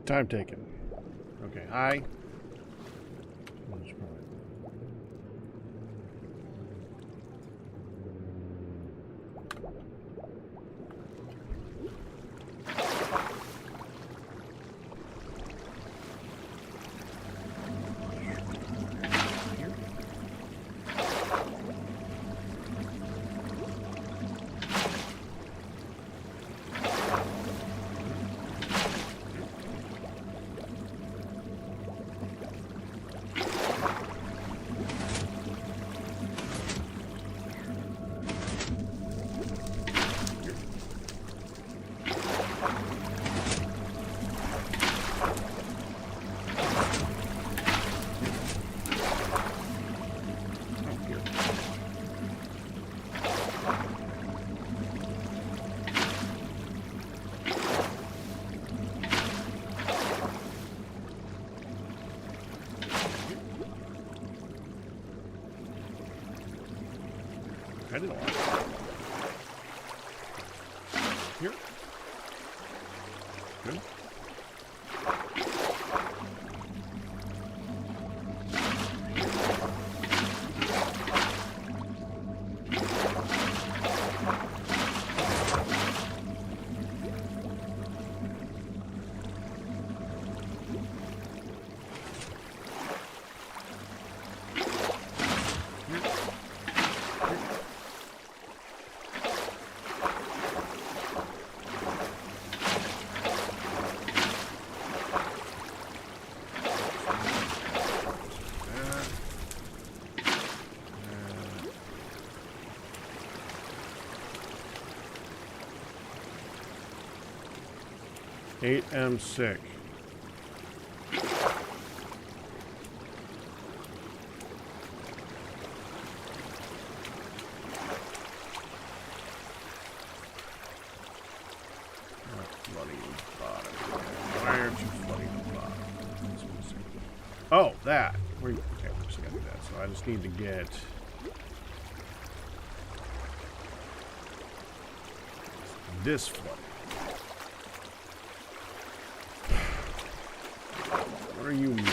Time taken. Okay, hi. I didn't want it. Here. Good. M sick. Why aren't you flooding the bottom? Oh, that. Okay, I just gotta do that. So I just need to get this flooded. What are you missing?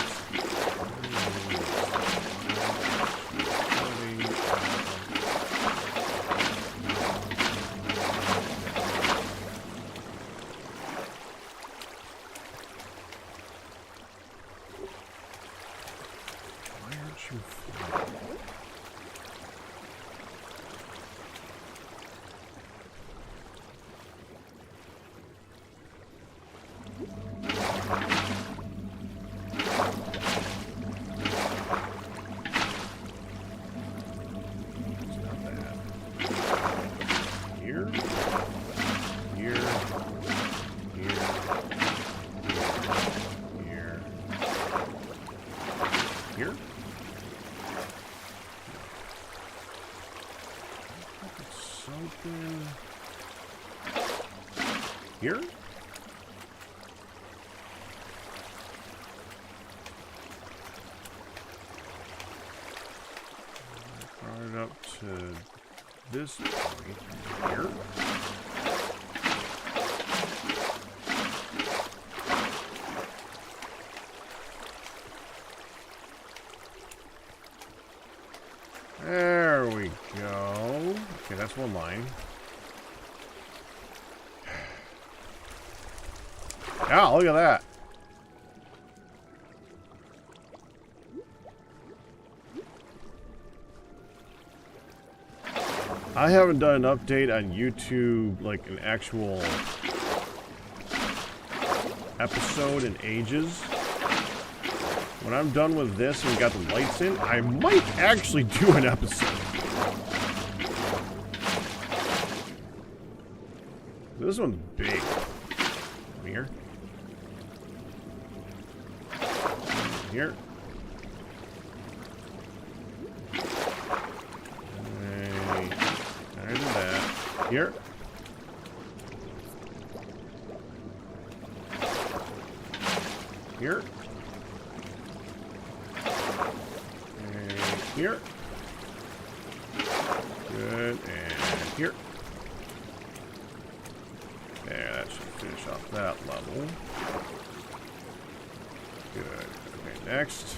Why aren't you flooding? Here? Brought it up to this point here. There we go. Okay, that's one line. Yeah, look at that. I haven't done an update on YouTube, like an actual episode in ages. When I'm done with this and we got the lights in, I might actually do an episode. This one's big. Come here. Here. Hey, there's that. Here. Here. And here. Good. And here. There, that actually finish off that level. Good. Okay, next.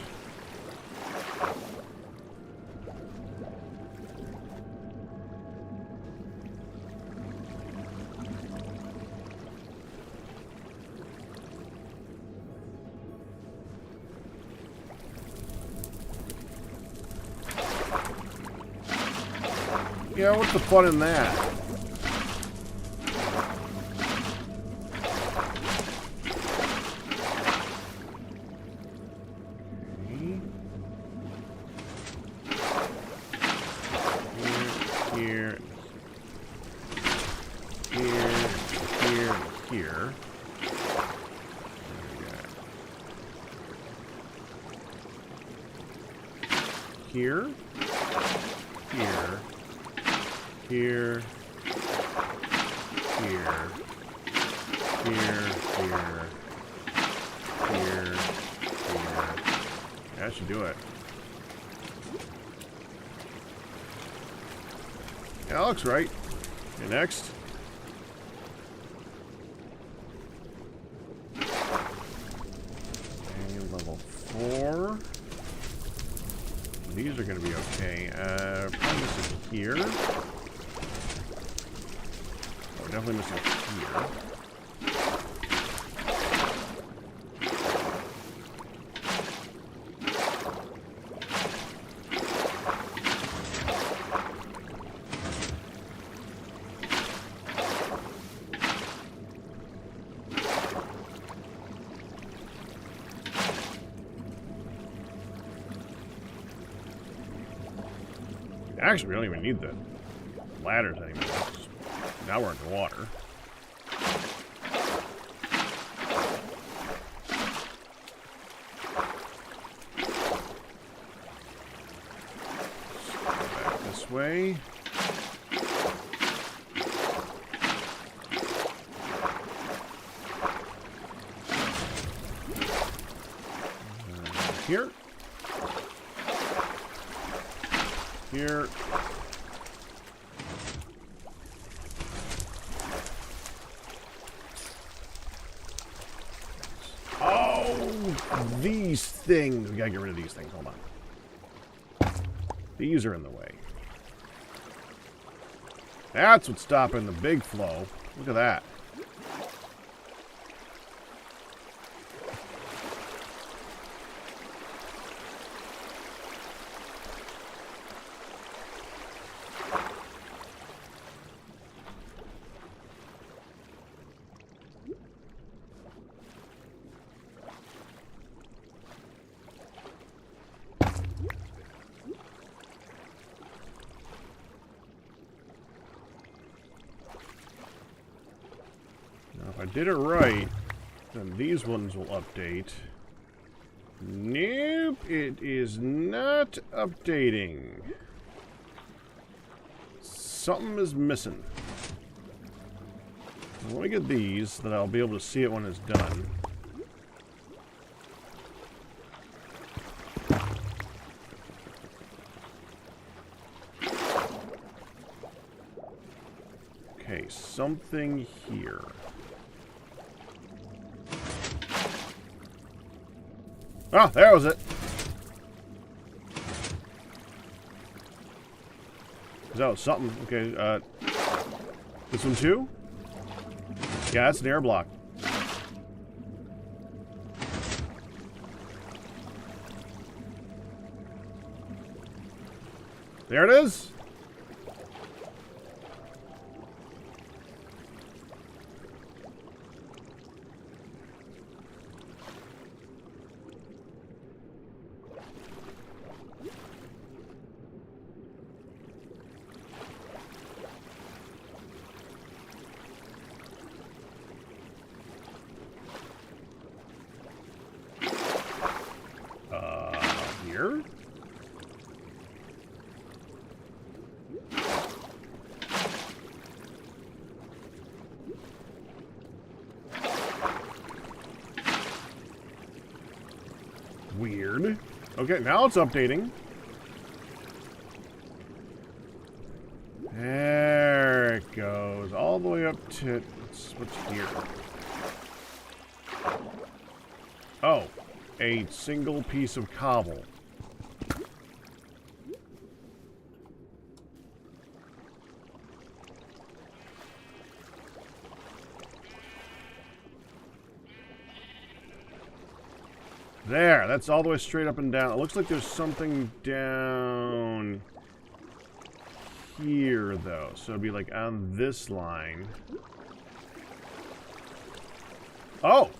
Yeah, what's the fun in that? Here. Here. Here. That should do it. Yeah, that looks right. Okay, next. And level 4. These are going to be okay. Probably missing here. Oh, definitely missing here. Actually, we don't even need the ladders anymore. Now we're underwater. Let's go back this way. Here. Here. Oh, these things. We gotta get rid of these things. Hold on. These are in the way. That's what's stopping the big flow. Look at that. If I did it right, then these ones will update. Nope, it is not updating. Something is missing. Let me get these, so that I'll be able to see it when it's done. Okay, something here. Ah, there was it. That was something. Okay, this one too? Yeah, that's an air block. There it is. Here? Weird. Okay, now it's updating. There it goes. All the way up to... Let's What's here? Oh, a single piece of cobble. There, that's all the way straight up and down. It looks like there's something down here, though. So it'd be like on this line. Oh!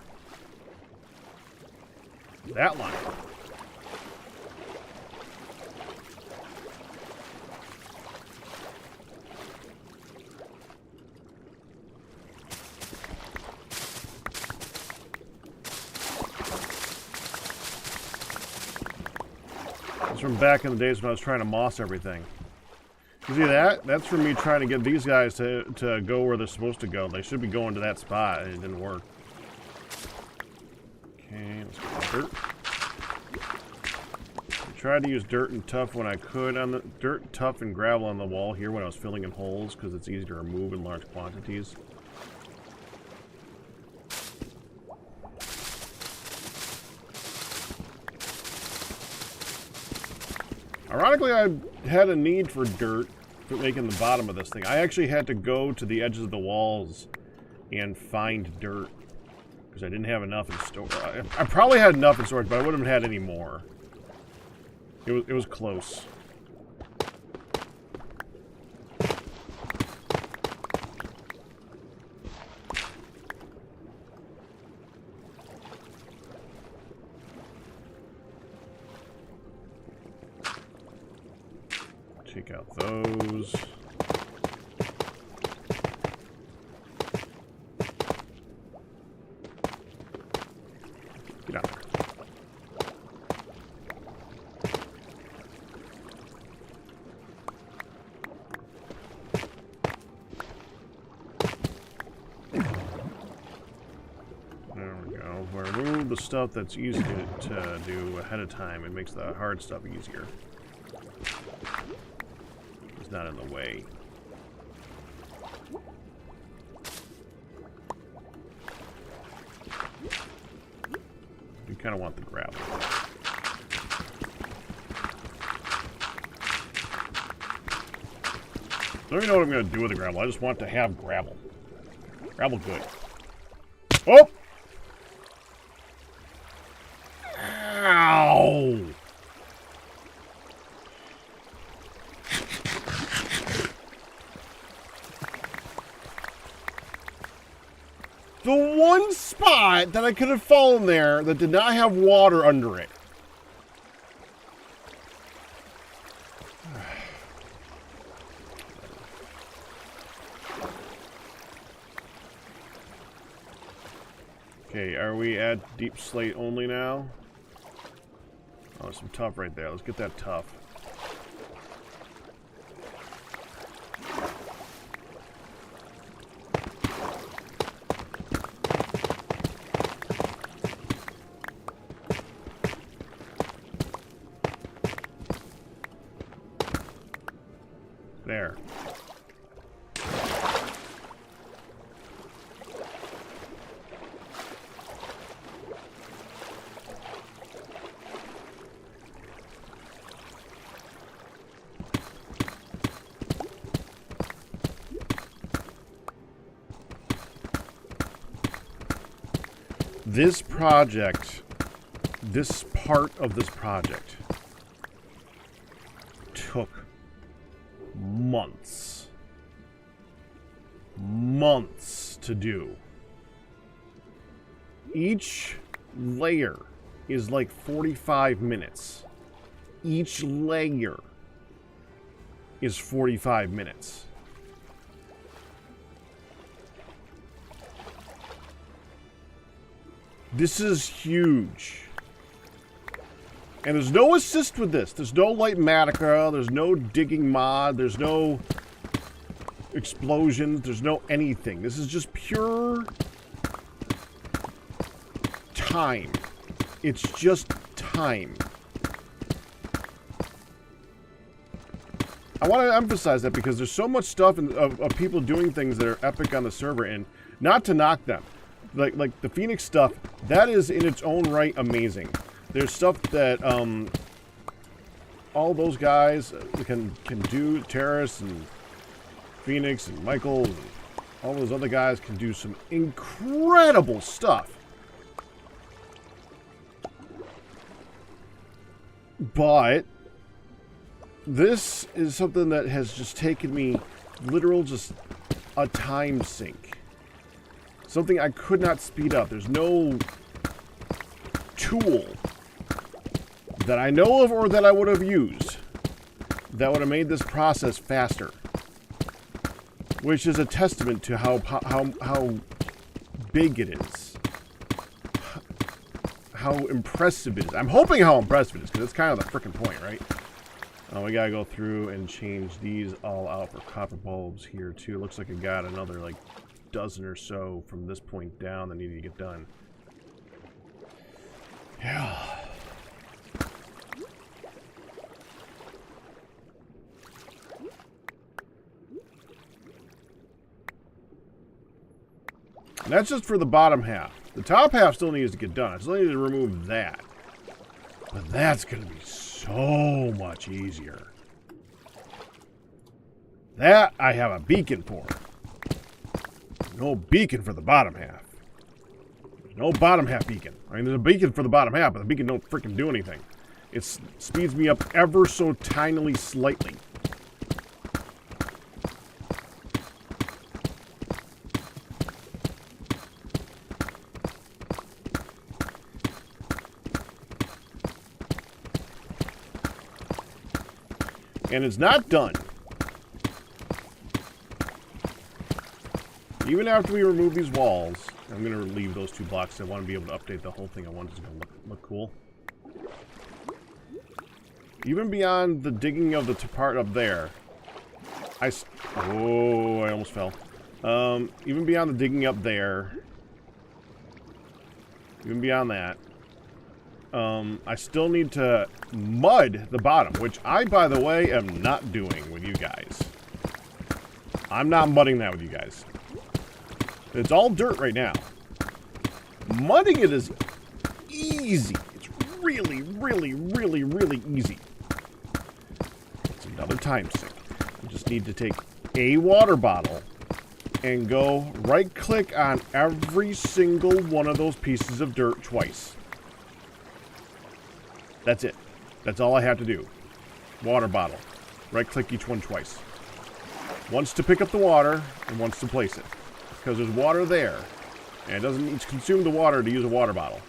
That line. It's from back in the days when I was trying to moss everything. You see that? That's from me trying to get these guys to go where they're supposed to go. They should be going to that spot, and it didn't work. Okay, let's get dirt. I tried to use dirt and tuff when I could on the dirt, tuff, and gravel on the wall here when I was filling in holes because it's easy to remove in large quantities. Ironically, I had a need for dirt for making the bottom of this thing. I actually had to go to the edges of the walls and find dirt because I didn't have enough in storage. I probably had enough in storage, but I wouldn't have had any more. It was close. Take out those. Get out there. There we go. We'll remove the stuff that's easy to do ahead of time. It makes the hard stuff easier. It's not in the way. You kind of want the gravel. I don't even know what I'm going to do with the gravel. I just want to have gravel. Gravel good. Oh! Ow! The one spot that I could have fallen there that did not have water under it. Okay, are we at deep slate only now? Oh, there's some tuff right there. Let's get that tuff. There. This project, this part of this project took months to do. Each layer is like 45 minutes. Each layer is 45 minutes. This is huge. And there's no assist with this. There's no Lightmatica. There's no digging mod. There's no explosions. There's no anything. This is just pure time. It's just time. I want to emphasize that because there's so much stuff of people doing things that are epic on the server, and not to knock them. Like the Phoenix stuff, that is in its own right amazing. There's stuff that all those guys can do. Terrace and Phoenix and Michael and all those other guys can do some incredible stuff. But this is something that has just taken me literal just a time sink. Something I could not speed up. There's no tool that I know of or that I would have used that would have made this process faster. Which is a testament to how big it is. How impressive it is. I'm hoping how impressive it is, because it's kind of the freaking point, right? We gotta go through and change these all out for copper bulbs here, too. Looks like I got another, like, dozen or so from this point down that need to get done. Yeah. And that's just for the bottom half. The top half still needs to get done. I still need to remove that. But that's going to be so much easier. That I have a beacon for. No beacon for the bottom half. There's no bottom half beacon. I mean, there's a beacon for the bottom half, but the beacon don't freaking do anything. It speeds me up ever so tinily slightly. And it's not done. Even after we remove these walls, I'm going to leave those 2 blocks. I want to be able to update the whole thing. I want it to look cool. Even beyond the digging of the part up there, I almost fell. Even beyond the digging up there, even beyond that, I still need to mud the bottom, which I, by the way, am not doing with you guys. I'm not mudding that with you guys. It's all dirt right now. Mudding it is easy. It's really, really, really, really easy. It's another time sink. You just need to take a water bottle and go right-click on every single one of those pieces of dirt twice. That's it. That's all I have to do. Water bottle. Right-click each one twice. Once to pick up the water, and once to place it. Because there's water there. And it doesn't need to consume the water to use a water bottle.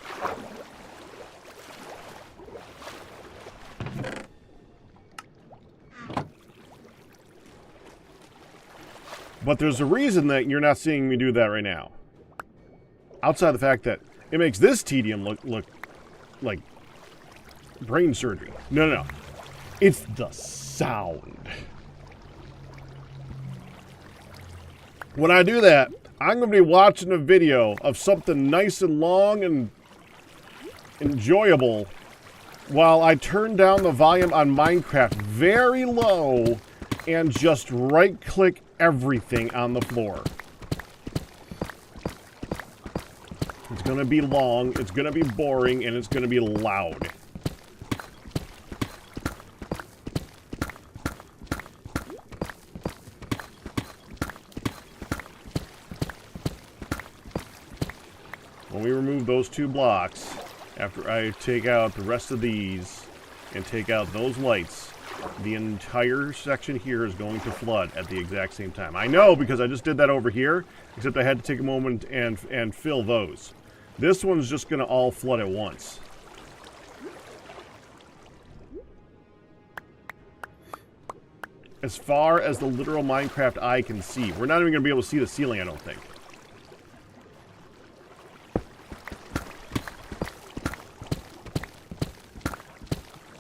But there's a reason that you're not seeing me do that right now. Outside the fact that it makes this tedium look like brain surgery. No. It's the sound. When I do that, I'm going to be watching a video of something nice and long and enjoyable while I turn down the volume on Mindcrack very low and just right-click everything on the floor. It's going to be long, it's going to be boring, and it's going to be loud. When we remove those 2 blocks, after I take out the rest of these and take out those lights, the entire section here is going to flood at the exact same time. I know because I just did that over here, except I had to take a moment and fill those. This one's just going to all flood at once. As far as the literal Minecraft eye can see. We're not even going to be able to see the ceiling, I don't think.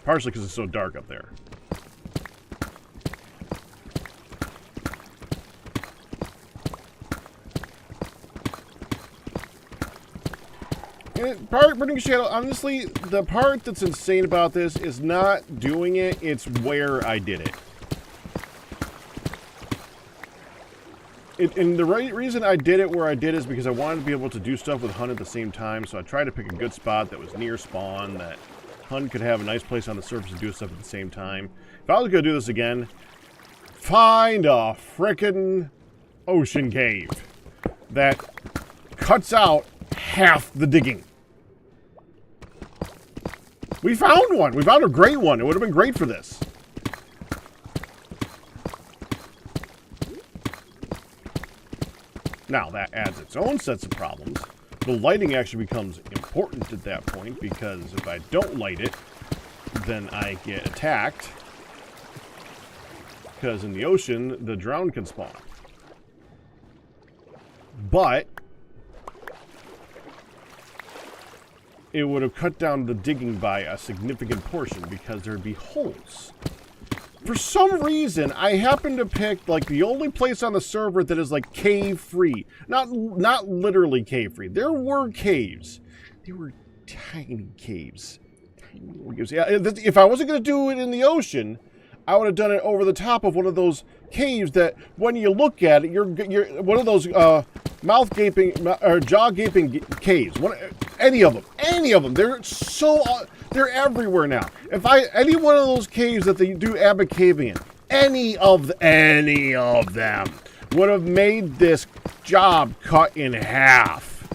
Partially because it's so dark up there. Honestly, the part that's insane about this is not doing it, it's where I did it. And the reason I did it where I did is because I wanted to be able to do stuff with Hun at the same time, so I tried to pick a good spot that was near spawn, that Hun could have a nice place on the surface to do stuff at the same time. If I was going to do this again, find a frickin' ocean cave that cuts out half the digging. We found one. We found a great one. It would have been great for this. Now, that adds its own sets of problems. The lighting actually becomes important at that point, because if I don't light it, then I get attacked. Because in the ocean, the drown can spawn. But it would have cut down the digging by a significant portion, because there'd be holes. For some reason, I happened to pick, like, the only place on the server that is, like, cave-free. Not literally cave-free. There were caves. They were tiny caves. Tiny little caves. Yeah, if I wasn't going to do it in the ocean, I would have done it over the top of one of those caves that, when you look at it, you're one of those mouth-gaping, or jaw-gaping caves. Any of them. They're everywhere now. Any one of those caves that they do abbot caving in, any of them would have made this job cut in half.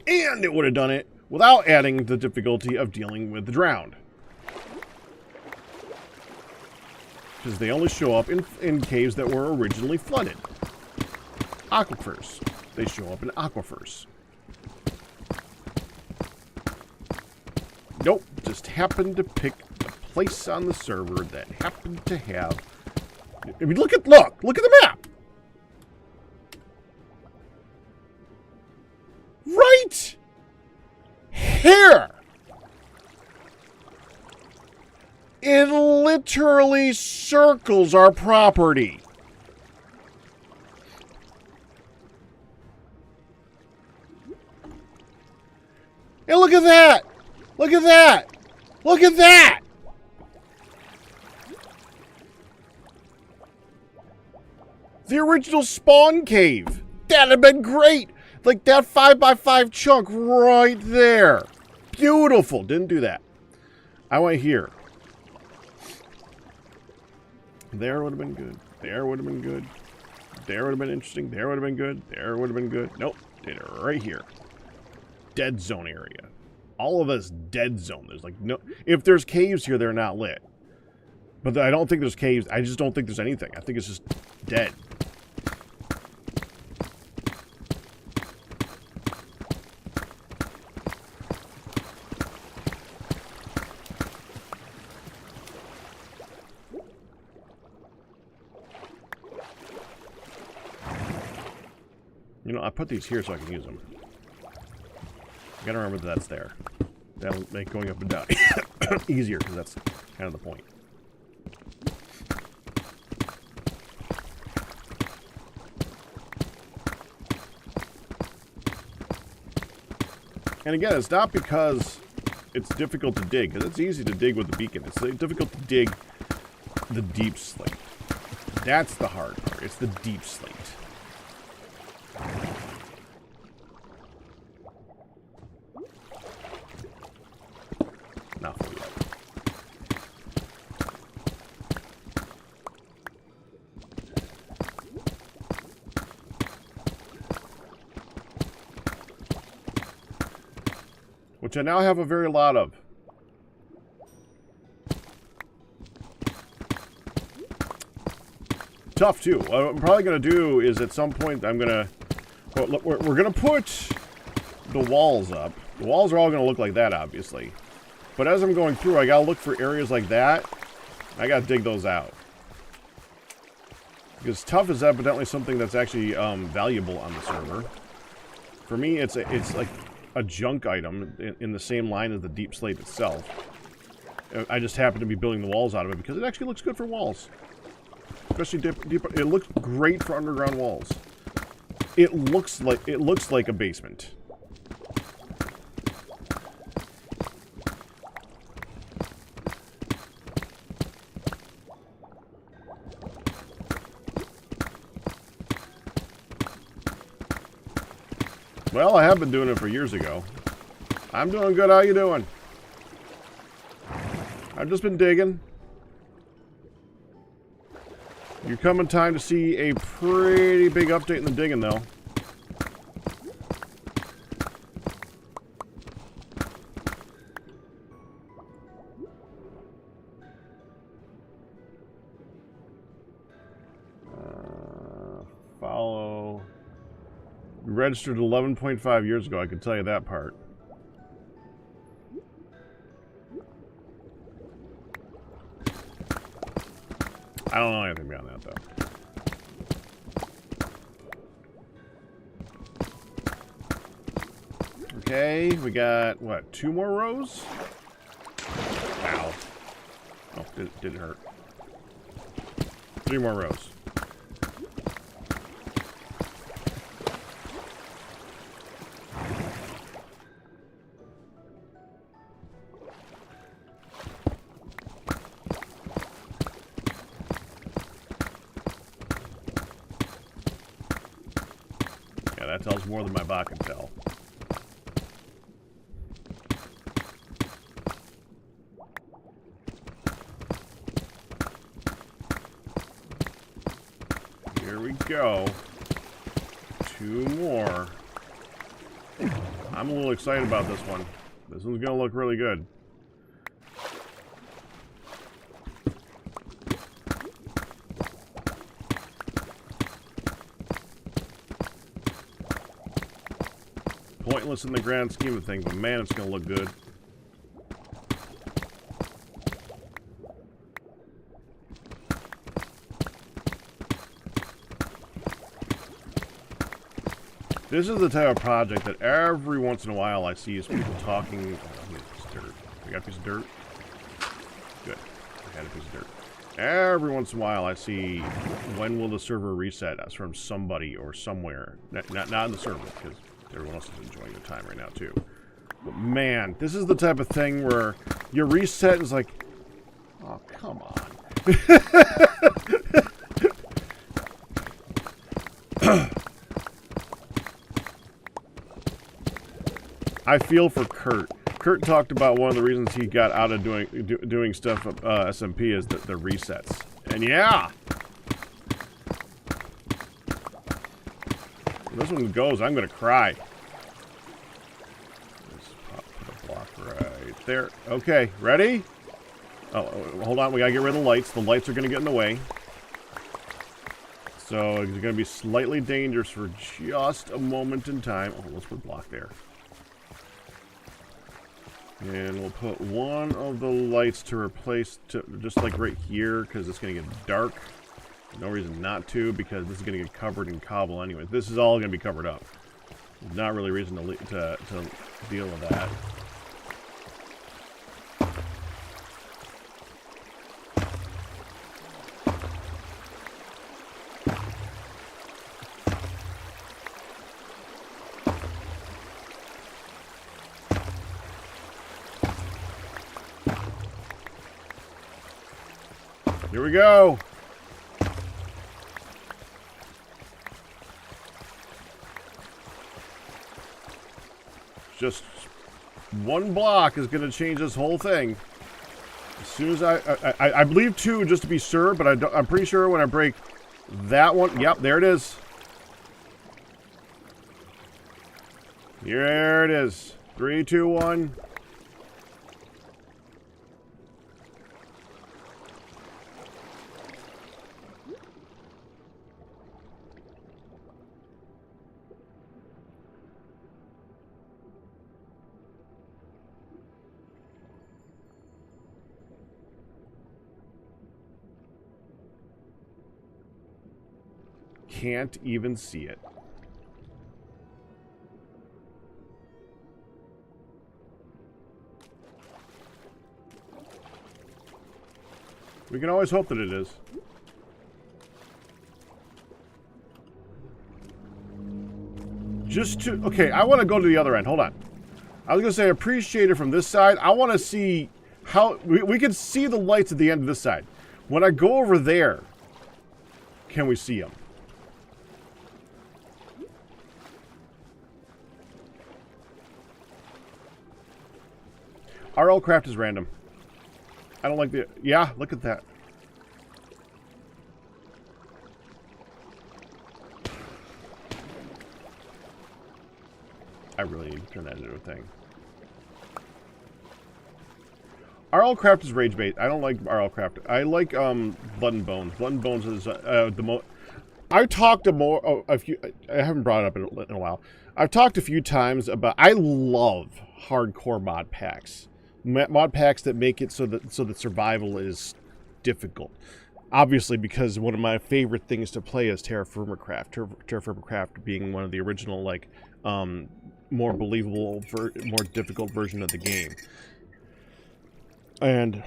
And it would have done it without adding the difficulty of dealing with the drowned. Because they only show up in caves that were originally flooded. Aquifers. They show up in aquifers. Nope, just happened to pick a place on the server that happened to have... I mean, look at the map! Right here! It literally circles our property. And look at that! Look at that! Look at that! The original spawn cave. That'd have been great! Like that 5x5 chunk right there. Beautiful. Didn't do that. I went here. There would have been good. There would have been good. There would have been interesting. There would have been good. There would have been good. Nope. Did it right here. Dead zone area. All of us dead zone. There's like no... If there's caves here, they're not lit. But I don't think there's caves. I just don't think there's anything. I think it's just dead. You know, I put these here so I can use them. I gotta remember that that's there. That'll make going up and down easier, because that's kind of the point. And again, it's not because it's difficult to dig, because it's easy to dig with the beacon. It's difficult to dig the deep slate. That's the hard part. It's the deep slate. Not fully yet. Which I now have a very lot of. Tough too. What I'm probably going to do is at some point I'm going to... Well, look, we're going to put the walls up. The walls are all going to look like that, obviously. But as I'm going through, I got to look for areas like that. I got to dig those out. Because tough is evidently something that's actually valuable on the server. For me, it's like a junk item in the same line as the deep slate itself. I just happen to be building the walls out of it because it actually looks good for walls. Especially deep, it looks great for underground walls. It looks like a basement. Well, I have been doing it for years ago. I'm doing good. How you doing? I've just been digging. You're coming time to see a pretty big update in the digging, though. Follow. Registered 11.5 years ago, I can tell you that part. I don't know anything beyond that, though. Okay, we got, what, 2 more rows? Wow. Oh, didn't hurt. 3 more rows. That tells more than my bot can tell. Here we go. 2 more. I'm a little excited about this one. This one's gonna look really good. Pointless in the grand scheme of things, but man, it's gonna look good. This is the type of project that every once in a while I see is people talking. Oh, I need a piece of dirt. I got a piece of dirt. Good. I had a piece of dirt. Every once in a while I see, when will the server reset us from somebody or somewhere. Not in the server, because everyone else is enjoying their time right now, too. But man, this is the type of thing where your reset is like, oh, come on. I feel for Kurt. Kurt talked about one of the reasons he got out of doing stuff at SMP is the resets. And yeah! When this one goes, I'm gonna cry. Let's put a block right there. Okay, ready? Oh, hold on, we gotta get rid of the lights. The lights are gonna get in the way. So it's gonna be slightly dangerous for just a moment in time. Oh, let's put a block there. And we'll put one of the lights to replace, just like right here, because it's going to get dark. No reason not to, because this is going to get covered in cobble anyway. This is all going to be covered up. There's not really reason to deal with that. Here we go. Just one block is going to change this whole thing. As soon as I believe 2 just to be sure, but I'm pretty sure when I break that one. Yep, there it is. Here it is. 3, 2, 1. Can't even see it. We can always hope that it is. Just to... Okay, I want to go to the other end. Hold on. I was going to say appreciate it from this side. I want to see how... We can see the lights at the end of this side. When I go over there, can we see them? RL craft is random. I don't like the... Yeah, look at that. I really need to turn that into a thing. RL craft is rage bait. I don't like RL craft. I like Blood and Bones. Blood and Bones is the most... I talked a few... I haven't brought it up in a while. I've talked a few times about... I love hardcore mod packs. Mod packs that make it so that survival is difficult. Obviously, because one of my favorite things to play is Terra Firma Craft. Terra Firma Craft being one of the original, like, more believable, more difficult version of the game. And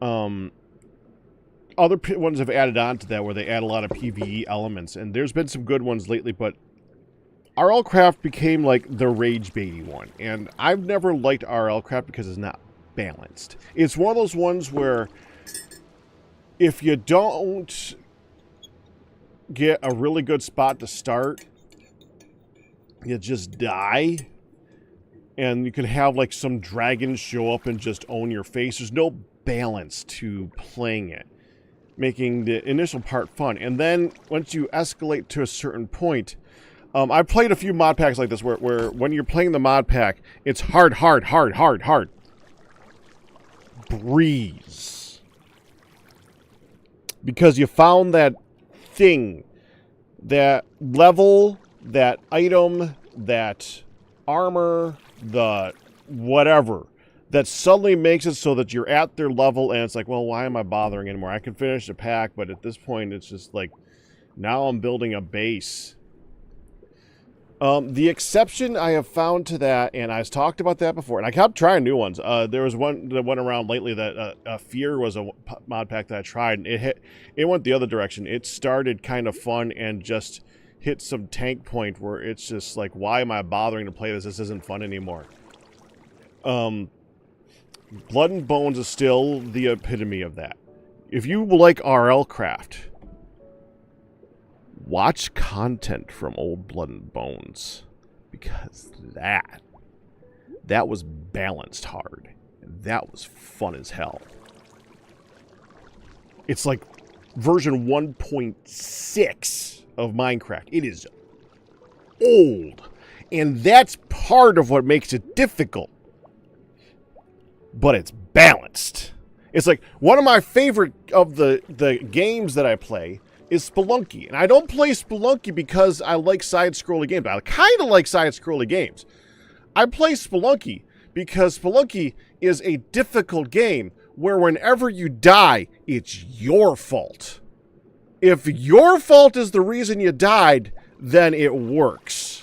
other ones have added on to that where they add a lot of PvE elements. And there's been some good ones lately, but RL Craft became like the rage baity one. And I've never liked RL Craft because it's not balanced. It's one of those ones where if you don't get a really good spot to start, you just die. And you can have like some dragons show up and just own your face. There's no balance to playing it, making the initial part fun. And then once you escalate to a certain point, I've played a few mod packs like this where when you're playing the mod pack, it's hard. Breeze. Because you found that thing, that level, that item, that armor, the whatever, that suddenly makes it so that you're at their level and it's like, well, why am I bothering anymore? I can finish the pack, but at this point it's just like, now I'm building a base. The exception I have found to that, and I've talked about that before, and I kept trying new ones. There was one that went around lately that Fear was a mod pack that I tried, and it went the other direction. It started kind of fun and just hit some tank point where it's just like, why am I bothering to play this? This isn't fun anymore. Blood and Bones is still the epitome of that. If you like RL Craft, watch content from old Blood and Bones, because that was balanced hard. That was fun as hell. It's like version 1.6 of Mindcrack. It is old, and that's part of what makes it difficult. But it's balanced. It's like one of my favorite of the games that I play is Spelunky. And I don't play Spelunky because I like side-scrolling games. I kind of like side-scrolling games. I play Spelunky because Spelunky is a difficult game where whenever you die, it's your fault. If your fault is the reason you died, then it works.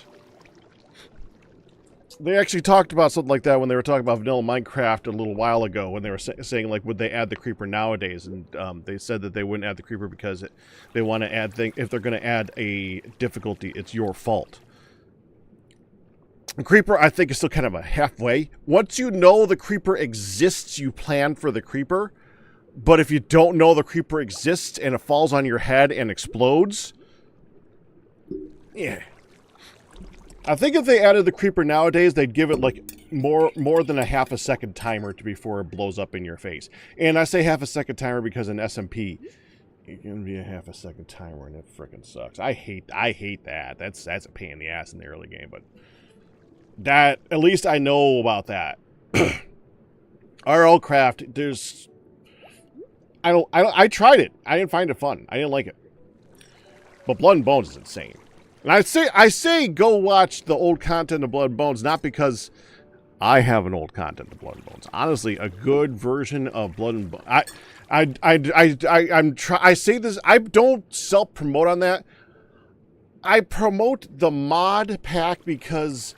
They actually talked about something like that when they were talking about vanilla Minecraft a little while ago, when they were saying, like, would they add the creeper nowadays? And they said that they wouldn't add the creeper because they want to add if they're going to add a difficulty, it's your fault. The creeper, I think, is still kind of a halfway. Once you know the creeper exists, you plan for the creeper. But if you don't know the creeper exists and it falls on your head and explodes, yeah. I think if they added the creeper nowadays, they'd give it like more than a half a second timer before it blows up in your face. And I say half a second timer because in SMP, it can be a half a second timer and it freaking sucks. I hate that. That's a pain in the ass in the early game, but that, at least I know about that. RL Craft, I tried it. I didn't find it fun. I didn't like it. But Blood and Bones is insane. And I say go watch the old content of Blood and Bones, not because I have an old content of Blood and Bones. Honestly, a good version of Blood and Bones. I say this, I don't self-promote on that. I promote the mod pack because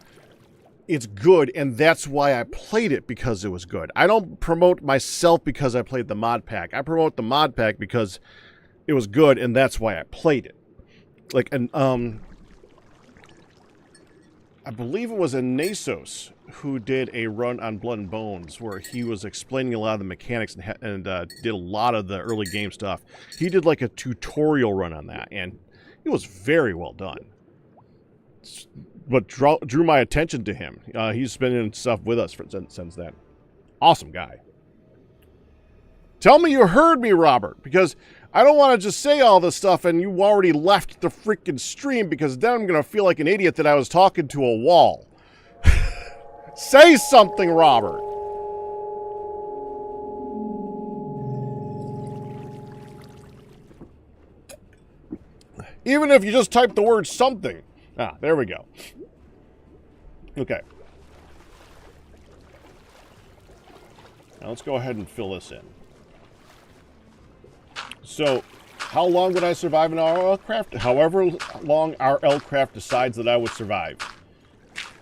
it's good, and that's why I played it, because it was good. I don't promote myself because I played the mod pack. I promote the mod pack because it was good, and that's why I played it. Like, I believe it was Nasos who did a run on Blood and Bones where he was explaining a lot of the mechanics and did a lot of the early game stuff. He did like a tutorial run on that, and it was very well done. But drew my attention to him. He's been in stuff with us since then. Awesome guy. Tell me you heard me, Robert, because I don't want to just say all this stuff and you already left the freaking stream, because then I'm going to feel like an idiot that I was talking to a wall. Say something, Robert. Even if you just type the word something. Ah, there we go. Okay. Now let's go ahead and fill this in. So, how long would I survive in our L-craft? However long our L-craft decides that I would survive.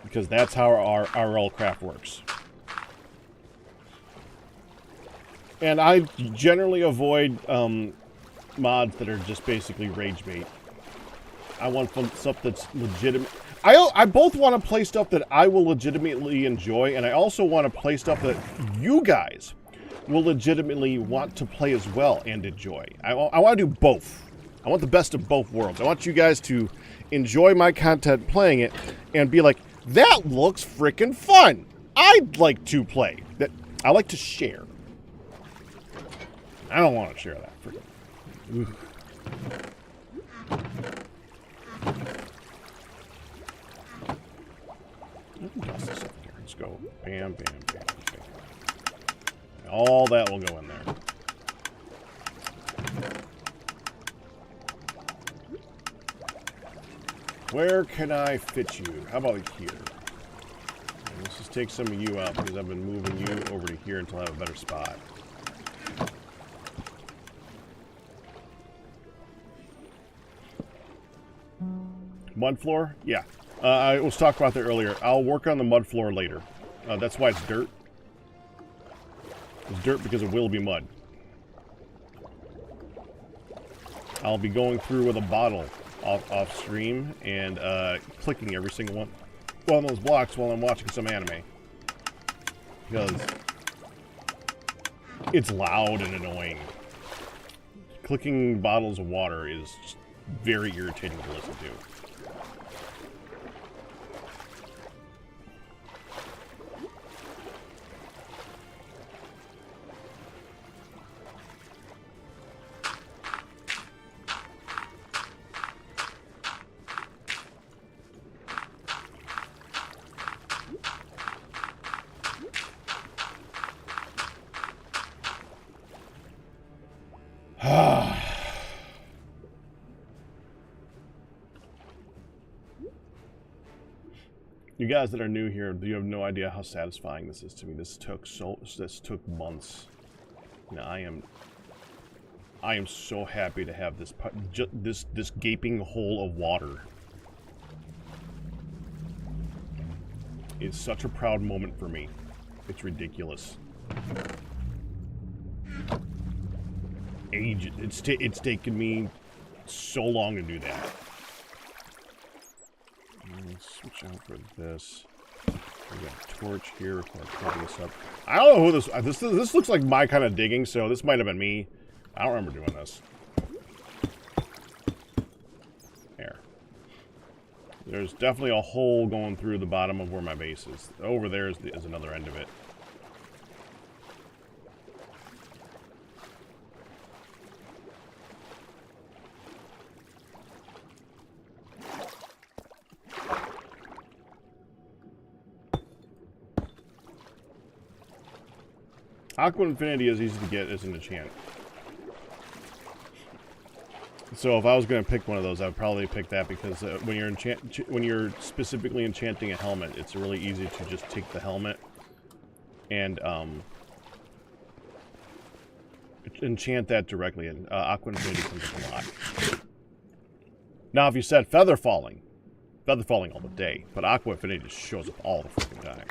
Because that's how our L-craft works. And I generally avoid mods that are just basically rage bait. I want stuff that's legitimate. I both want to play stuff that I will legitimately enjoy, and I also want to play stuff that you guys will legitimately want to play as well and enjoy. I want to do both. I want the best of both worlds. I want you guys to enjoy my content playing it and be like, that looks freaking fun. I'd like to play. That I like to share. I don't want to share that freaking. Ugh. Toss this up here. Let's go. Bam, bam, bam, bam. All that will go in there. Where can I fit you? How about here? And let's just take some of you out because I've been moving you over to here until I have a better spot. Mud floor? Yeah. I was talking about that earlier. I'll work on the mud floor later. That's why it's dirt. It's dirt because it will be mud. I'll be going through with a bottle off stream and clicking every single one of those blocks while I'm watching some anime. Because it's loud and annoying. Clicking bottles of water is just very irritating to listen to. You guys that are new here, you have no idea how satisfying this is to me. This took months. Now I am so happy to have this gaping hole of water. It's such a proud moment for me. It's ridiculous. It's taken me so long to do that. Let's switch out for this. We got a torch here. We're cutting this up. I don't know who this looks like my kind of digging, so this might have been me. I don't remember doing this. There. There's definitely a hole going through the bottom of where my base is. Over there is another end of it. Aqua Infinity is easy to get as an enchant. So if I was going to pick one of those, I would probably pick that because when you're specifically enchanting a helmet, it's really easy to just take the helmet and enchant that directly, and Aqua Infinity comes up a lot. Now, if you said Feather Falling all the day, but Aqua Infinity just shows up all the freaking time.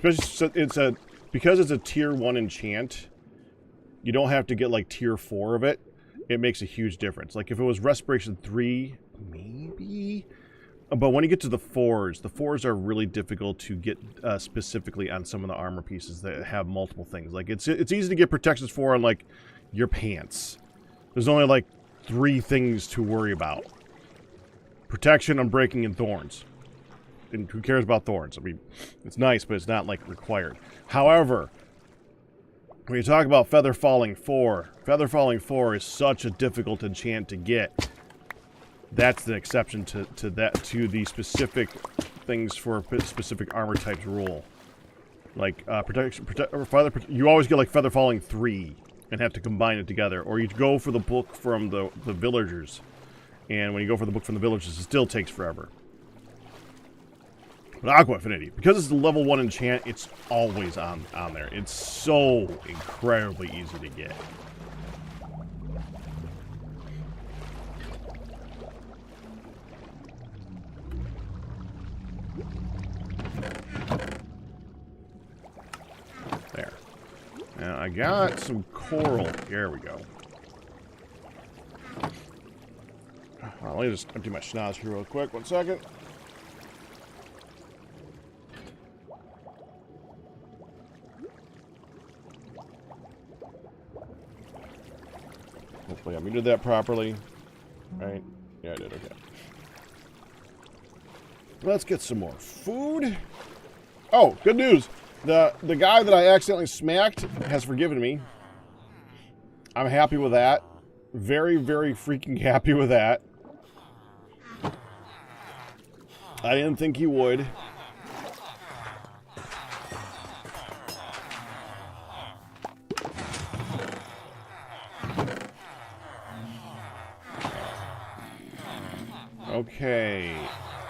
Especially because it's a tier 1 enchant, you don't have to get like tier 4 of it. It makes a huge difference. Like if it was Respiration 3, maybe. But when you get to the 4s are really difficult to get specifically on some of the armor pieces that have multiple things. Like it's easy to get protections for on like your pants. There's only like 3 things to worry about: protection, unbreaking, and thorns. And who cares about thorns? I mean, it's nice, but it's not like required. However, when you talk about Feather Falling 4, Feather Falling 4 is such a difficult enchant to get. That's the exception to the specific things for specific armor types rule. Like you always get like Feather Falling 3 and have to combine it together, or you go for the book from the villagers, and when you go for the book from the villagers, it still takes forever. But Aqua Affinity, because it's the level 1 enchant, it's always on there. It's so incredibly easy to get. There. Now I got some coral. There we go. Let me just empty my schnoz here real quick. 1 second. Hopefully I muted that properly. Right? Yeah, I did. Okay. Let's get some more food. Oh, good news. The guy that I accidentally smacked has forgiven me. I'm happy with that. Very, very freaking happy with that. I didn't think he would. Okay.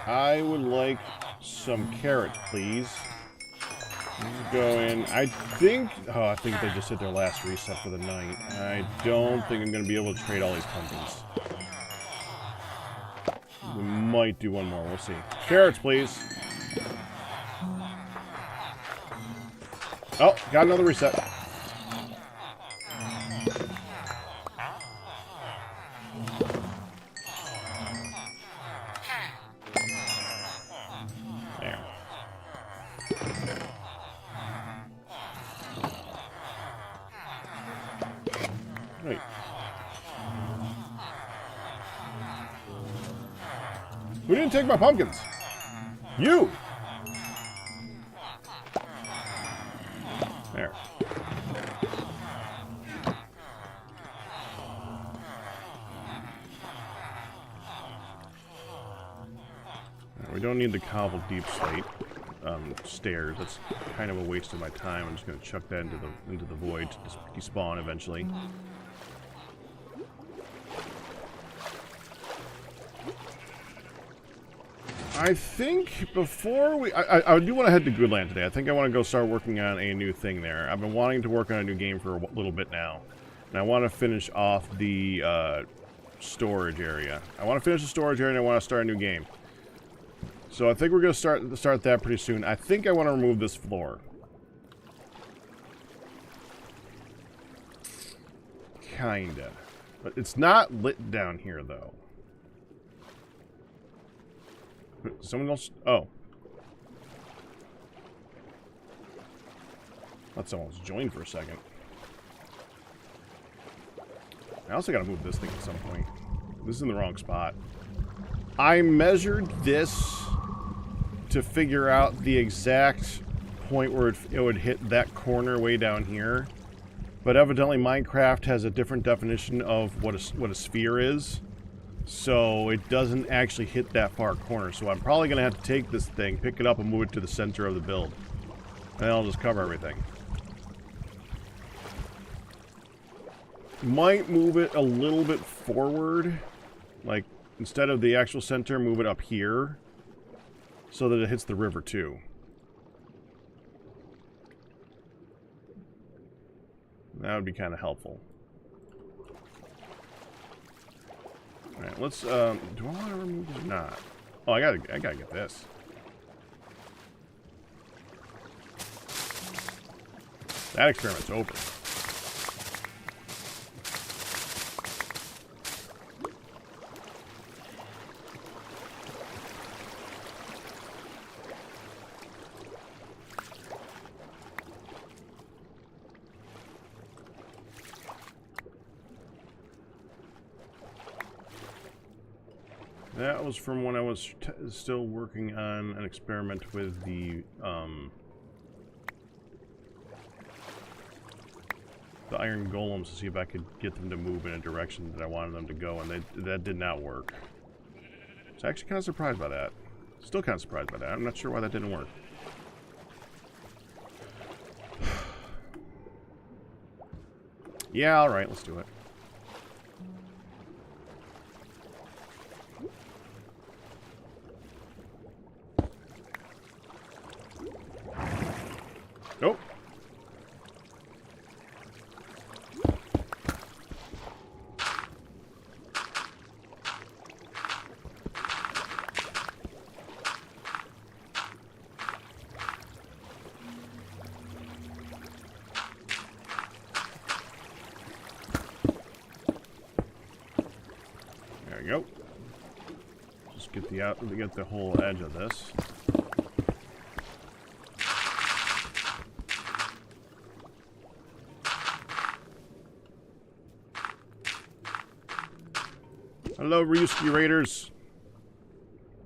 I would like some carrots, please. Go in. I think they just hit their last reset for the night. I don't think I'm going to be able to trade all these pumpkins. We might do one more. We'll see. Carrots, please. Oh, got another reset. There. Wait. Who didn't take my pumpkins? You! There. We don't need the cobbled deep slate stairs. That's kind of a waste of my time. I'm just going to chuck that into the void to despawn eventually. I think before we... I do want to head to Goodland today. I think I want to go start working on a new thing there. I've been wanting to work on a new game for a little bit now. And I want to finish off the storage area. I want to finish the storage area and I want to start a new game. So I think we're going to start that pretty soon. I think I want to remove this floor. Kinda. But it's not lit down here, though. Someone else... Oh. Thought someone was joined for a second. I also gotta move this thing at some point. This is in the wrong spot. I measured this to figure out the exact point where it would hit that corner way down here. But evidently Minecraft has a different definition of what a sphere is. So it doesn't actually hit that far corner. So I'm probably going to have to take this thing, pick it up, and move it to the center of the build. And then I'll just cover everything. Might move it a little bit forward. Like, instead of the actual center, move it up here. So that it hits the river, too. That would be kind of helpful. Alright, let's, do I want to remove this or not? Oh, I gotta get this. That experiment's open. That was from when I was still working on an experiment with the the iron golems to see if I could get them to move in a direction that I wanted them to go, and that did not work. So I'm actually kind of surprised by that. Still kind of surprised by that. I'm not sure why that didn't work. Yeah, alright, let's do it. Nope. There we go. Just get the whole edge of this. Hello, Ryuski Raiders.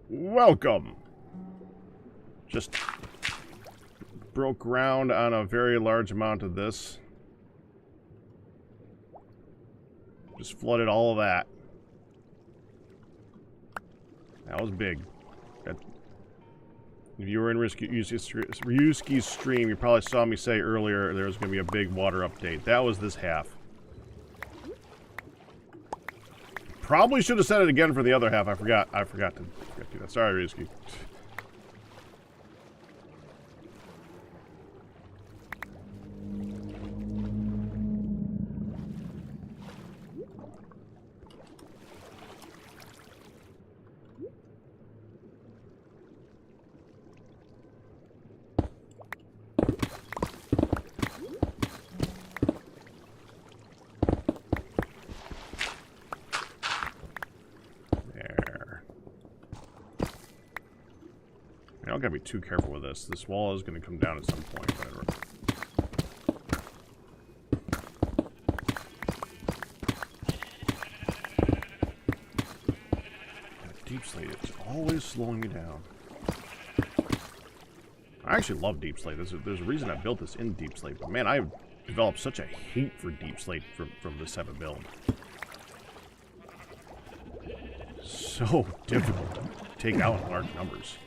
Welcome. Just broke ground on a very large amount of this. Just flooded all of that. That was big. If you were in Ryuski's stream, you probably saw me say earlier there was going to be a big water update. That was this half. Probably should have said it again for the other half. I forgot to do that. Sorry, Ryuski. I don't gotta be too careful with this. This wall is gonna come down at some point. Deep slate, it's always slowing me down. I actually love deep slate. There's a reason I built this in deep slate, but man, I've developed such a hate for deep slate from this type of build. So difficult to take out in large numbers.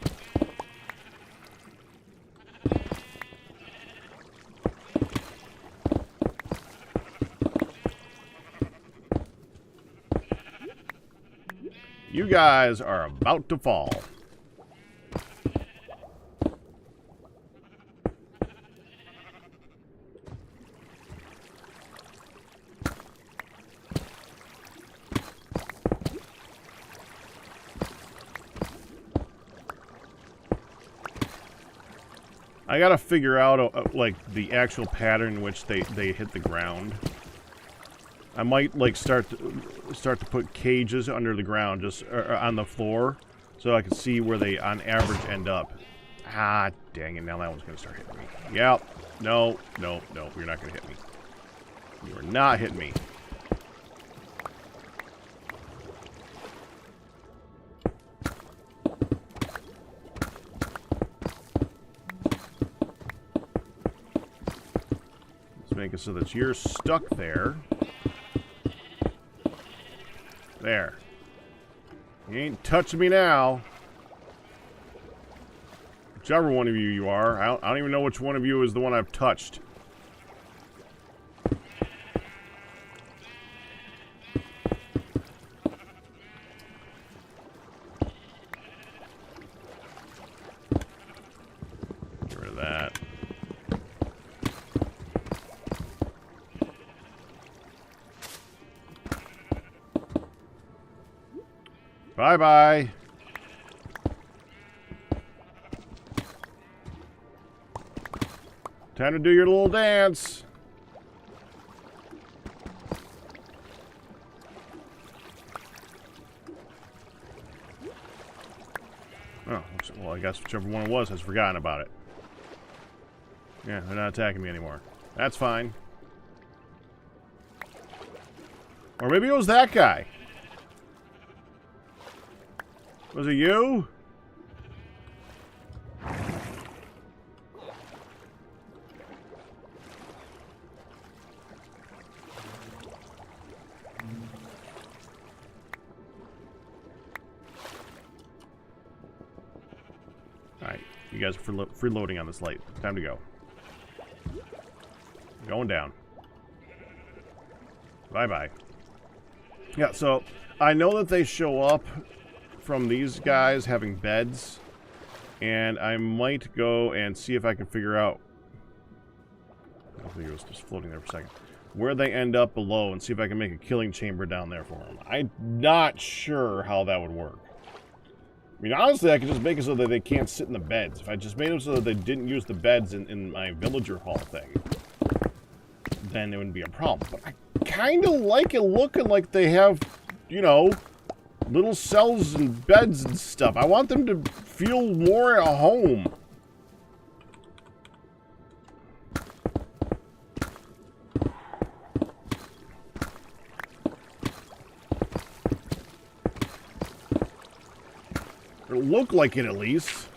You guys are about to fall. I gotta figure out like the actual pattern in which they hit the ground. I might like start to put cages under the ground, just on the floor, so I can see where they on average end up. Ah, dang it! Now that one's gonna start hitting me. Yep. No. You're not gonna hit me. You are not hitting me. Let's make it so that you're stuck there. There. You ain't touching me now. Whichever one of you are. I don't even know which one of you is the one I've touched. Get rid of that. Bye-bye. Time to do your little dance. Oh, well, I guess whichever one it was has forgotten about it. Yeah, they're not attacking me anymore. That's fine. Or maybe it was that guy. Was it you? You guys are freeloading on this light. It's time to go. Going down. Bye-bye. Yeah, so I know that they show up from these guys having beds, and I might go and see if I can figure out, I think it was just floating there for a second, where they end up below and see if I can make a killing chamber down there for them. I'm not sure how that would work. I mean, honestly, I could just make it so that they can't sit in the beds. If I just made it so that they didn't use the beds in my villager hall thing, then it wouldn't be a problem. But I kind of like it looking like they have, you know, little cells and beds and stuff. I want them to feel more at home. Or look like it, at least.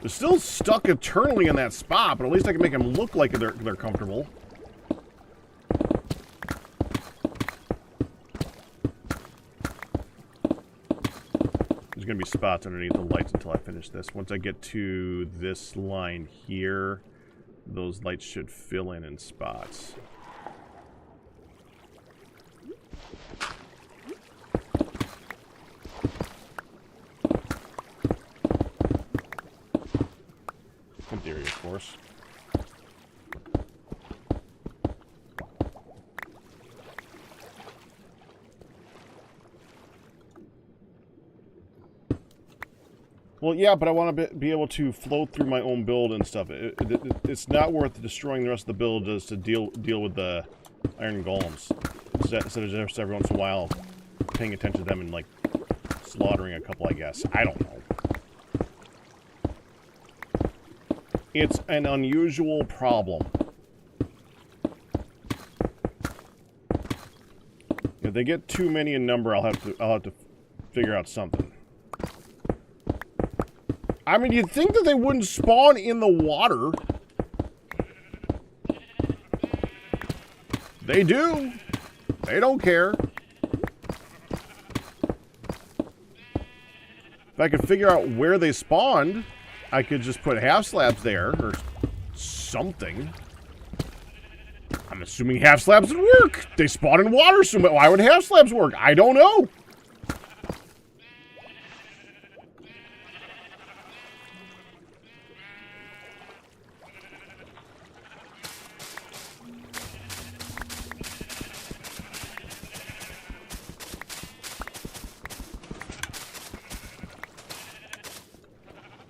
They're still stuck eternally in that spot, but at least I can make them look like they're comfortable. There's going to be spots underneath the lights until I finish this. Once I get to this line here, those lights should fill in spots. In theory, of course. Well, yeah, but I want to be able to float through my own build and stuff. It's not worth destroying the rest of the build just to deal with the iron golems. Instead of just every once in a while paying attention to them and, like, slaughtering a couple, I guess. I don't know. It's an unusual problem. If they get too many in number, I'll have to figure out something. I mean, you'd think that they wouldn't spawn in the water. They do. They don't care. If I could figure out where they spawned, I could just put half slabs there, or something. I'm assuming half slabs would work. They spawn in water, so why would half slabs work? I don't know.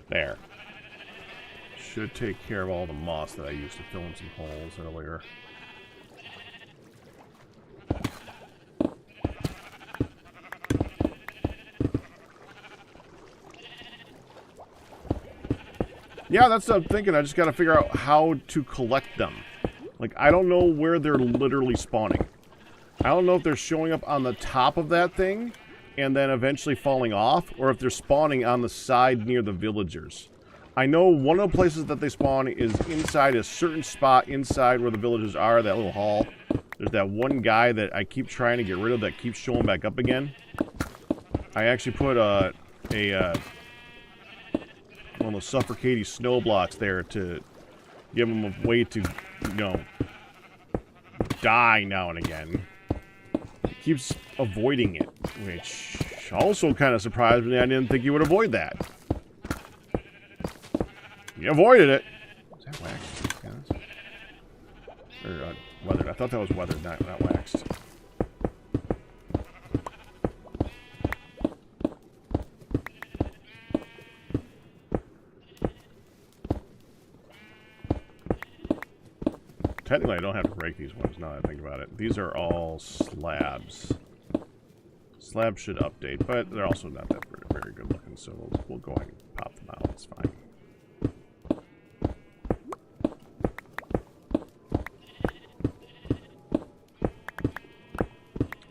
There. Should take care of all the moss that I used to fill in some holes earlier. Yeah, that's what I'm thinking. I just gotta figure out how to collect them. Like, I don't know where they're literally spawning. I don't know if they're showing up on the top of that thing and then eventually falling off, or if they're spawning on the side near the villagers. I know one of the places that they spawn is inside a certain spot inside where the villagers are, that little hall. There's that one guy that I keep trying to get rid of that keeps showing back up again. I actually put one of those suffocating snow blocks there to give him a way to, you know, die now and again. He keeps avoiding it, which also kind of surprised me. I didn't think he would avoid that. He avoided it. Is that waxed? Yeah, or weathered. I thought that was weathered, not waxed. Technically, I don't have to break these ones now that I think about it. These are all slabs. Slabs should update, but they're also not that very good looking, so we'll go ahead and pop them out. It's fine.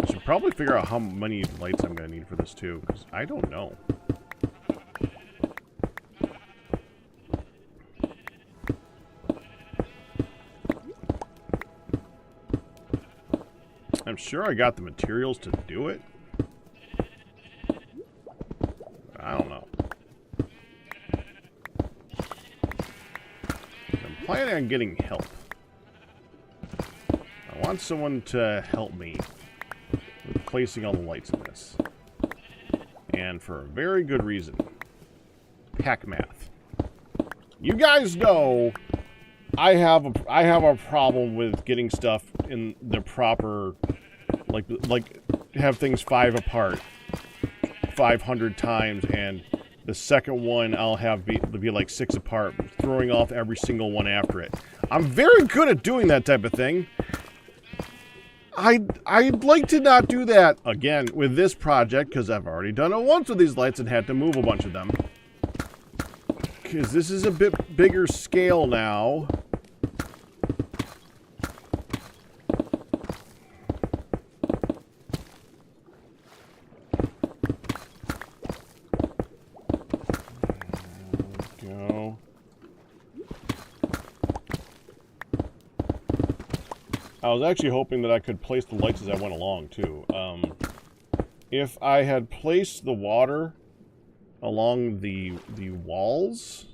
I should probably figure out how many lights I'm going to need for this, too, because I don't know. I'm sure I got the materials to do it. I don't know. planning on getting help. I want someone to help me with placing all the lights in this. And for a very good reason. Pack math. You guys know I have a problem with getting stuff in the proper, like have things 5 apart 500 times, and the second one I'll have be like 6 apart, throwing off every single one after it. I'm very good at doing that type of thing. I'd like to not do that again with this project, because I've already done it once with these lights and had to move a bunch of them. Because this is a bit bigger scale now. I was actually hoping that I could place the lights as I went along, too. If I had placed the water along the walls...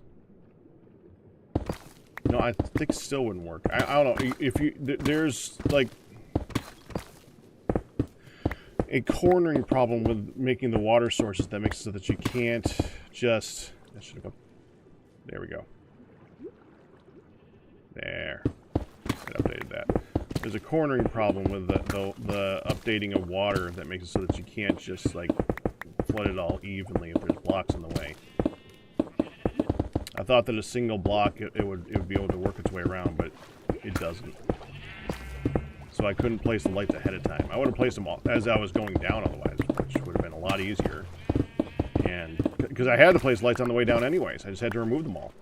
No, I think it still wouldn't work. I don't know. If you... There's, like... a cornering problem with making the water sources that makes it so that you can't just... I should have... There we go. There. I updated that. There's a cornering problem with the updating of water that makes it so that you can't just, like, flood it all evenly if there's blocks in the way. I thought that a single block, it would be able to work its way around, but it doesn't. So I couldn't place the lights ahead of time. I would have placed them all as I was going down otherwise, which would have been a lot easier. And because I had to place lights on the way down anyways, I just had to remove them all.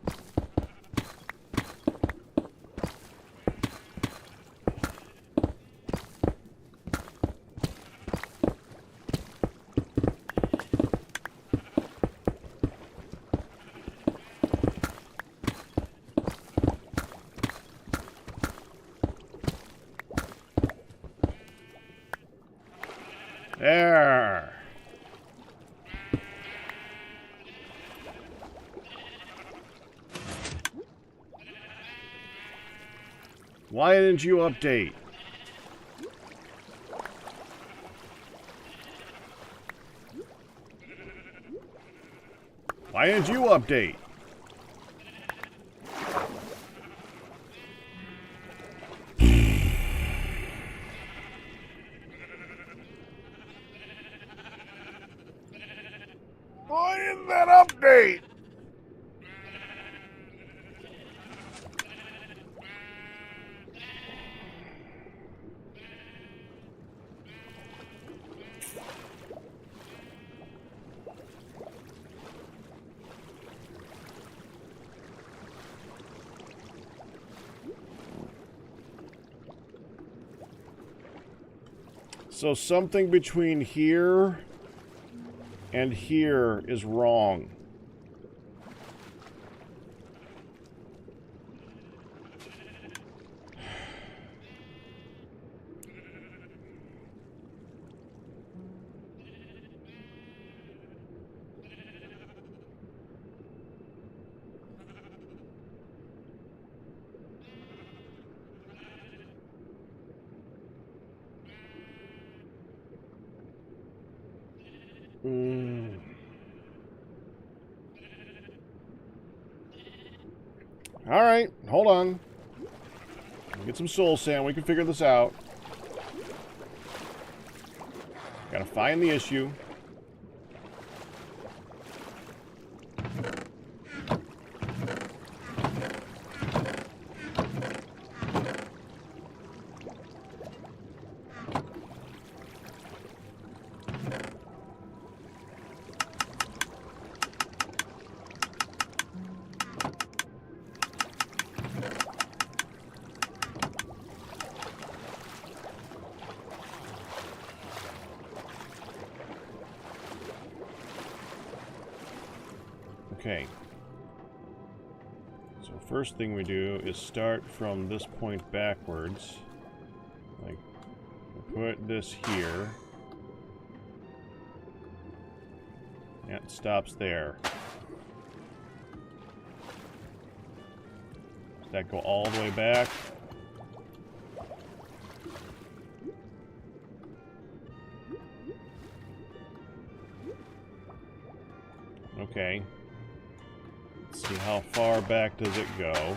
There. Why didn't you update? Why didn't you update? Why didn't that update? So something between here and here is wrong. Alright, hold on. Get some soul sand, we can figure this out. Gotta find the issue. Okay. So first thing we do is start from this point backwards. Like, put this here. Yeah, it stops there. That go all the way back. Okay. Let's see, how far back does it go?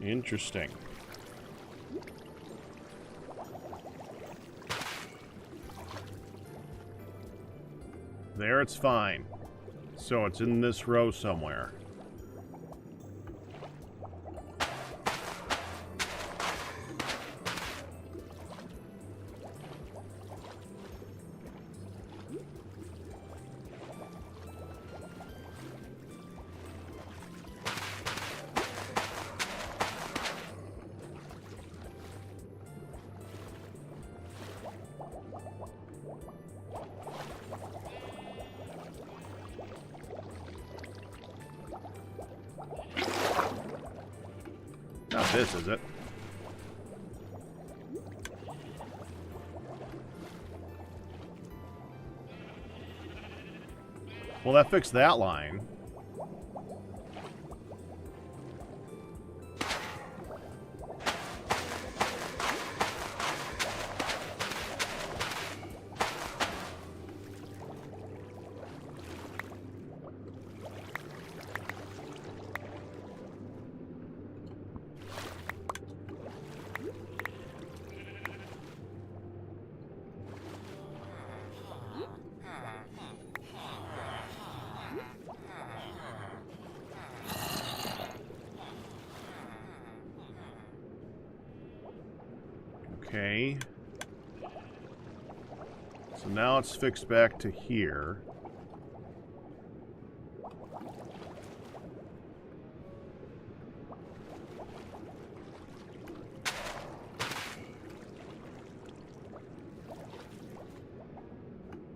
Interesting. There, it's fine. So it's in this row somewhere. Not this, is it? Well, that fixed that line. Okay. So now it's fixed back to here.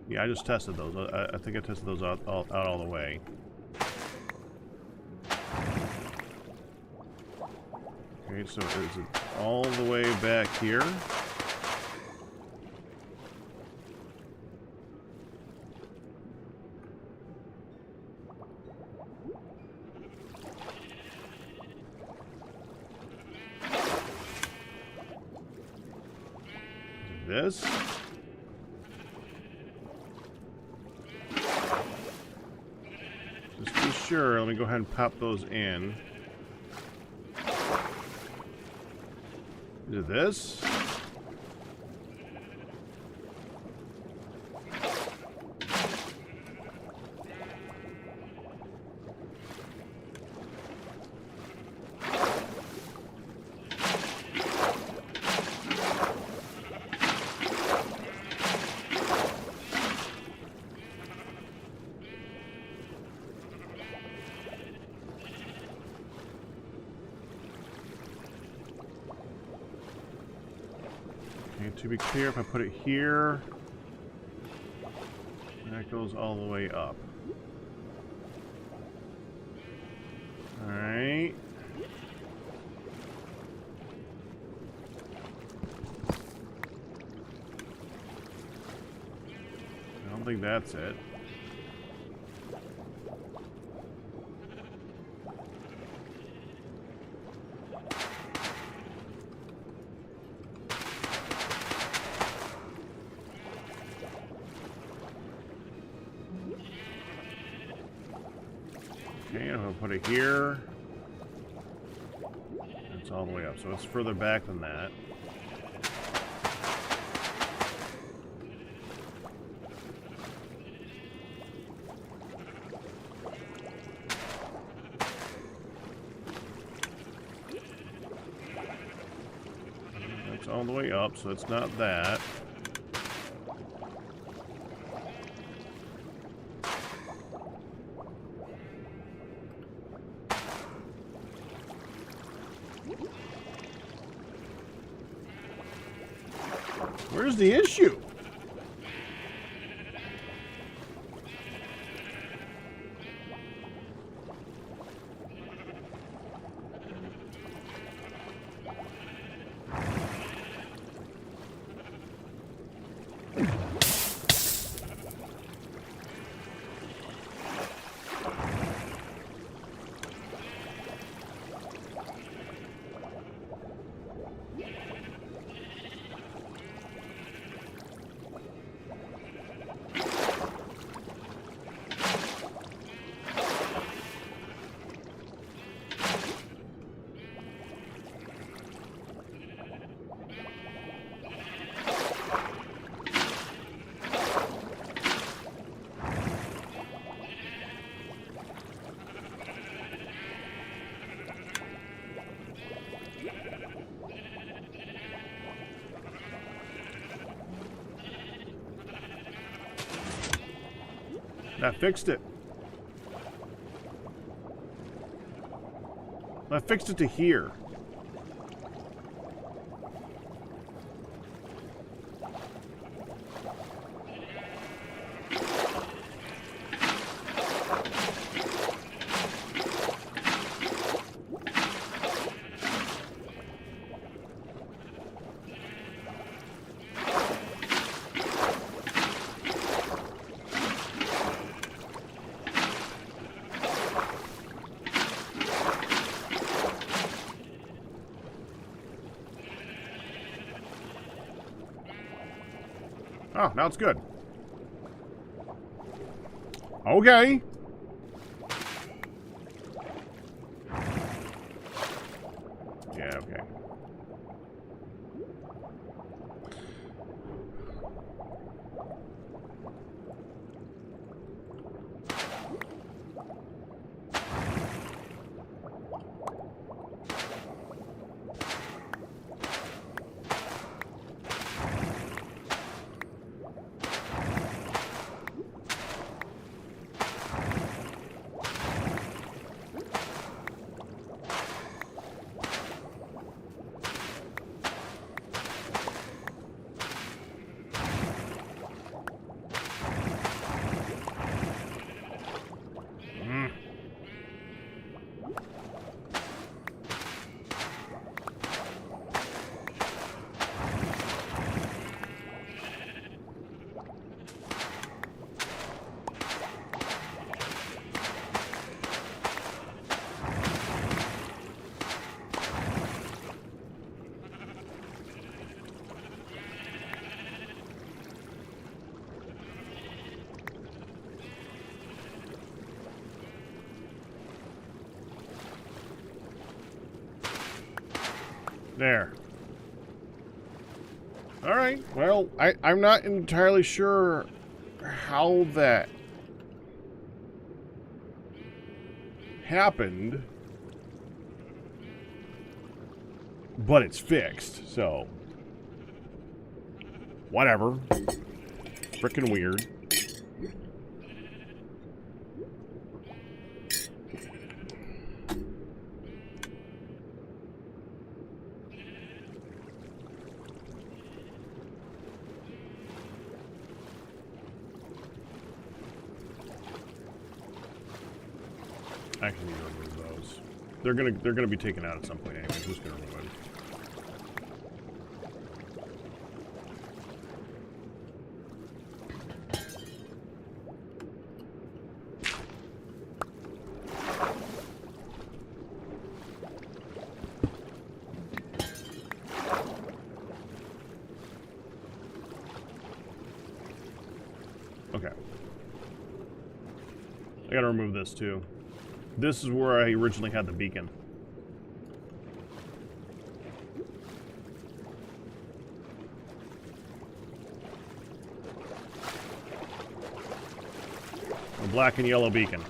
Yeah, I just tested those. I think I tested those out all the way. Okay, so is it all the way back here? This? Just be sure, let me go ahead and pop those in. Is it this? To be clear, if I put it here, that goes all the way up. Alright. I don't think that's it. Okay, I'm going to put it here. It's all the way up, so it's further back than that. That's all the way up, so it's not that. Here's the issue. That fixed it. I fixed it to here. Oh, now it's good. Okay. Yeah, okay. There. Alright, well, I'm not entirely sure how that happened, but it's fixed, so whatever. Frickin' weird. Actually, need to remove those. They're gonna be taken out at some point anyway. Who's gonna remove them? Okay. I gotta remove this too. This is where I originally had the beacon. A black and yellow beacon.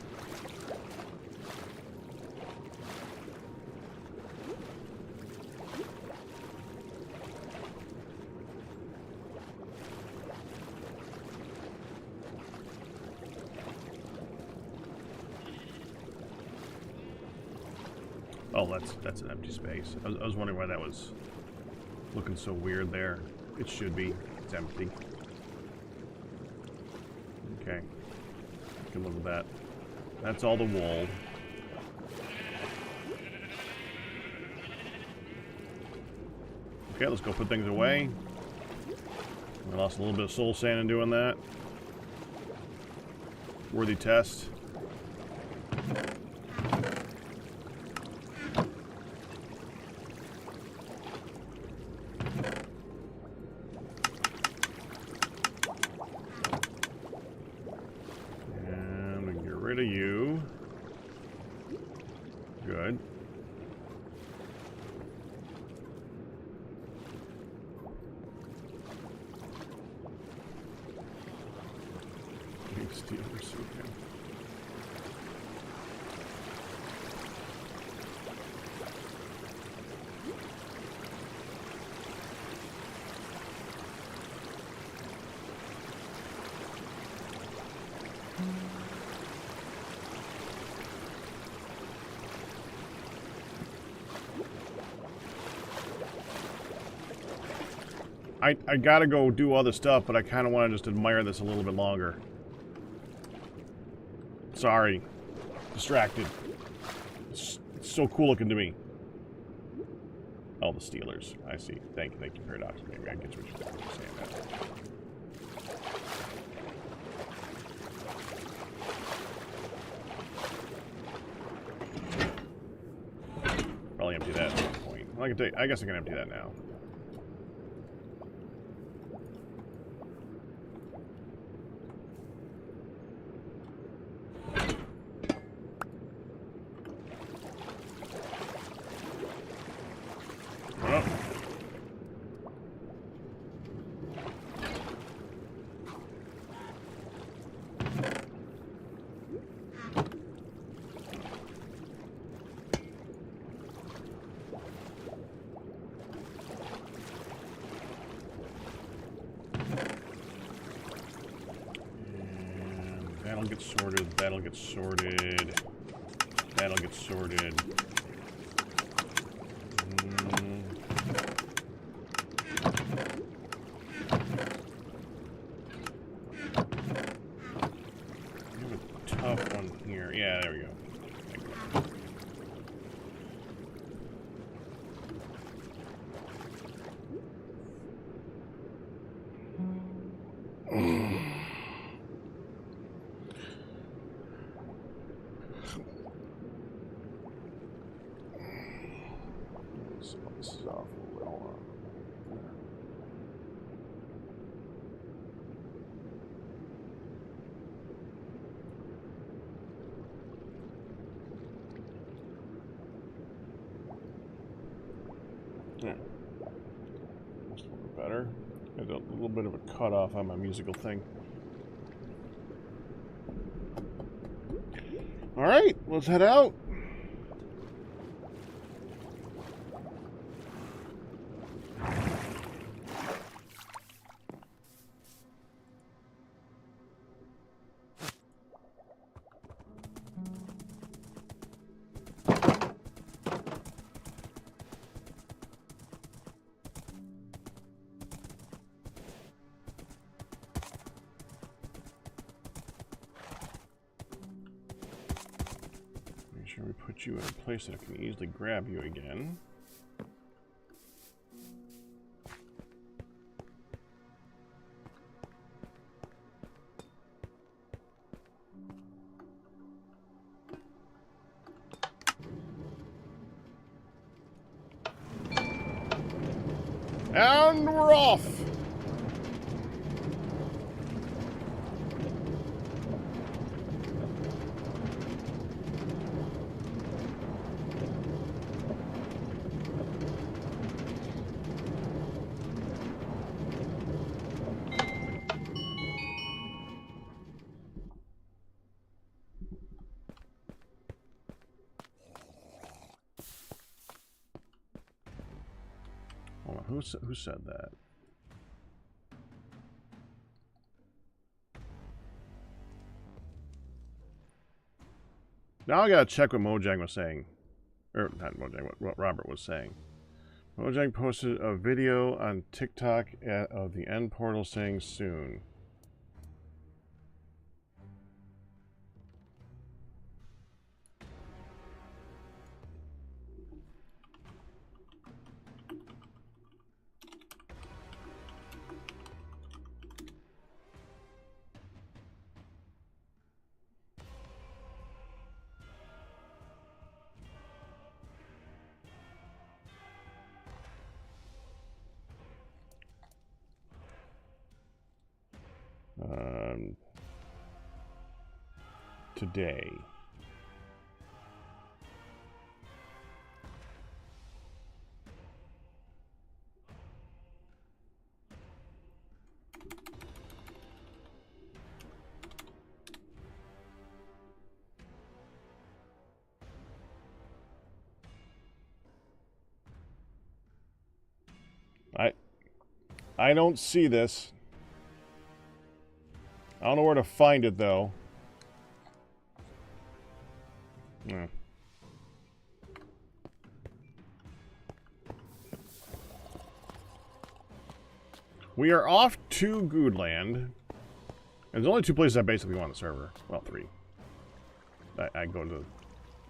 Oh, that's an empty space. I was wondering why that was looking so weird there. It should be. It's empty. Okay. I can live with that. That's all the wool. Okay, let's go put things away. I lost a little bit of soul sand in doing that. Worthy test. And we can get rid of you. Good. Steelers, okay. I gotta go do other stuff, but I kind of want to just admire this a little bit longer. Sorry. Distracted. It's so cool looking to me. Oh, the Steelers. I see. Thank you, Paradox. Maybe I get what you're saying that. Probably empty that at some point. Well, I guess I can empty that now. That'll get sorted, that'll get sorted, that'll get sorted. We have a tough one here. Yeah, there we go. This is awful. Yeah. That's a little bit better. Got a little bit of a cutoff on my musical thing. Alright, let's head out. We put you in a place that can easily grab you again. And we're off! Hold on, who said that? Now I gotta check what Mojang was saying. Or, not Mojang, what Robert was saying. Mojang posted a video on TikTok of the end portal saying soon. Today. I don't see this. I don't know where to find it, though. No. We are off to Goodland. There's only 2 places I basically want on the server. Well, 3. I go to,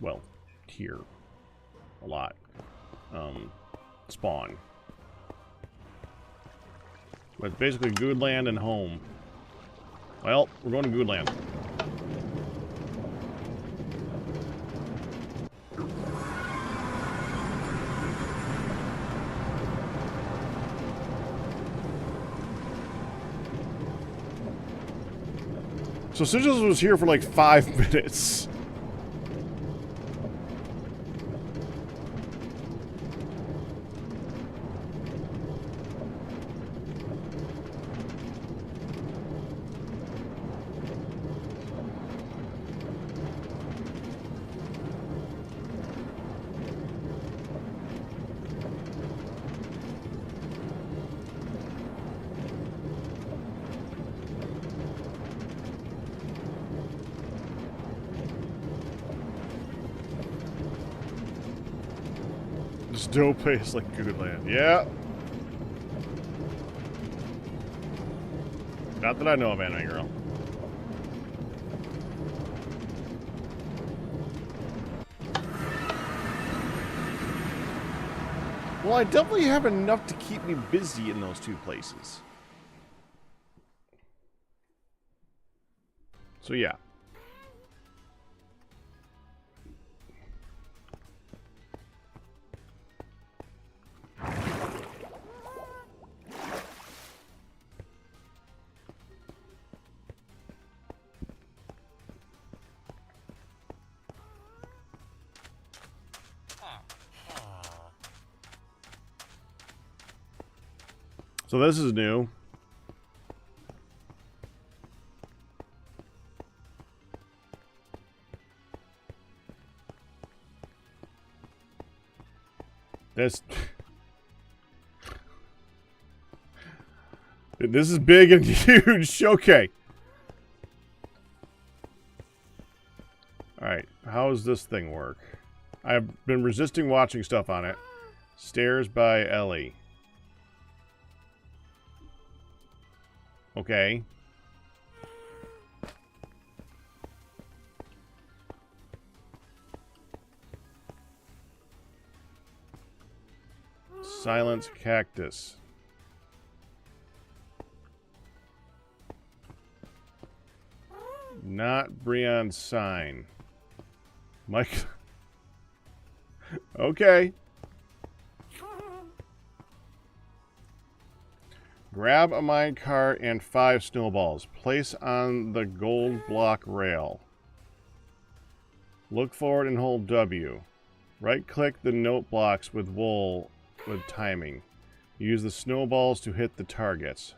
well, here. A lot. Spawn. But it's basically Goodland and home. Well, we're going to Goodland. So Sigils was here for like 5 minutes. Still place like Goodland. Yeah. Not that I know of, anime girl. Well, I definitely have enough to keep me busy in those 2 places. So yeah. So this is new. This is big and huge. Okay. Alright, how does this thing work? I've been resisting watching stuff on it. Stairs by Ellie. Okay. Silence cactus. Not Brion's sign. Mike. Okay. Grab a minecart and 5 snowballs. Place on the gold block rail. Look forward and hold W. Right-click the note blocks with wool with timing. Use the snowballs to hit the targets.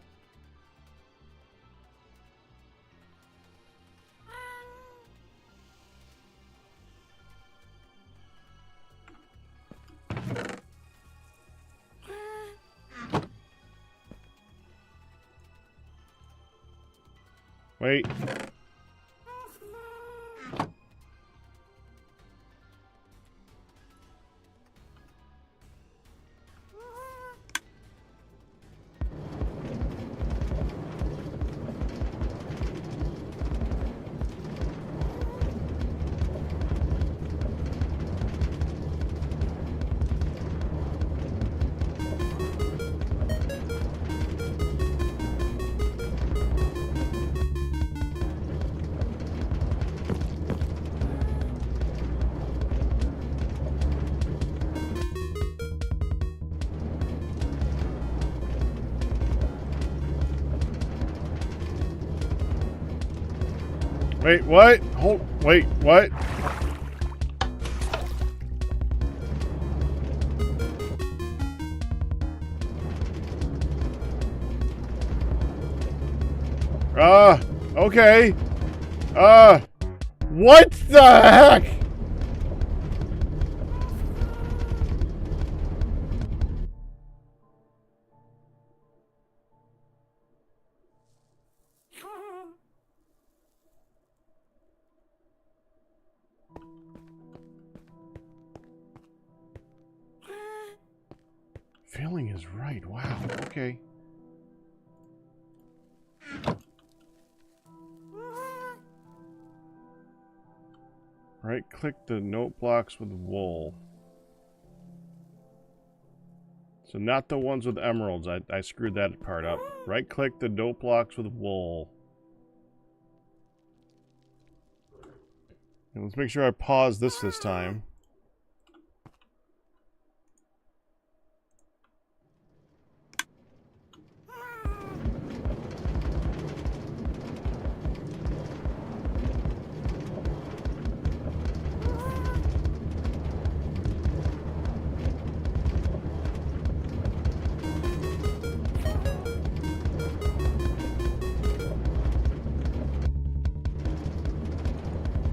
Wait. Wait, what? Wait, what? Okay. What the heck? Feeling is right. Wow. Okay. Right-click the note blocks with wool. So not the ones with emeralds. I screwed that part up. Right-click the note blocks with wool. And let's make sure I pause this time.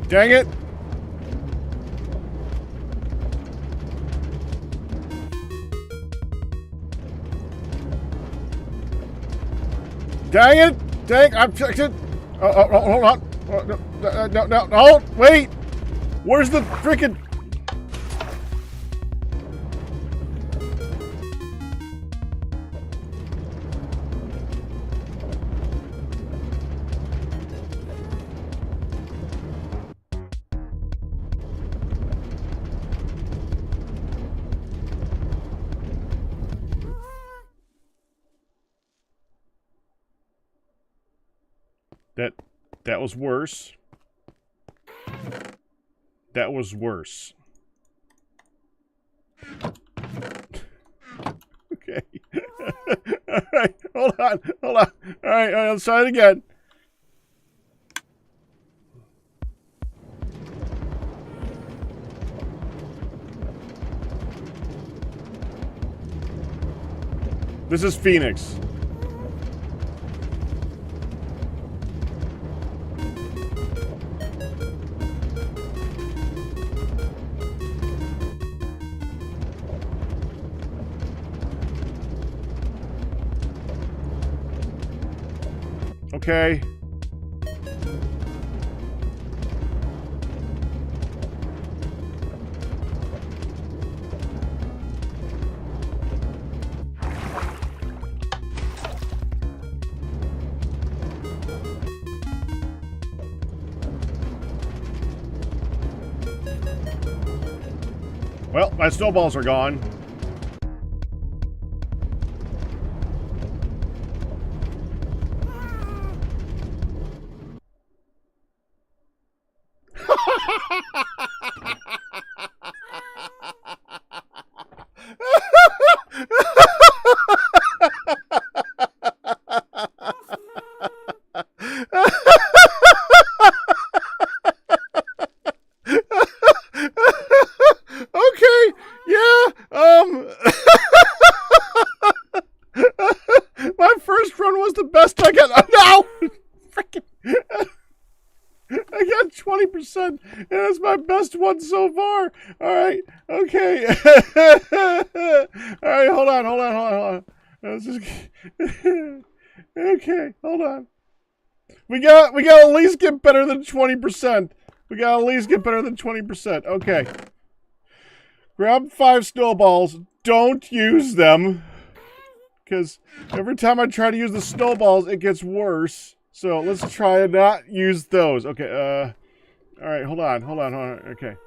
Dang it! Dang it! Dang! I'm fixed it. Hold on. No! Wait! Where's the frickin'? That was worse. That was worse. Okay. Alright, hold on. Alright, let's try it again. This is Phoenix. Okay. Well, my snowballs are gone. My first run was the best I got. No! Freaking. I got 20%, and that's my best one so far. Alright, okay. Alright, hold on. Let's just... Okay, hold on. We got to at least get better than 20%. We got to at least get better than 20%. Okay. Grab 5 snowballs. Don't use them. Because every time I try to use the snowballs, it gets worse. So let's try to not use those. Okay, alright, hold on. Okay.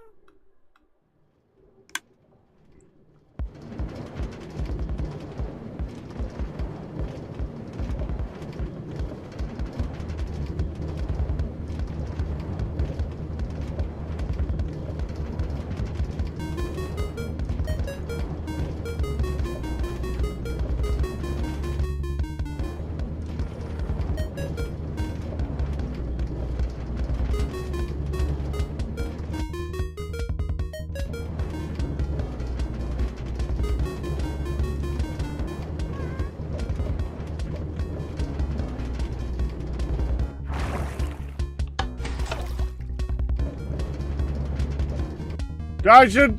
I should...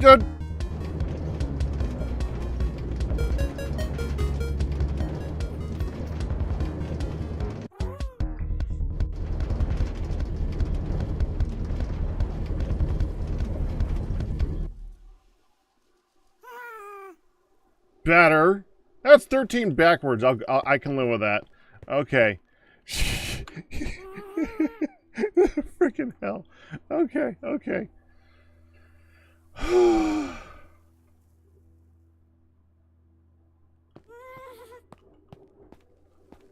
Better. That's 13 backwards. I can live with that. Okay. Freaking hell. Okay, okay.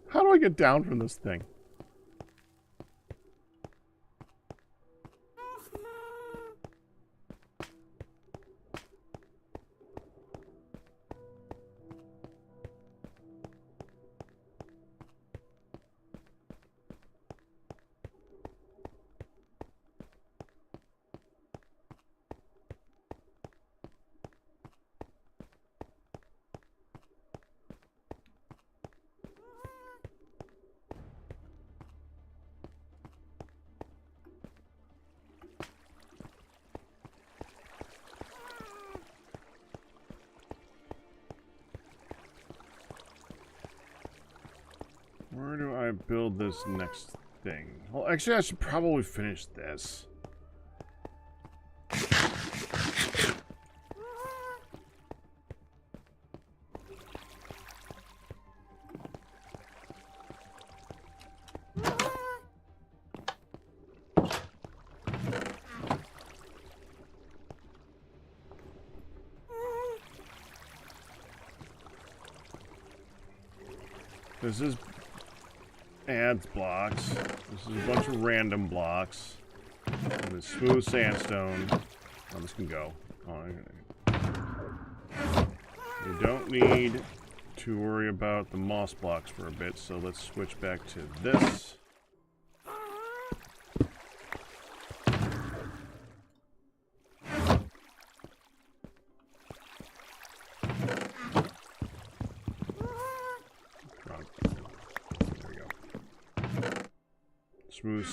How do I get down from this thing? Where do I build this next thing? Well, actually, I should probably finish this. This is adds blocks. This is a bunch of random blocks. And the smooth sandstone. Oh, this can go. Oh, you don't need to worry about the moss blocks for a bit, so let's switch back to this. Smooth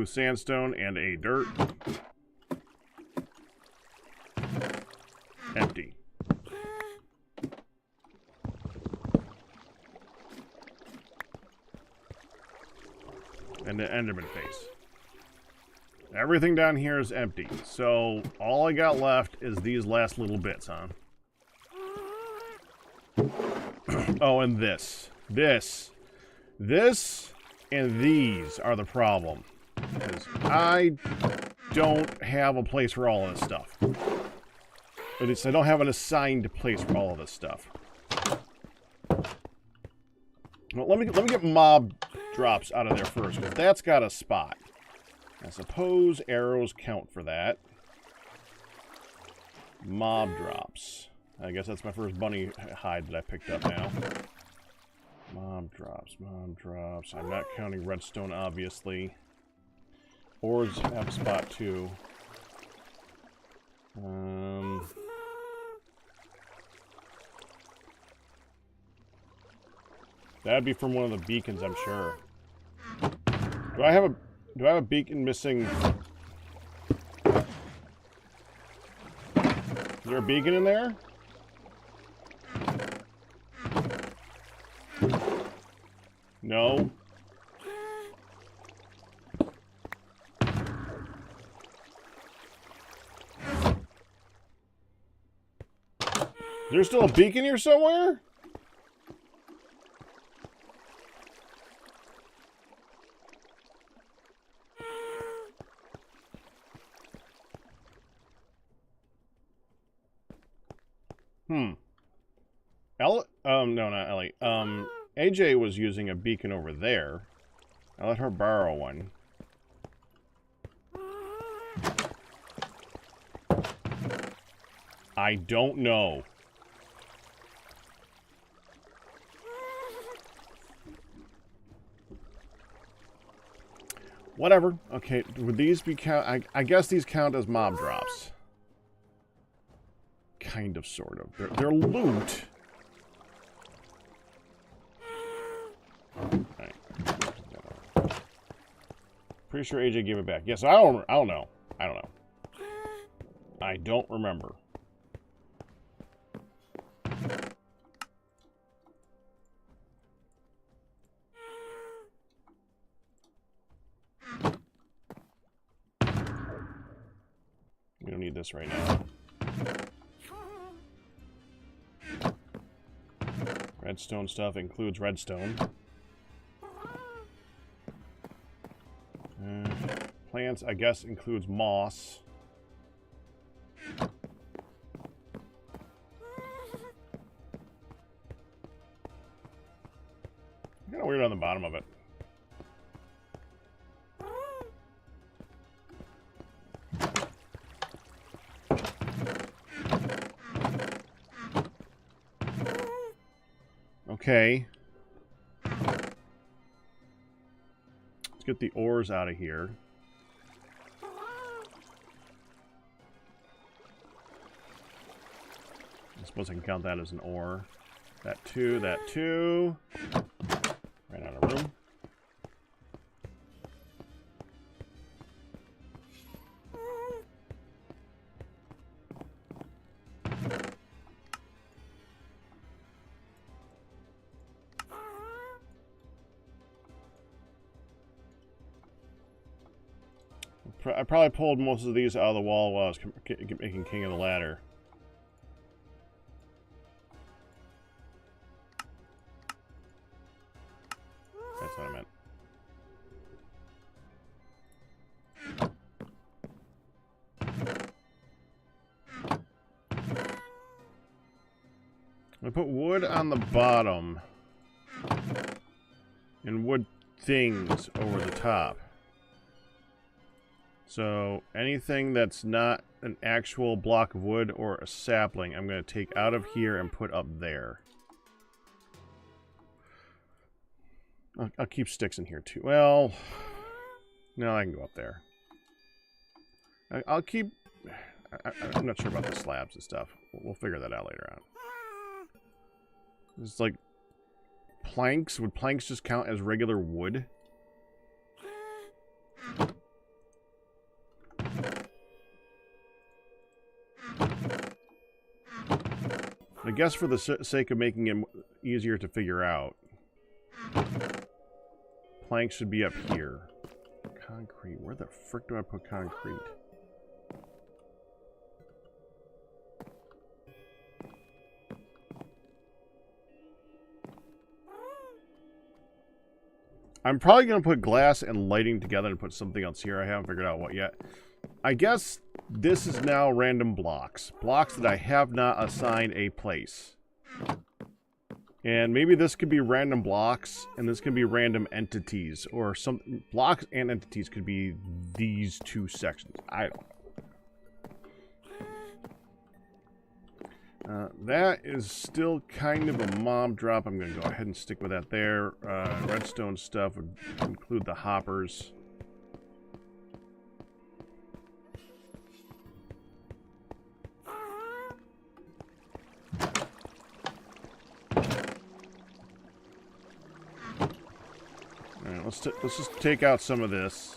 sandstone, and a dirt. Empty. And the Enderman face. Everything down here is empty, so all I got left is these last little bits, huh? Oh, and this. This and these are the problem. Because I don't have a place for all of this stuff. At least I don't have an assigned place for all of this stuff. Well, let me get mob drops out of there first, because that's got a spot. I suppose arrows count for that. Mob drops. I guess that's my first bunny hide that I picked up now. Mob drops. I'm not counting redstone, obviously. Ores have a spot, too. That'd be from one of the beacons, I'm sure. Do I have a beacon missing? Is there a beacon in there? No. Is there still a beacon here somewhere? No, not Ellie. AJ was using a beacon over there. I let her borrow one. I don't know. Whatever. Okay, would these be count? I guess these count as mob drops. Kind of, sort of. They're loot. Right. Pretty sure AJ gave it back. Yes, I don't know. I don't know. I don't remember. We don't need this right now. Redstone stuff includes redstone. Plants, I guess, includes moss. Kind of weird on the bottom of it. Okay. Let's get the ores out of here. I suppose I can count that as an ore. That two, that two. Right out of room. I probably pulled most of these out of the wall while I was making King of the Ladder. That's what I meant. I put wood on the bottom and wood things over the top. So anything that's not an actual block of wood or a sapling, I'm going to take out of here and put up there. I'll keep sticks in here too. Well, no, I can go up there. I'll keep... I'm not sure about the slabs and stuff. We'll figure that out later on. It's like planks. Would planks just count as regular wood? I guess for the sake of making it easier to figure out, planks should be up here. Concrete. Where the frick do I put concrete? I'm probably going to put glass and lighting together and put something else here. I haven't figured out what yet. I guess this is now random blocks. Blocks that I have not assigned a place. And maybe this could be random blocks, and this could be random entities. Or some blocks and entities could be these two sections. I don't know. That is still kind of a mob drop. I'm going to go ahead and stick with that there. Redstone stuff would include the hoppers. Alright, let's just take out some of this.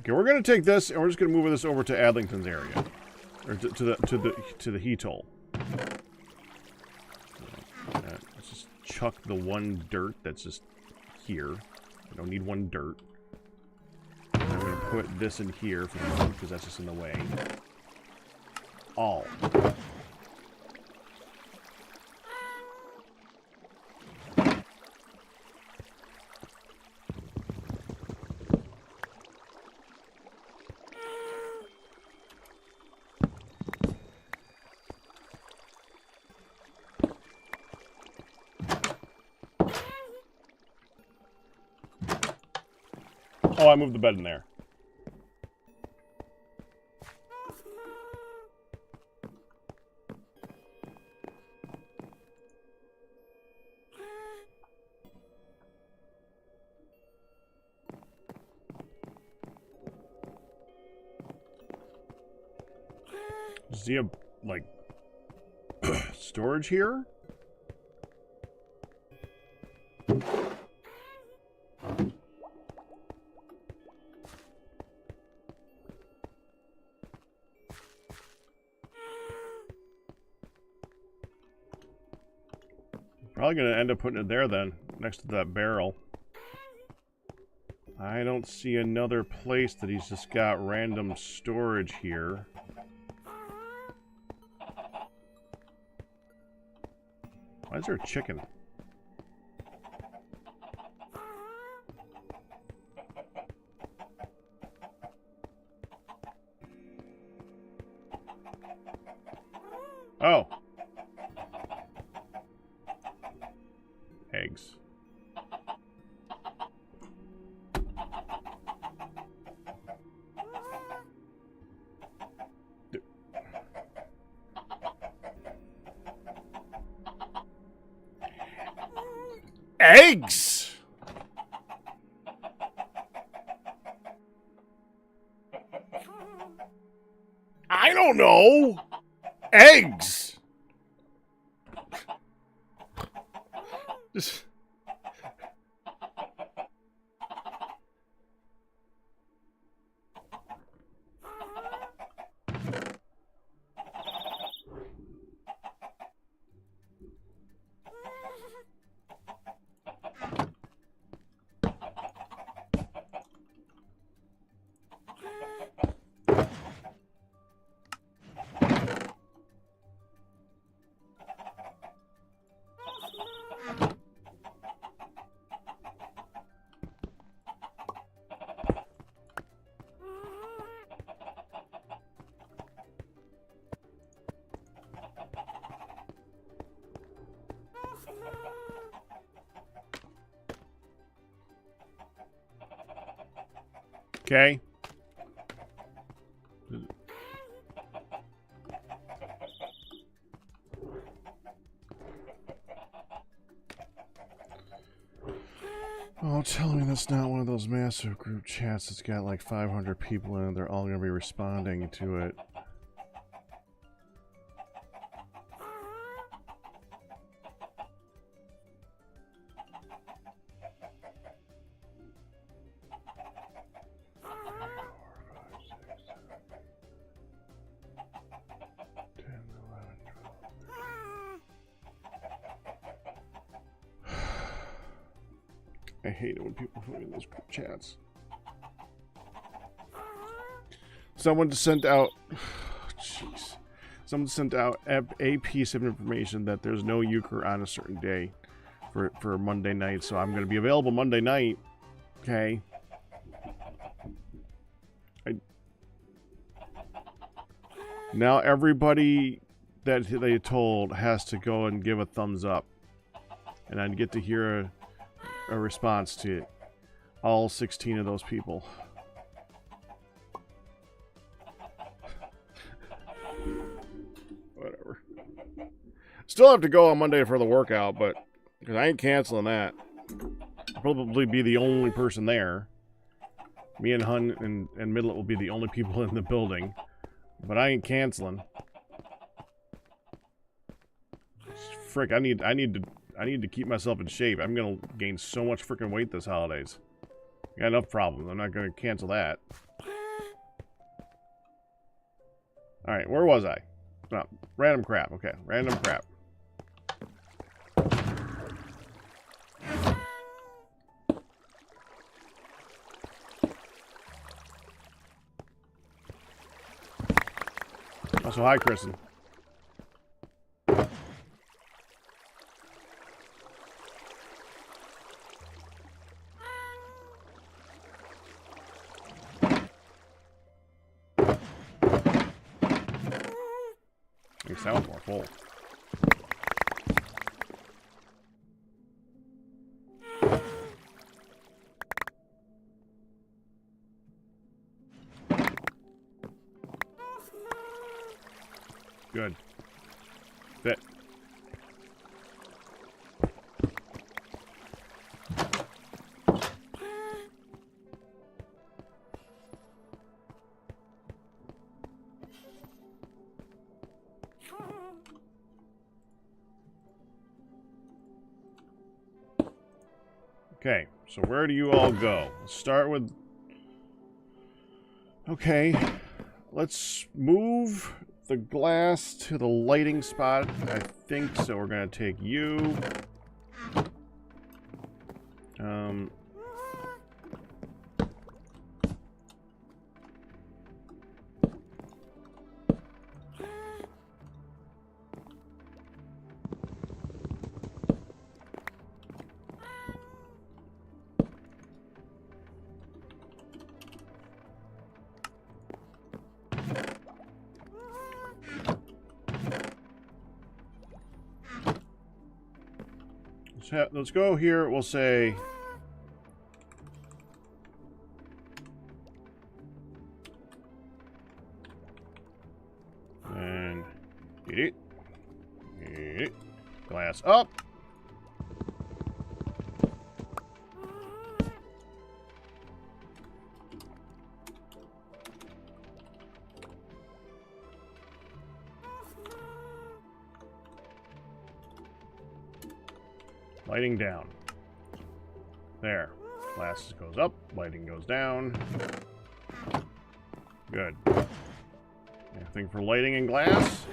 Okay, we're going to take this and we're just going to move this over to Adlington's area. Or to the heat hole. Let's just chuck the one dirt that's just here. I don't need one dirt. And I'm going to put this in here for the moment because that's just in the way. All. Oh, I moved the bed in there. Does he have, like, storage here? Probably going to end up putting it there then, next to that barrel. I don't see another place that he's just got random storage here. Why is there a chicken? Oh. Eggs. Eggs! I don't know! Eggs! Just... Okay. Oh, tell me that's not one of those massive group chats that's got like 500 people in it. They're all going to be responding to it. I hate it when people put me in those group chats. Someone sent out... Jeez. Someone sent out a piece of information that there's no euchre on a certain day for Monday night, so I'm going to be available Monday night. Okay. Now everybody that they told has to go and give a thumbs up. And I'd get to hear a response to it. All 16 of those people. Whatever. Still have to go on Monday for the workout, but because I ain't canceling that. I'll probably be the only person there. Me and Hun and Midlet will be the only people in the building. But I ain't canceling. Frick, I need to keep myself in shape. I'm gonna gain so much freaking weight this holidays. I got enough problems. I'm not gonna cancel that. Alright, where was I? No, random crap. Okay, random crap. Also, hi, Kristen. It sounds more full. Good. Fit. Okay, so where do you all go? Let's start with... Okay, let's move the glass to the lighting spot. I think so. We're going to take you, Let's go here. We'll say... And... Eat it. Glass up. Lighting down. There. Glass goes up, lighting goes down. Good. Anything for lighting and glass?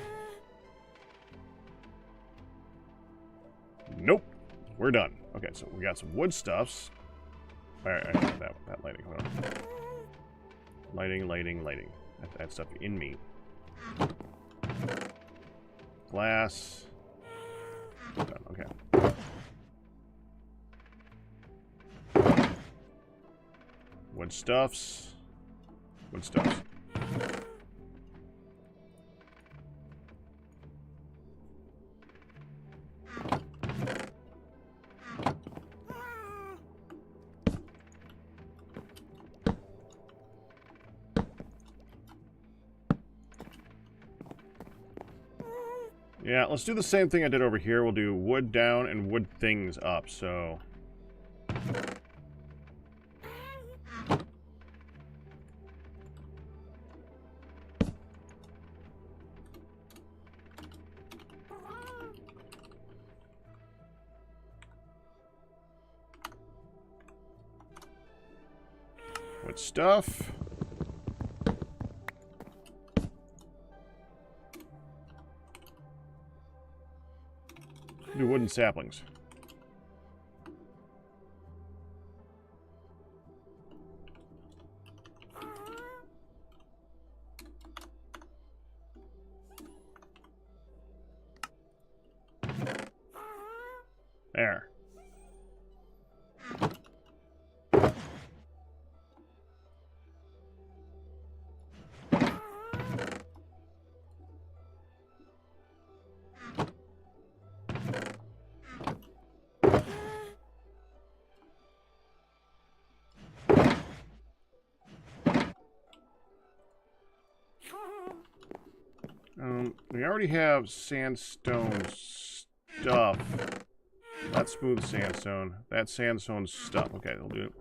Nope. We're done. Okay, so we got some wood stuffs. Alright, that lighting. Hold on. Lighting. That stuff in me. Glass. Done. Okay. Wood stuffs. Yeah, let's do the same thing I did over here. We'll do wood down and wood things up, so... Wood stuff. Do wooden saplings. There. We already have sandstone stuff. That's smooth sandstone. That's sandstone stuff. Okay, that'll do it.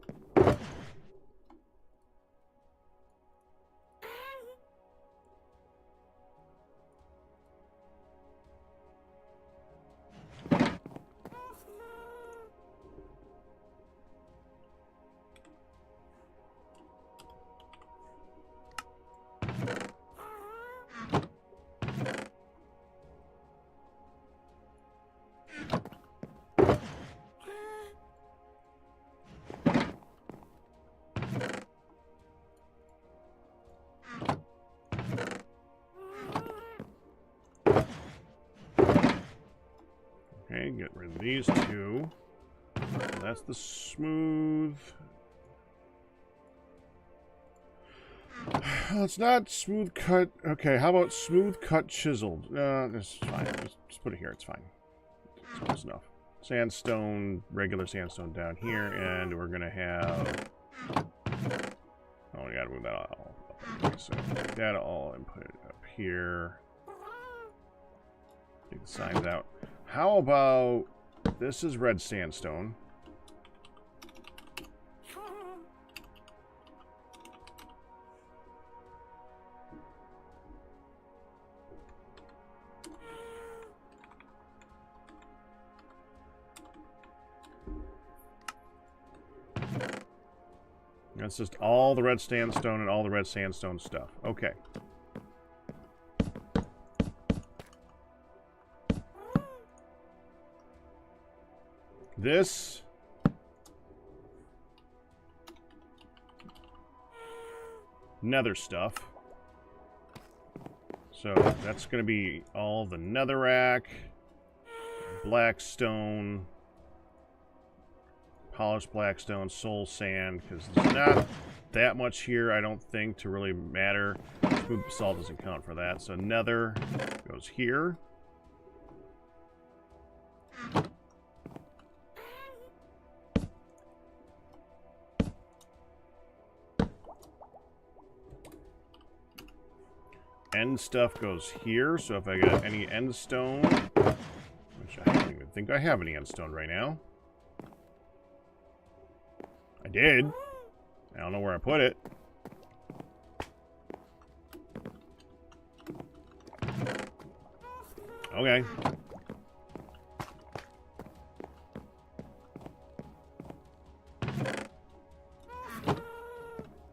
Okay, get rid of these two. That's the smooth. It's not smooth cut. Okay, how about smooth cut chiseled? It's fine. Just put it here. It's fine. It's close enough. Sandstone, regular sandstone down here, and we're gonna have. Oh, we gotta move that all up. Okay, so take that all and put it up here. Take the signs out. How about this is red sandstone. That's just all the red sandstone and all the red sandstone stuff. Okay. This nether stuff. So that's going to be all the netherrack, blackstone, polished blackstone, soul sand, because there's not that much here, I don't think, to really matter. Smooth basalt doesn't count for that. So nether goes here. End stuff goes here, so if I got any end stone, which I don't even think I have any end stone right now. I did. I don't know where I put it. Okay.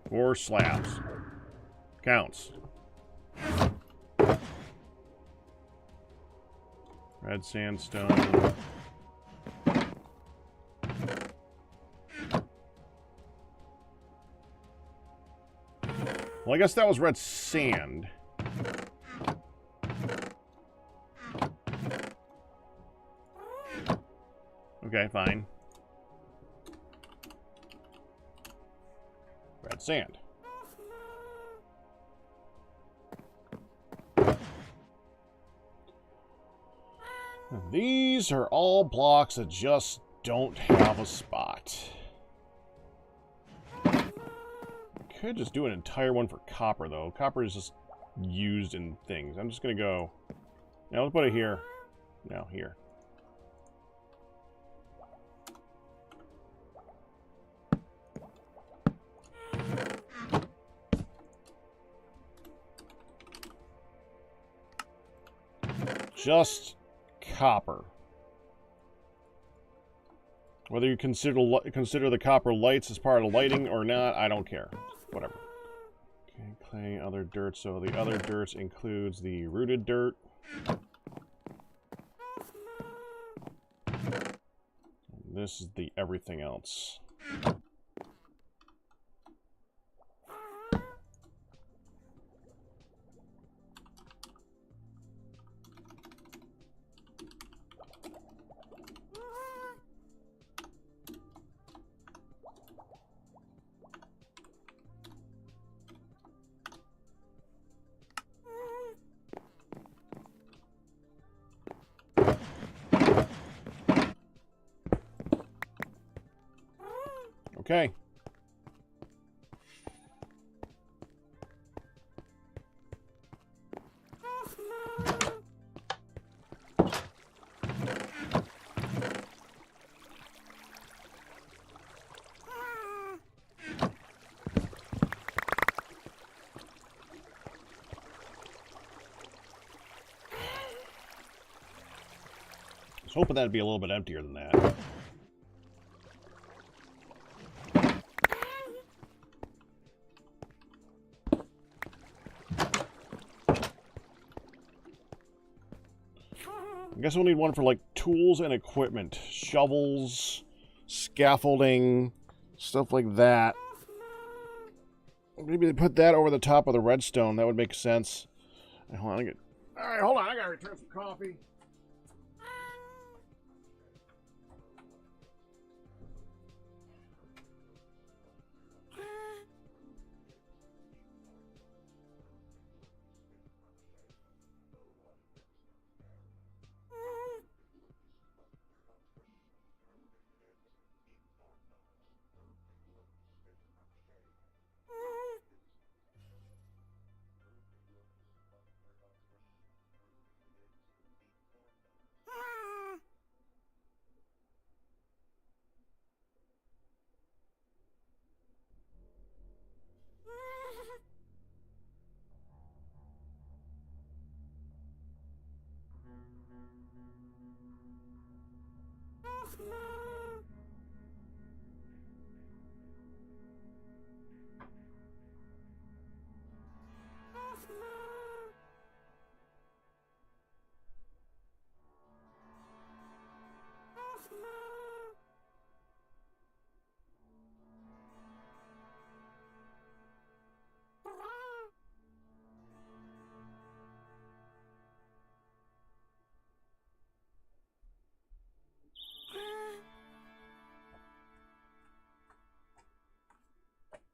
4 slabs. Counts. Red sandstone. Well, I guess that was red sand. Okay, fine. Red sand. These are all blocks that just don't have a spot. I could just do an entire one for copper, though. Copper is just used in things. I'm just going to go... Now, let's put it here. No, here. Just copper. Whether you consider the copper lights as part of lighting or not, I don't care. Whatever. Okay, clay, other dirt. So the other dirt includes the rooted dirt. This is the everything else. Okay. I was hoping that'd be a little bit emptier than that. I guess we'll need one for, like, tools and equipment. Shovels, scaffolding, stuff like that. Maybe put that over the top of the redstone. That would make sense. Hold on, Alright, hold on. I gotta return some coffee.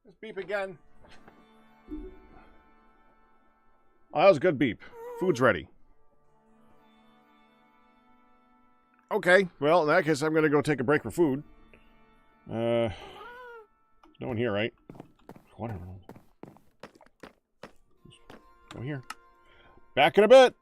Just beep again. Oh, that was a good beep. Food's ready. Okay, well, in that case, I'm going to go take a break for food. No one here, right? Whatever. Go here. Back in a bit.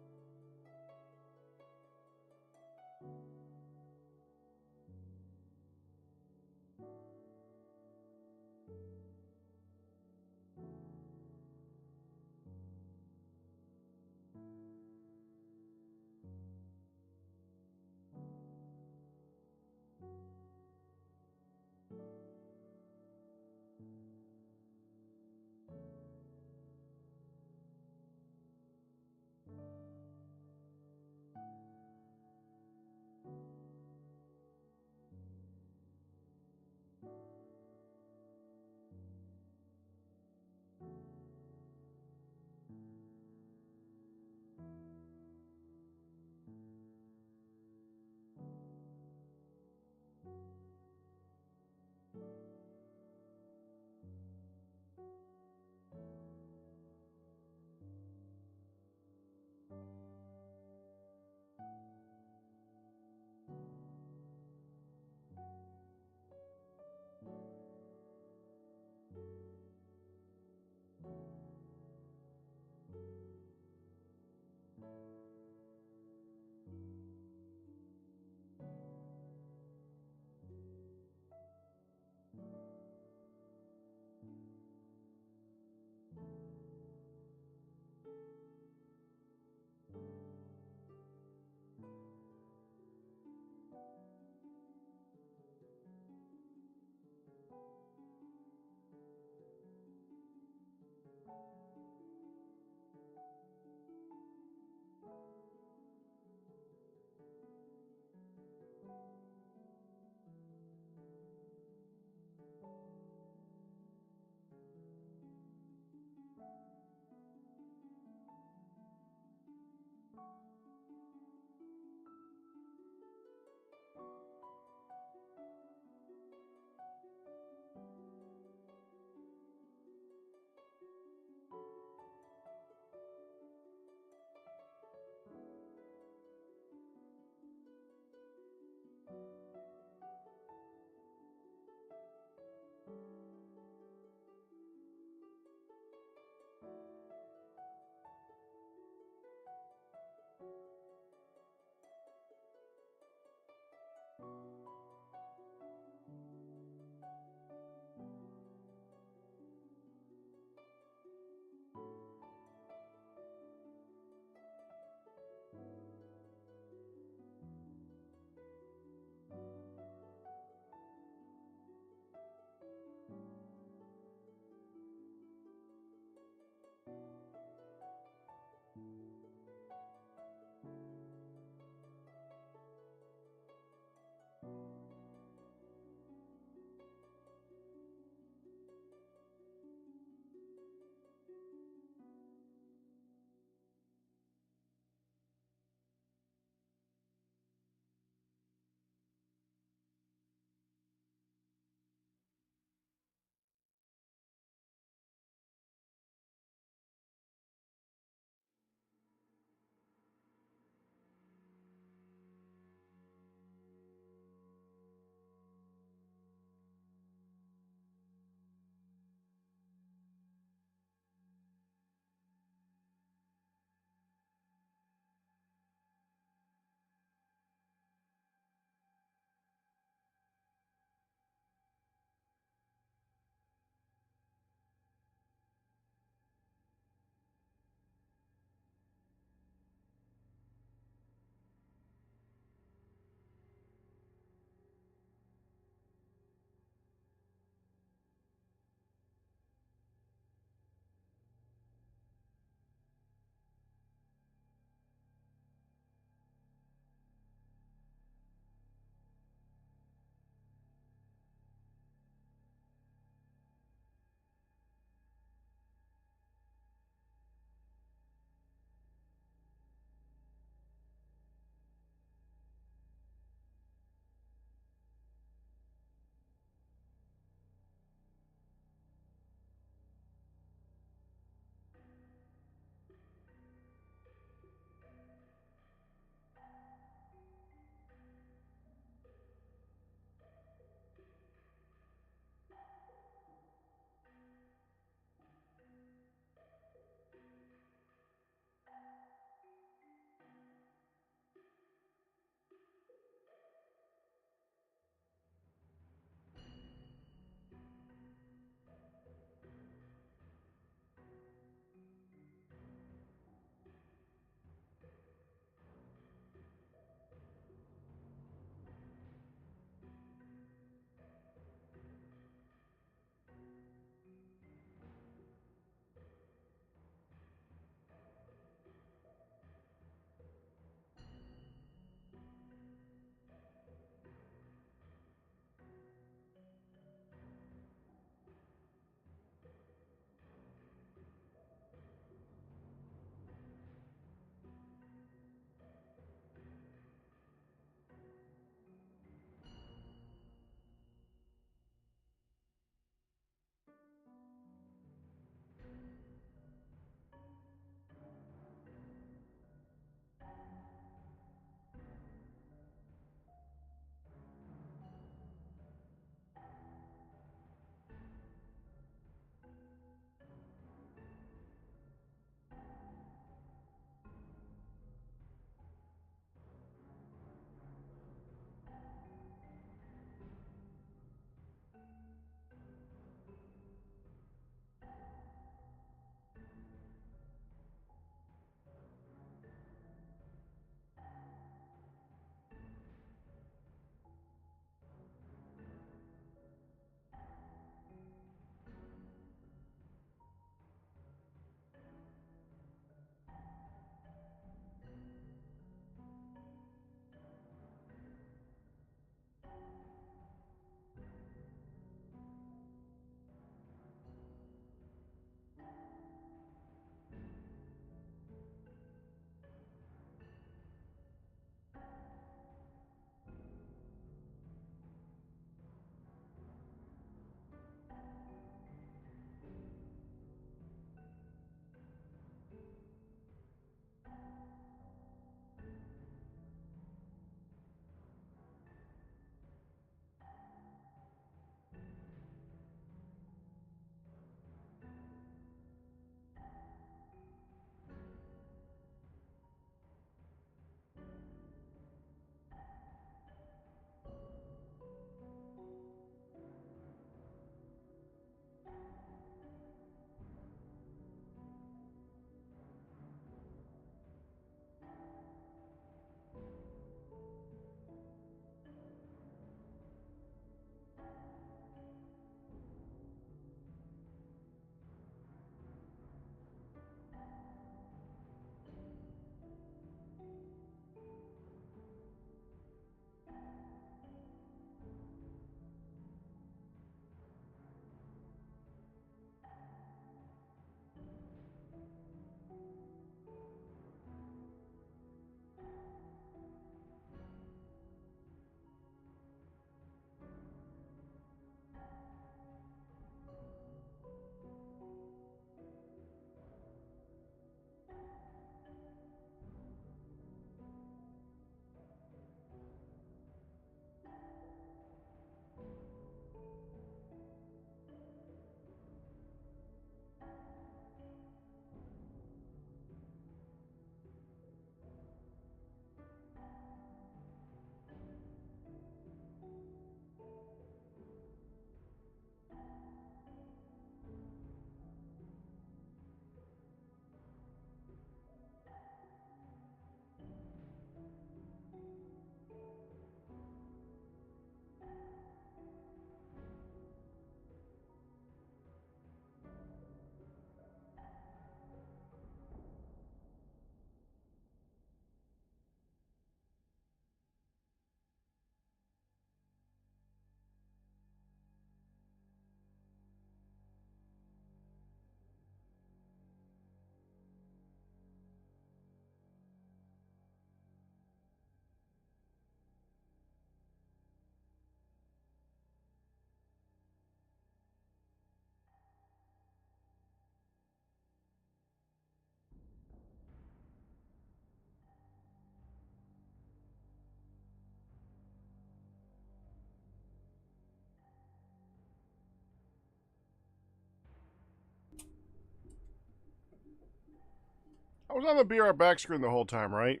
I was on the BR back screen the whole time, right?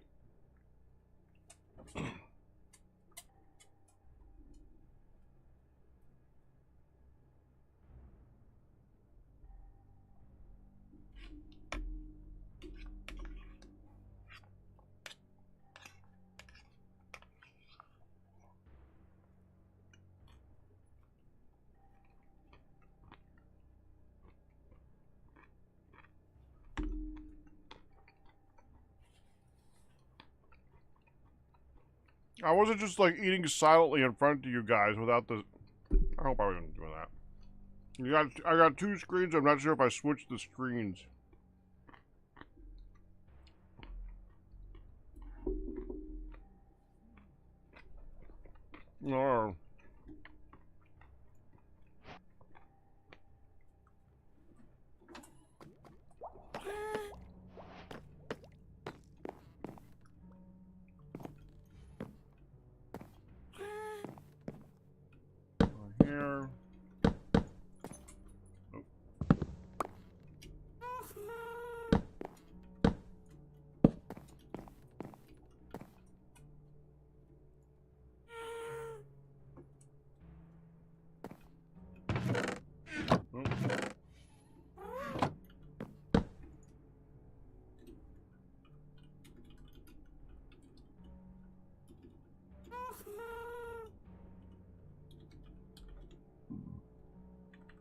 I wasn't just like eating silently in front of you guys without the... I hope I wasn't doing that. I got two screens. I'm not sure if I switched the screens. No. Here. Oh.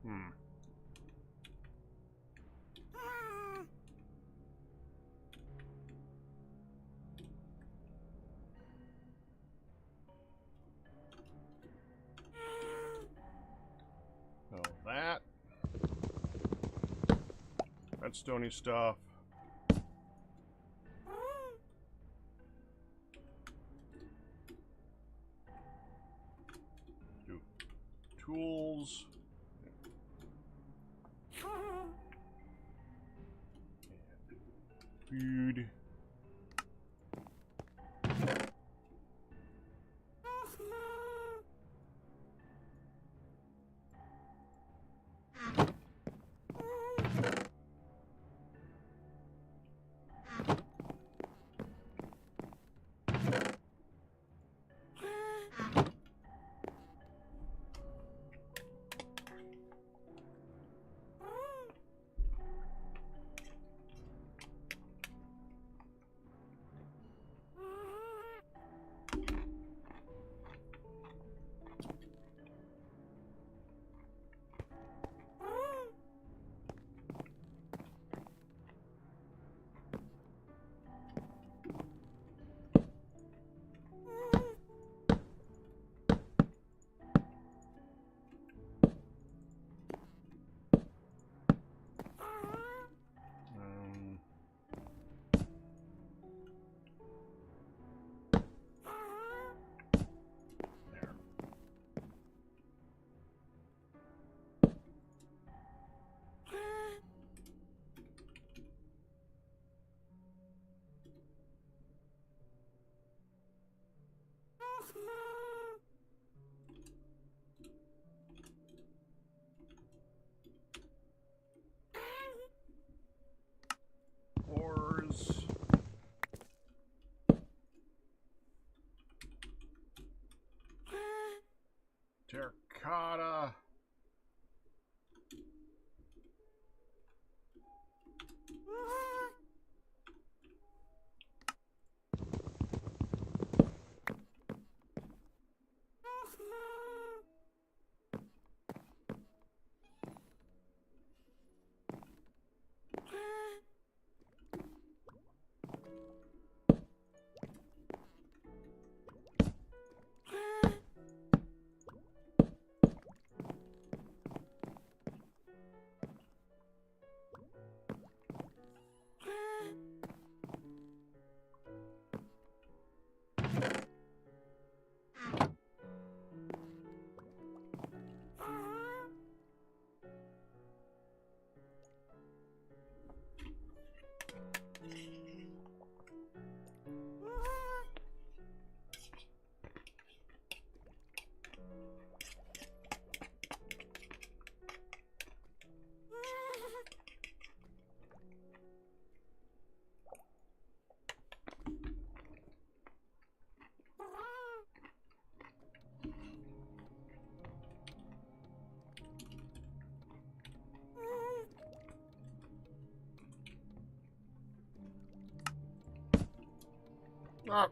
Hmm. So that. That's stony stuff. Do tools. Food. Ores. Terracotta. Ah.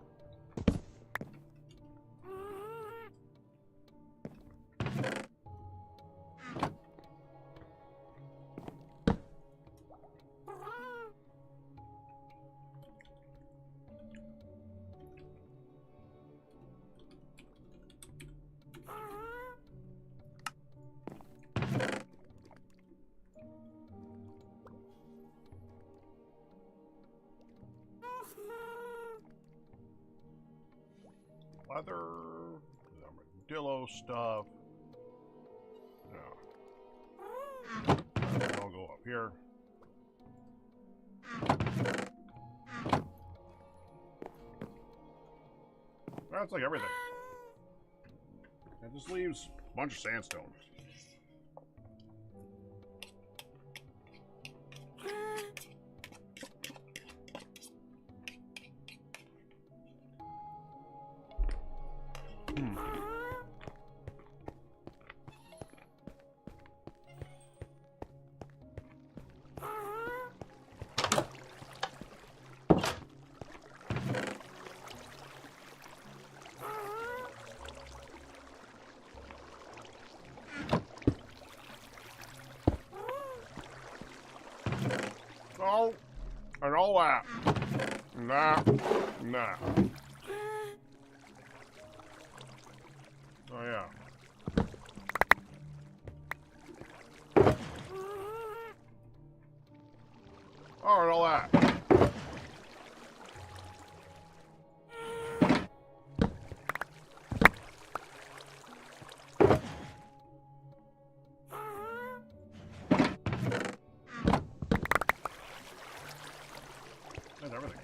Leather, armadillo stuff. No. I'll go up here. That's like everything. That just leaves a bunch of sandstone. Oh, and all that. Nah. Oh, yeah. Oh, and all that. That's everything.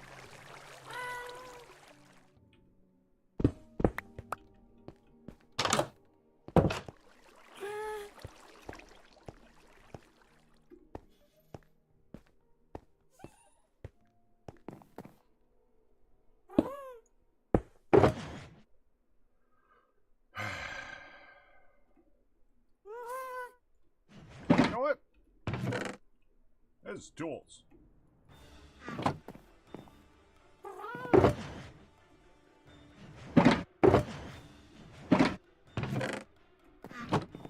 You know what? This is tools.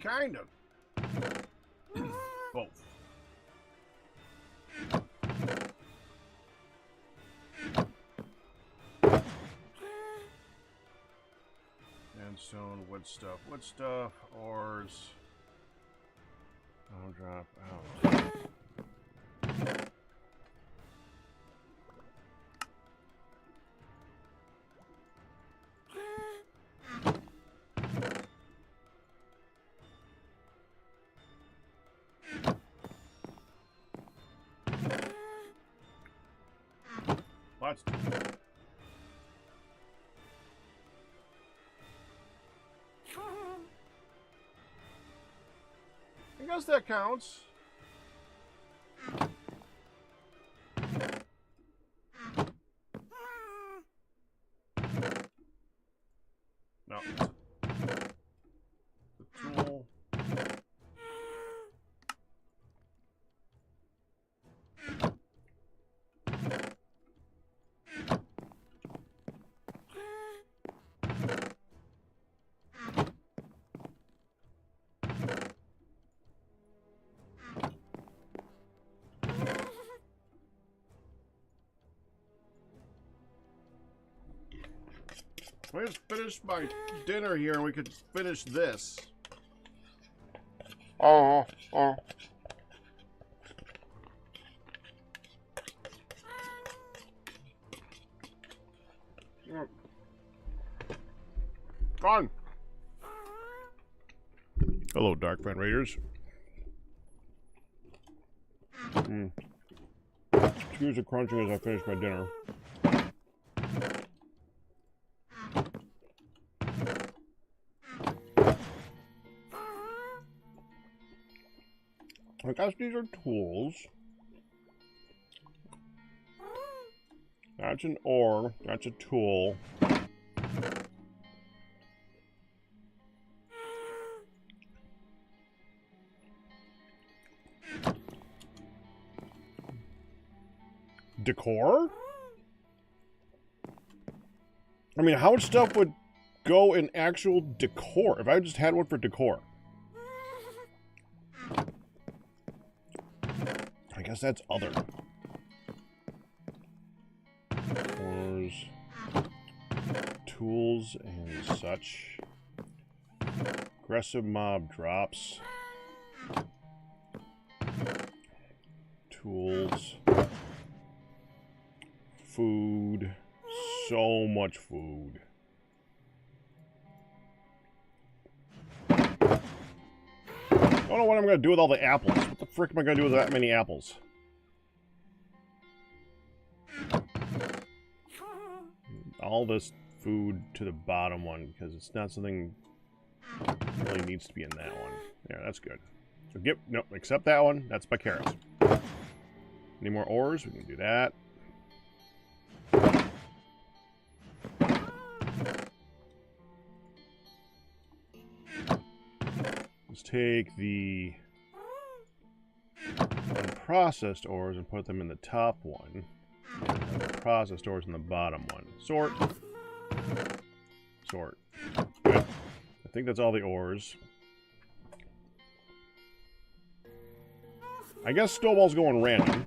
Kind of. Both. Sandstone, wood stuff, ores. I'll drop out. Let's do it. I guess that counts. No. The tool. I just finished my dinner here and we could finish this. Oh. Gone. Hello, Dark Fan Raiders. Excuse the crunching as I finish my dinner. I guess these are tools. That's an ore. That's a tool. Decor? I mean, how much stuff would go in actual decor if I just had one for decor? I guess that's other. Ores, tools, and such. Aggressive mob drops. Tools. Food. So much food. I don't know what I'm going to do with all the apples. What the frick am I going to do with that many apples? All this food to the bottom one, because it's not something that really needs to be in that one. Yeah, that's good. So nope, accept that one. That's my carrots. Any more ores? We can do that. Let's take the unprocessed ores and put them in the top one. And the processed ores in the bottom one. Sort. Sort. Good. I think that's all the ores. I guess Snowball's going random.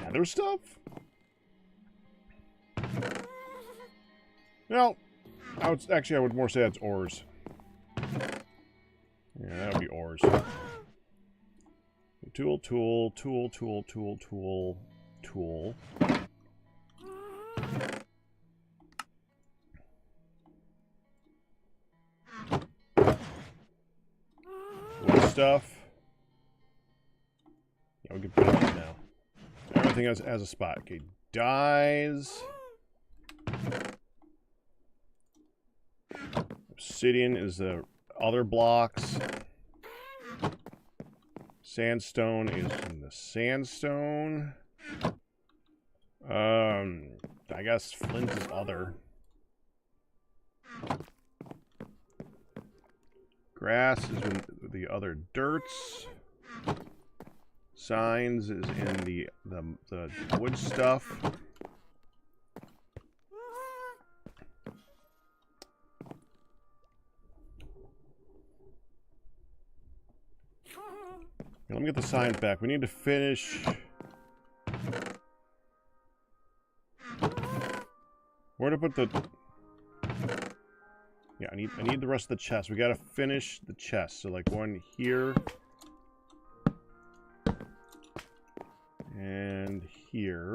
Other stuff? Well, I would more say that's ores. Yeah, that would be ores. Tool, tool, tool, tool, tool, tool, tool. Wood stuff. Yeah, we can put it in now. Everything has a spot. Okay, dyes. Obsidian is the other blocks. Sandstone is in the sandstone. I guess flint is other. Grass is in the other dirts. Signs is in the wood stuff. Let me get the signs back. We need to finish. Where to put the? Yeah, I need the rest of the chest. We gotta finish the chest. So like one here. And here.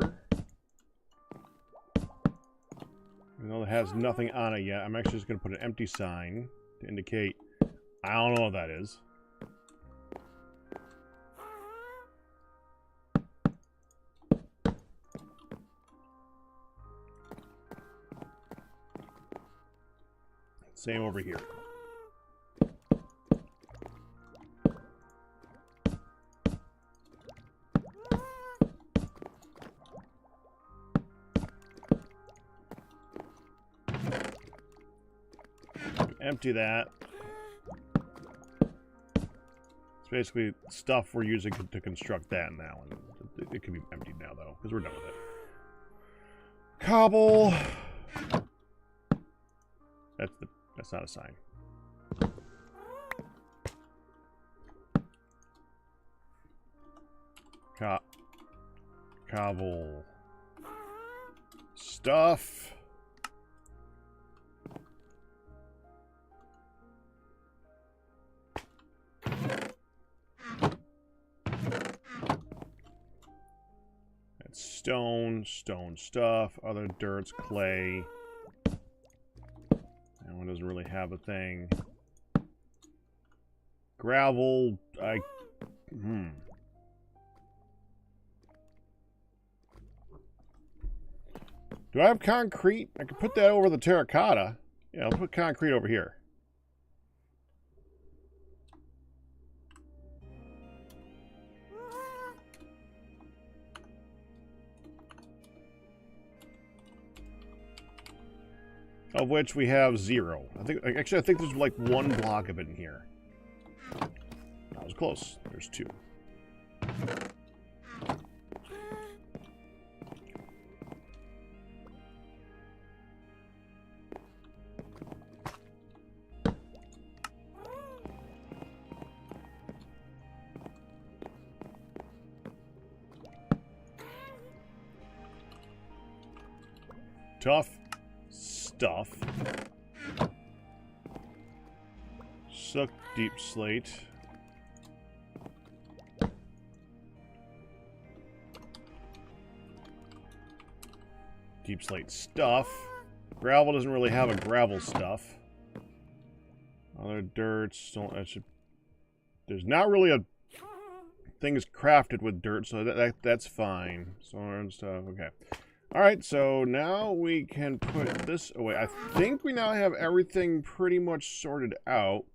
Even though it has nothing on it yet, I'm actually just going to put an empty sign to indicate I don't know what that is. Same over here. Empty that. It's basically stuff we're using to construct that now. And it can be emptied now, though, because we're done with it. Cobble. That's not a sign. Cobble. Stuff. That's stone stuff, other dirts, clay. That one doesn't really have a thing. Gravel, Do I have concrete? I could put that over the terracotta. Yeah, I'll put concrete over here. Of which we have 0. I think there's like 1 block of it in here. That was close. There's 2. Tough stuff. Suck deep slate. Deep slate stuff. Gravel doesn't really have a gravel stuff. Other dirts don't. There's not really a things crafted with dirt, so that's fine. So stuff. Okay. All right, so now we can put this away. I think we now have everything pretty much sorted out.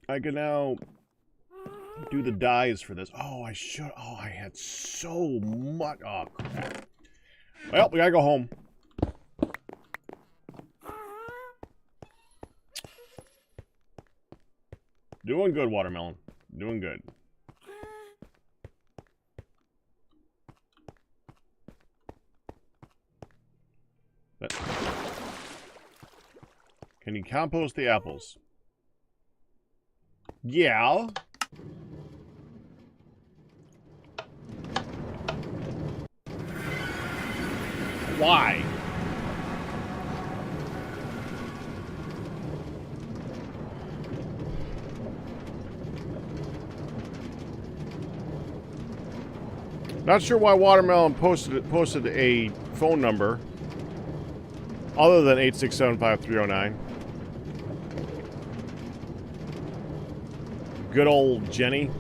I can now do the dyes for this. Oh, I should. Oh, I had so much. Oh, crap. Well, we gotta go home. Doing good, watermelon. Doing good. Can you compost the apples? Yeah. Why? Not sure why Watermelon posted a phone number other than 8675309. Good old Jenny.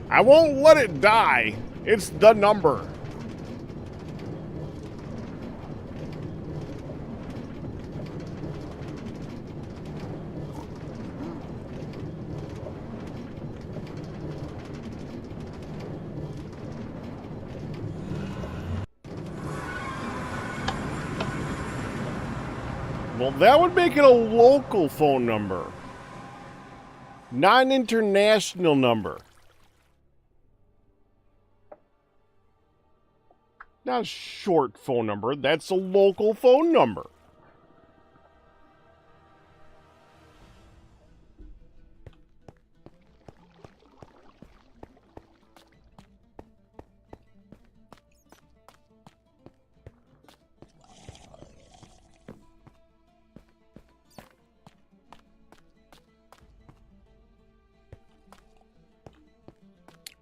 I won't let it die. It's the number. Well, that would make it a local phone number, not an international number. Not a short phone number, that's a local phone number.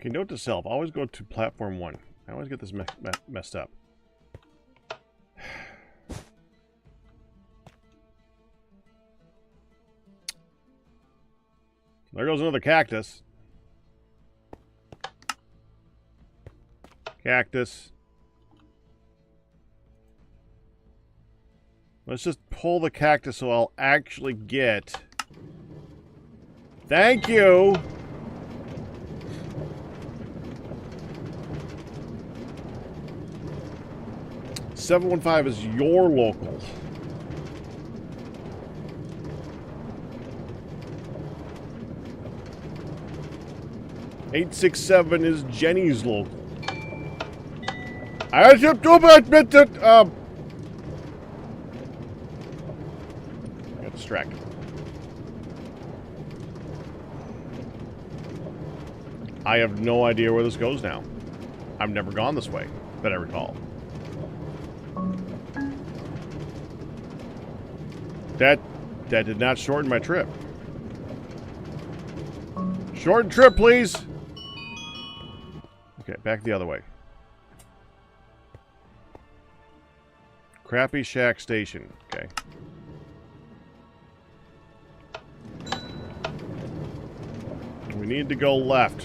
Okay, note to self, always go to platform 1. I always get this messed up. There goes another cactus. Cactus. Let's just pull the cactus so I'll actually get... Thank you! $715 is your local. $867 is Jenny's local. I have to admit that, got distracted. I have no idea where this goes now. I've never gone this way, that I recall. That did not shorten my trip. Shorten trip, please. Okay, back the other way. Crappy Shack Station. Okay. We need to go left.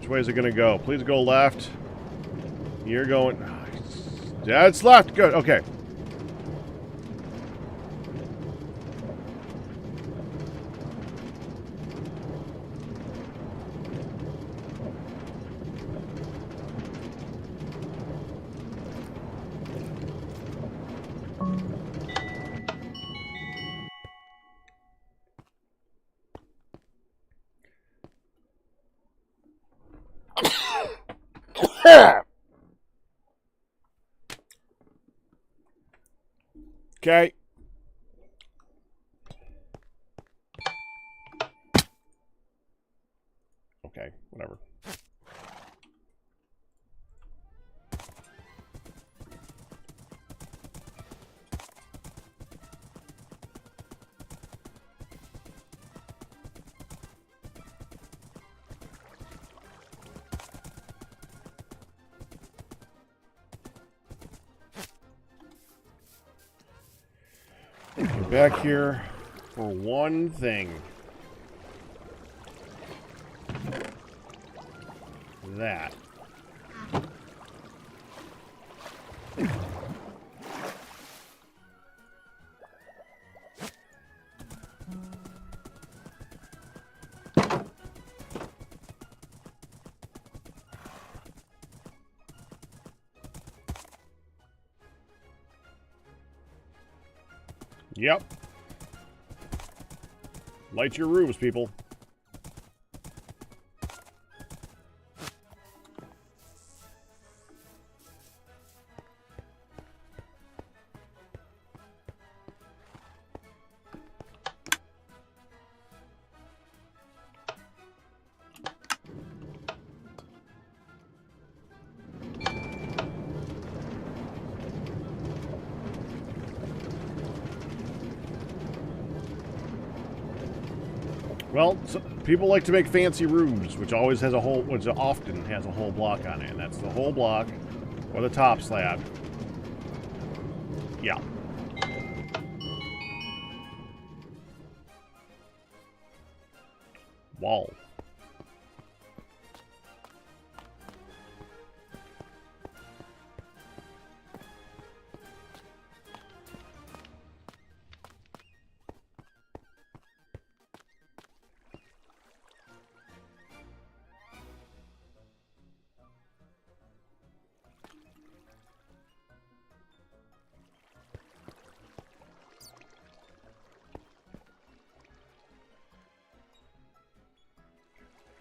Which way is it going to go? Please go left. You're going... That's left. Good. Okay. Okay. Okay, whatever. Get back here for one thing. That. Yep. Light your roofs, people. Well, so people like to make fancy roofs, which often has a whole block on it, and that's the whole block or the top slab. Yeah. Wall.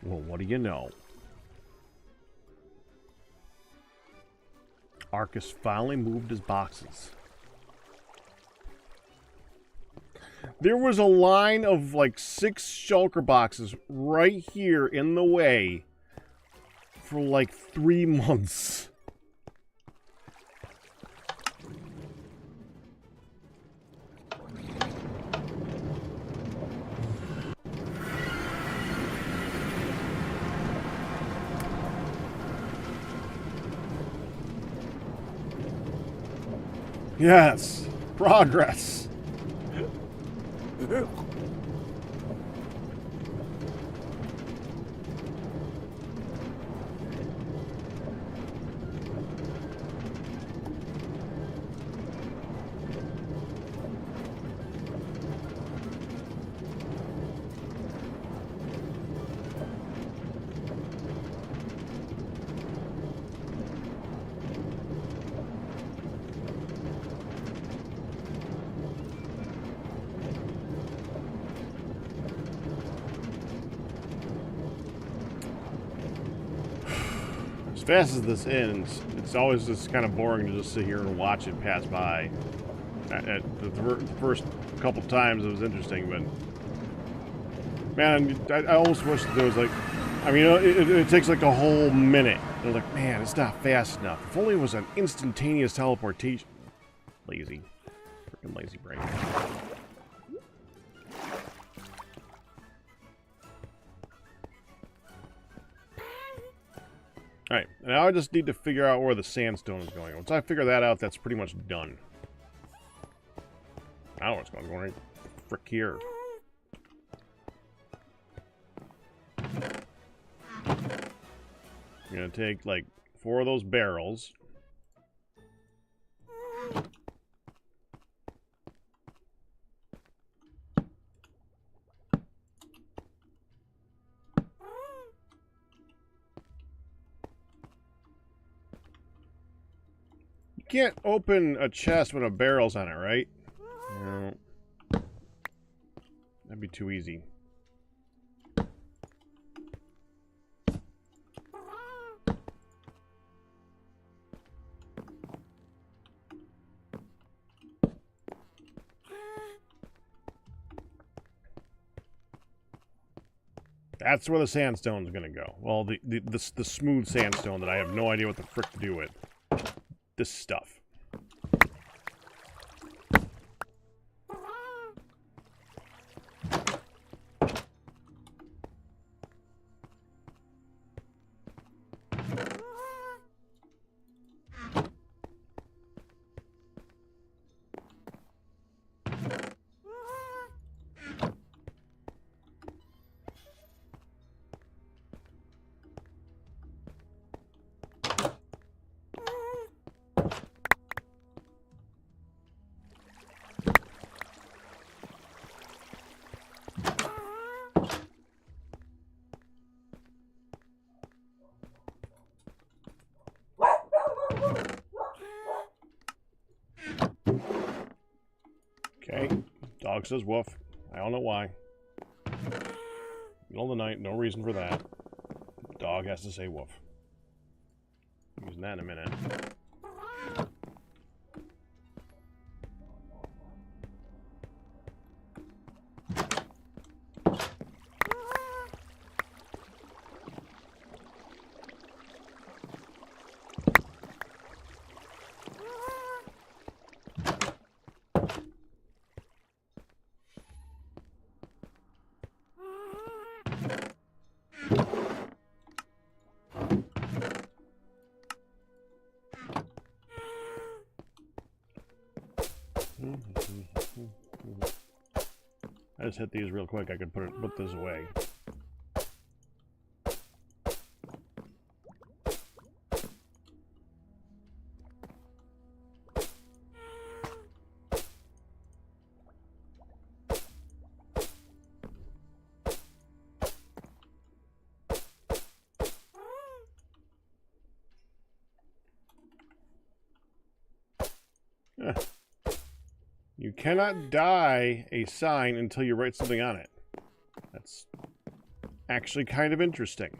Well, what do you know? Arcus finally moved his boxes. There was a line of like 6 shulker boxes right here in the way for like 3 months. Yes, progress. As fast as this ends, it's always just kind of boring to just sit here and watch it pass by. The first couple times it was interesting, but man, I almost wish there was like, I mean, it takes like a whole minute. They're like, man, it's not fast enough. If only it was an instantaneous teleportation. Lazy. Freaking lazy brain. Alright, now I just need to figure out where the sandstone is going. Once I figure that out, that's pretty much done. I don't know what's going on right frick here. I'm gonna take like 4 of those barrels. You can't open a chest with a barrel's on it, right? No. That'd be too easy. That's where the sandstone's gonna go. Well, the smooth sandstone that I have no idea what the frick to do with. This stuff. Okay, dog says woof. I don't know why. Middle of the night, no reason for that. Dog has to say woof. Using that in a minute. I just hit these real quick. I could put this away. You cannot dye a sign until you write something on it. That's actually kind of interesting.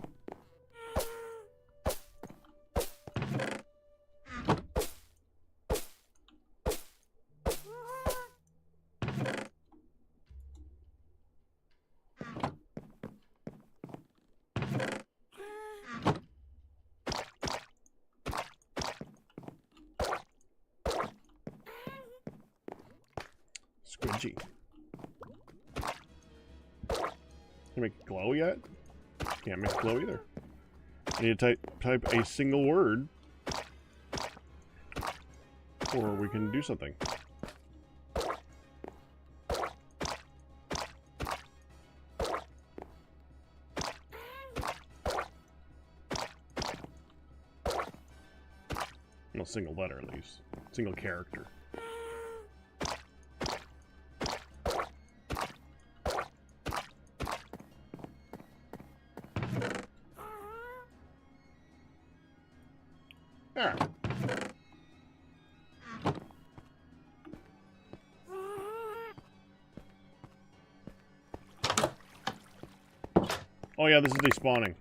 Squidgy. Can you make it glow yet? Can't make it glow either. I need to type a single word, or we can do something. No, single letter at least. Single character. There. Oh yeah, this is despawning.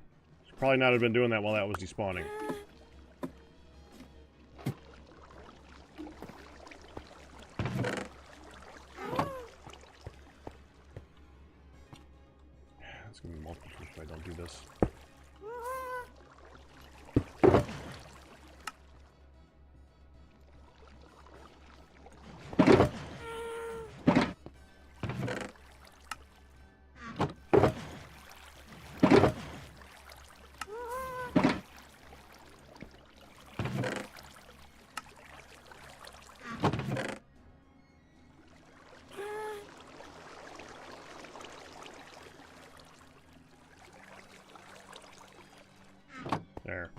Should probably not have been doing that while that was despawning. It's gonna be multiple if I don't do this. There.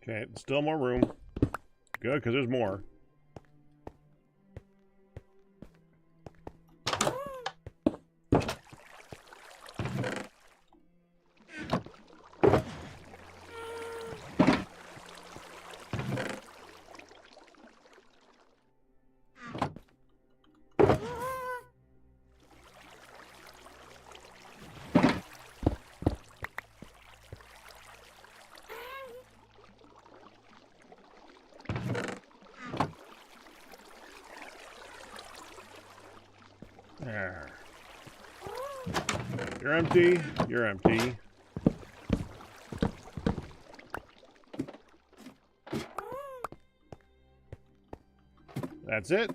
Okay, still more room. Good, because there's more. You're empty. You're empty. That's it.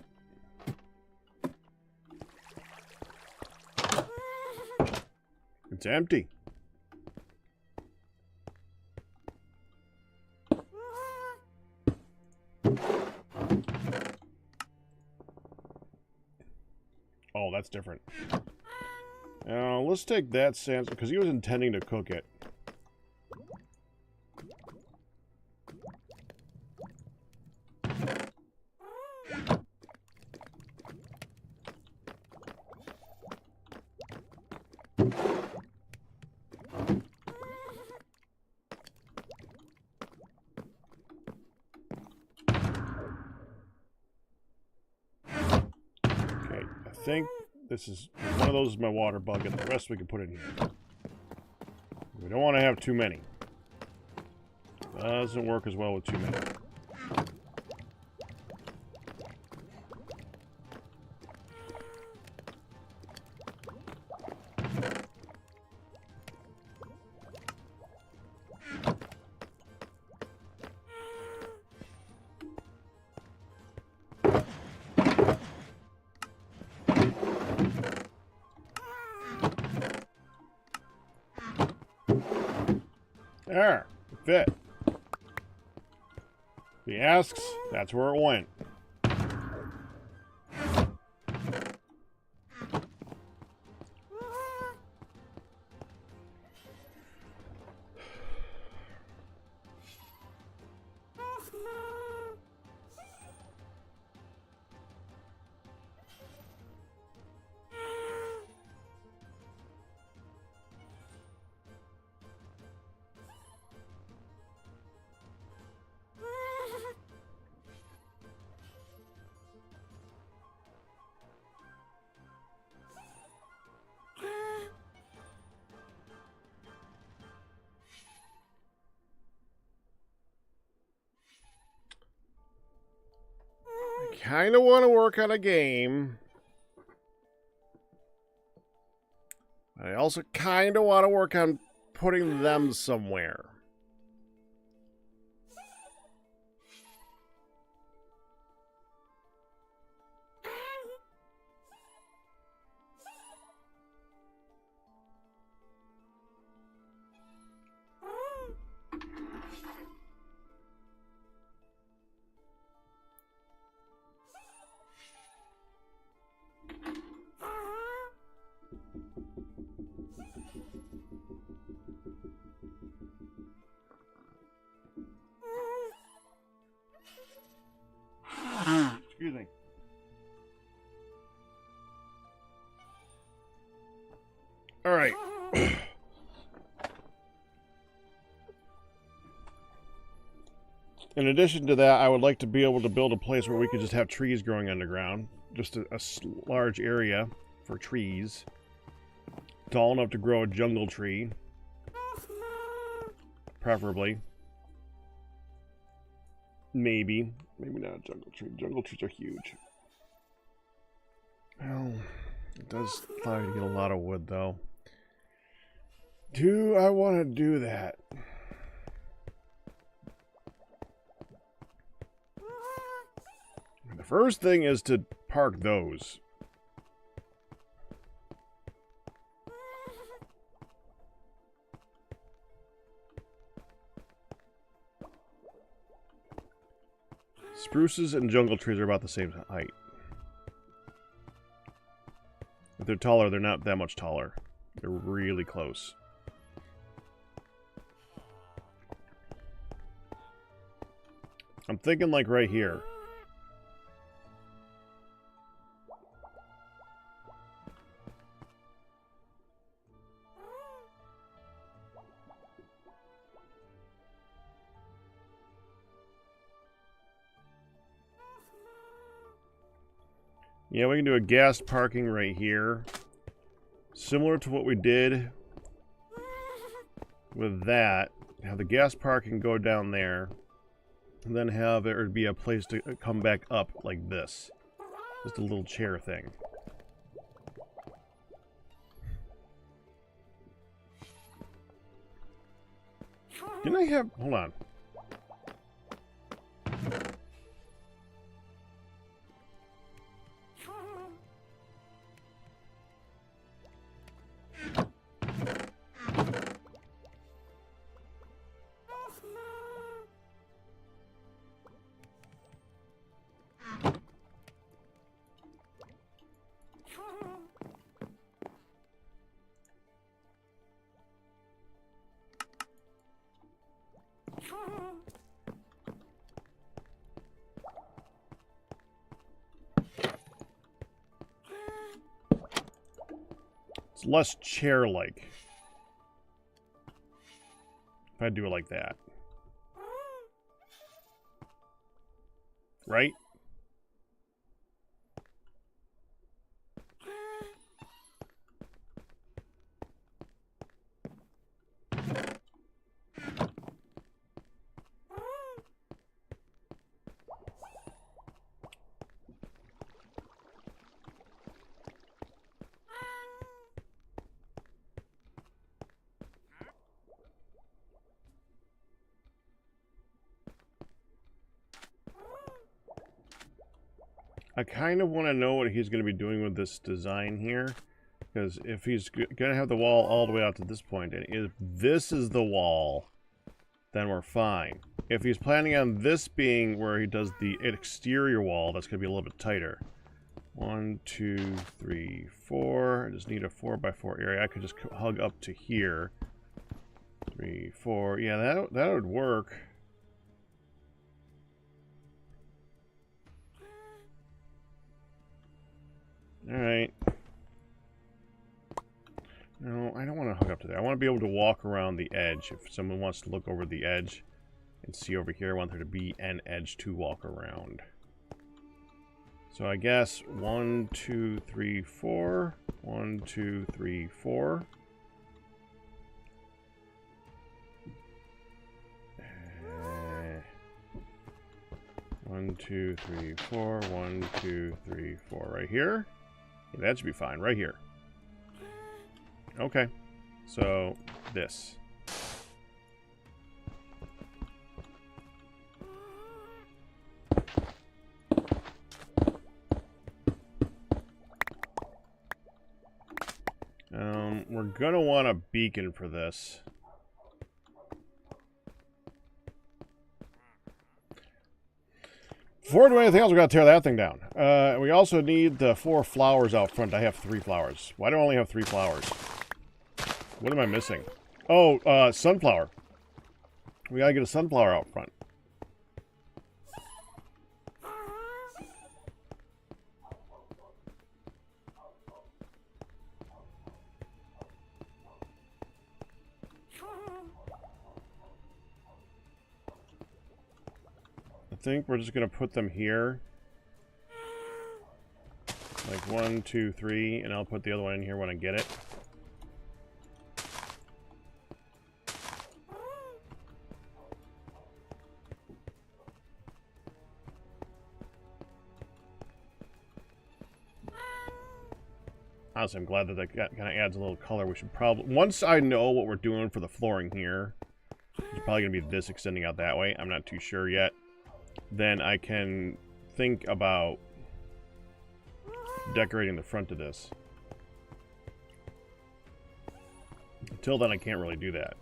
It's empty. Oh, that's different. Now, let's take that sand, because he was intending to cook it. I think this is one of those is my water bucket. The rest we can put in here. We don't want to have too many. Doesn't work as well with too many. There, fit. If he asks, that's where it went. Kind of want to work on a game. I also kind of want to work on putting them somewhere. Excuse me. All right. In addition to that, I would like to be able to build a place where we could just have trees growing underground. Just a large area for trees. Tall enough to grow a jungle tree. Preferably. Maybe. Maybe not a jungle tree. Jungle trees are huge. Well, it does allow you to get a lot of wood, though. Do I want to do that? The first thing is to park those. Spruces and jungle trees are about the same height. If they're taller, they're not that much taller. They're really close. I'm thinking like right here. Yeah, we can do a gas parking right here. Similar to what we did with that. Have the gas parking go down there. And then have there be a place to come back up like this. Just a little chair thing. Didn't I have... Hold on. It's less chair-like. If I do it like that. Right? I kind of want to know what he's going to be doing with this design here. Because if he's going to have the wall all the way out to this point, and if this is the wall, then we're fine. If he's planning on this being where he does the exterior wall, that's going to be a little bit tighter. 1, 2, 3, 4. I just need a 4x4 area. I could just hug up to here. 3, 4. Yeah, that would work. Alright. No, I don't want to hook up to there. I want to be able to walk around the edge. If someone wants to look over the edge and see over here, I want there to be an edge to walk around. So I guess 1, 2, 3, 4. 1, 2, 3, 4. One, 2, 3, 4. 1, 2, 3, 4. Right here. Yeah, that should be fine. Right here. Okay. So, this. We're gonna want a beacon for this. Before we do anything else, we're going to tear that thing down. We also need the 4 flowers out front. I have 3 flowers. Why do I only have 3 flowers? What am I missing? Oh, sunflower. We got to get a sunflower out front. I think we're just going to put them here. Like 1, 2, 3, and I'll put the other one in here when I get it. Honestly, I'm glad that that kind of adds a little color. We should probably... Once I know what we're doing for the flooring here, it's probably going to be this extending out that way. I'm not too sure yet. Then I can think about decorating the front of this. Until then, I can't really do that.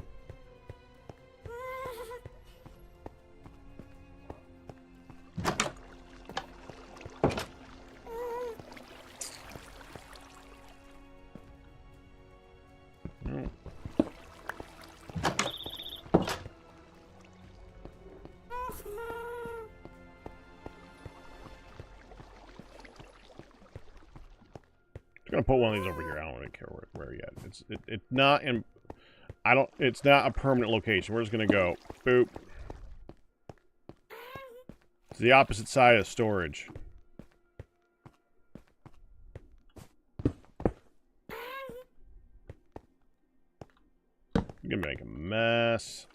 No. Gonna put one of these over here. I don't really care where yet. It's not in. It's not a permanent location. We're just gonna go boop. It's the opposite side of storage. I'm gonna make a mess.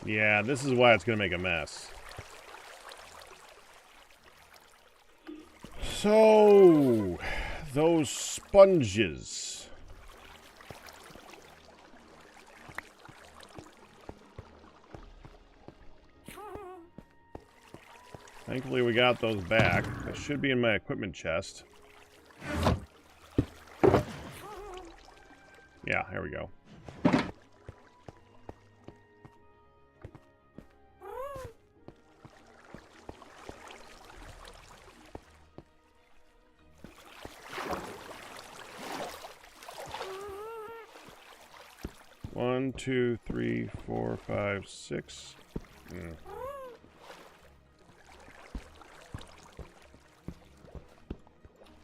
Yeah, this is why it's going to make a mess. So, those sponges. Thankfully we got those back. That should be in my equipment chest. Yeah, here we go. One, two, three, 4, 5, 6.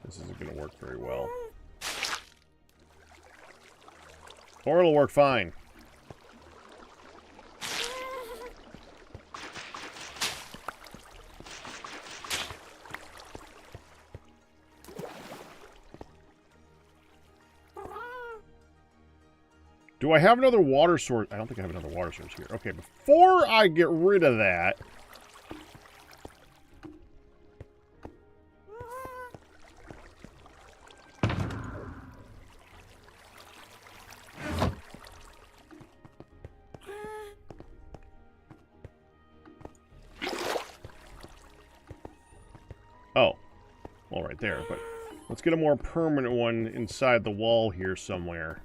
This isn't going to work very well. Or it'll work fine. Do I have another water source? I don't think I have another water source here. Okay, before I get rid of that... Oh, well, right there, but let's get a more permanent one inside the wall here somewhere.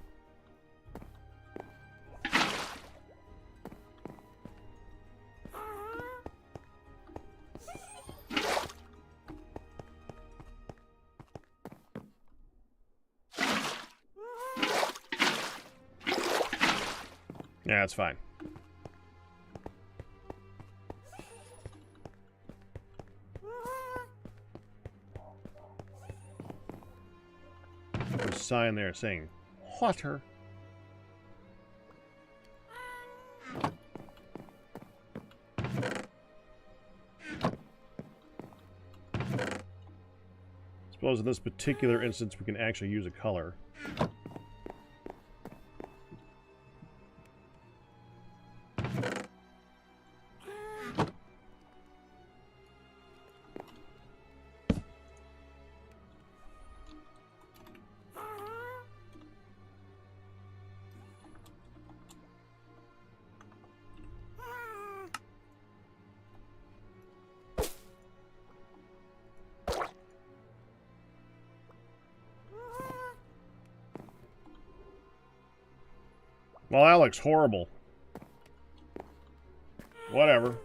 Yeah, that's fine. There's a sign there saying, water. Suppose in this particular instance we can actually use a color. Well, that looks horrible. Whatever.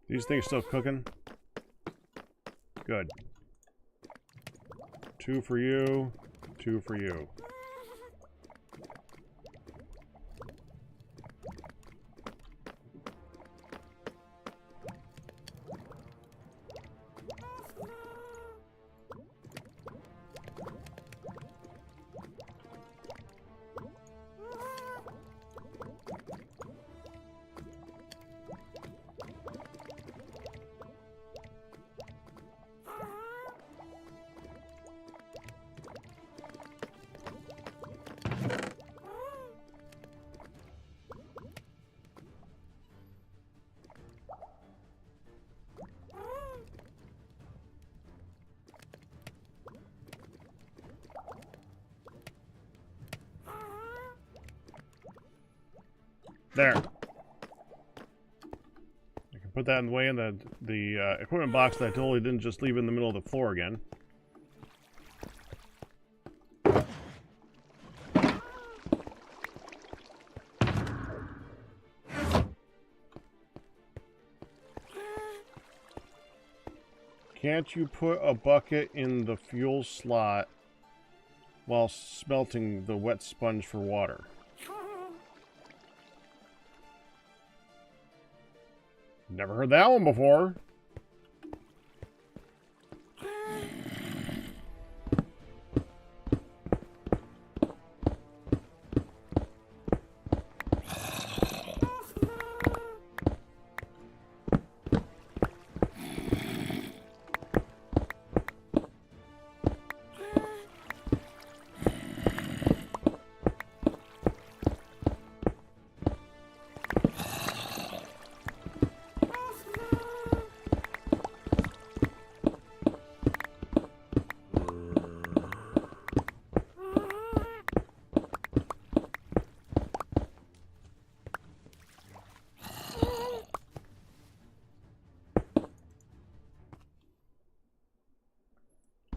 These things still cooking? Good. 2 for you, 2 for you. There. I can put that in the way in the equipment box that I totally didn't just leave in the middle of the floor again. Can't you put a bucket in the fuel slot while smelting the wet sponge for water? Never heard that one before.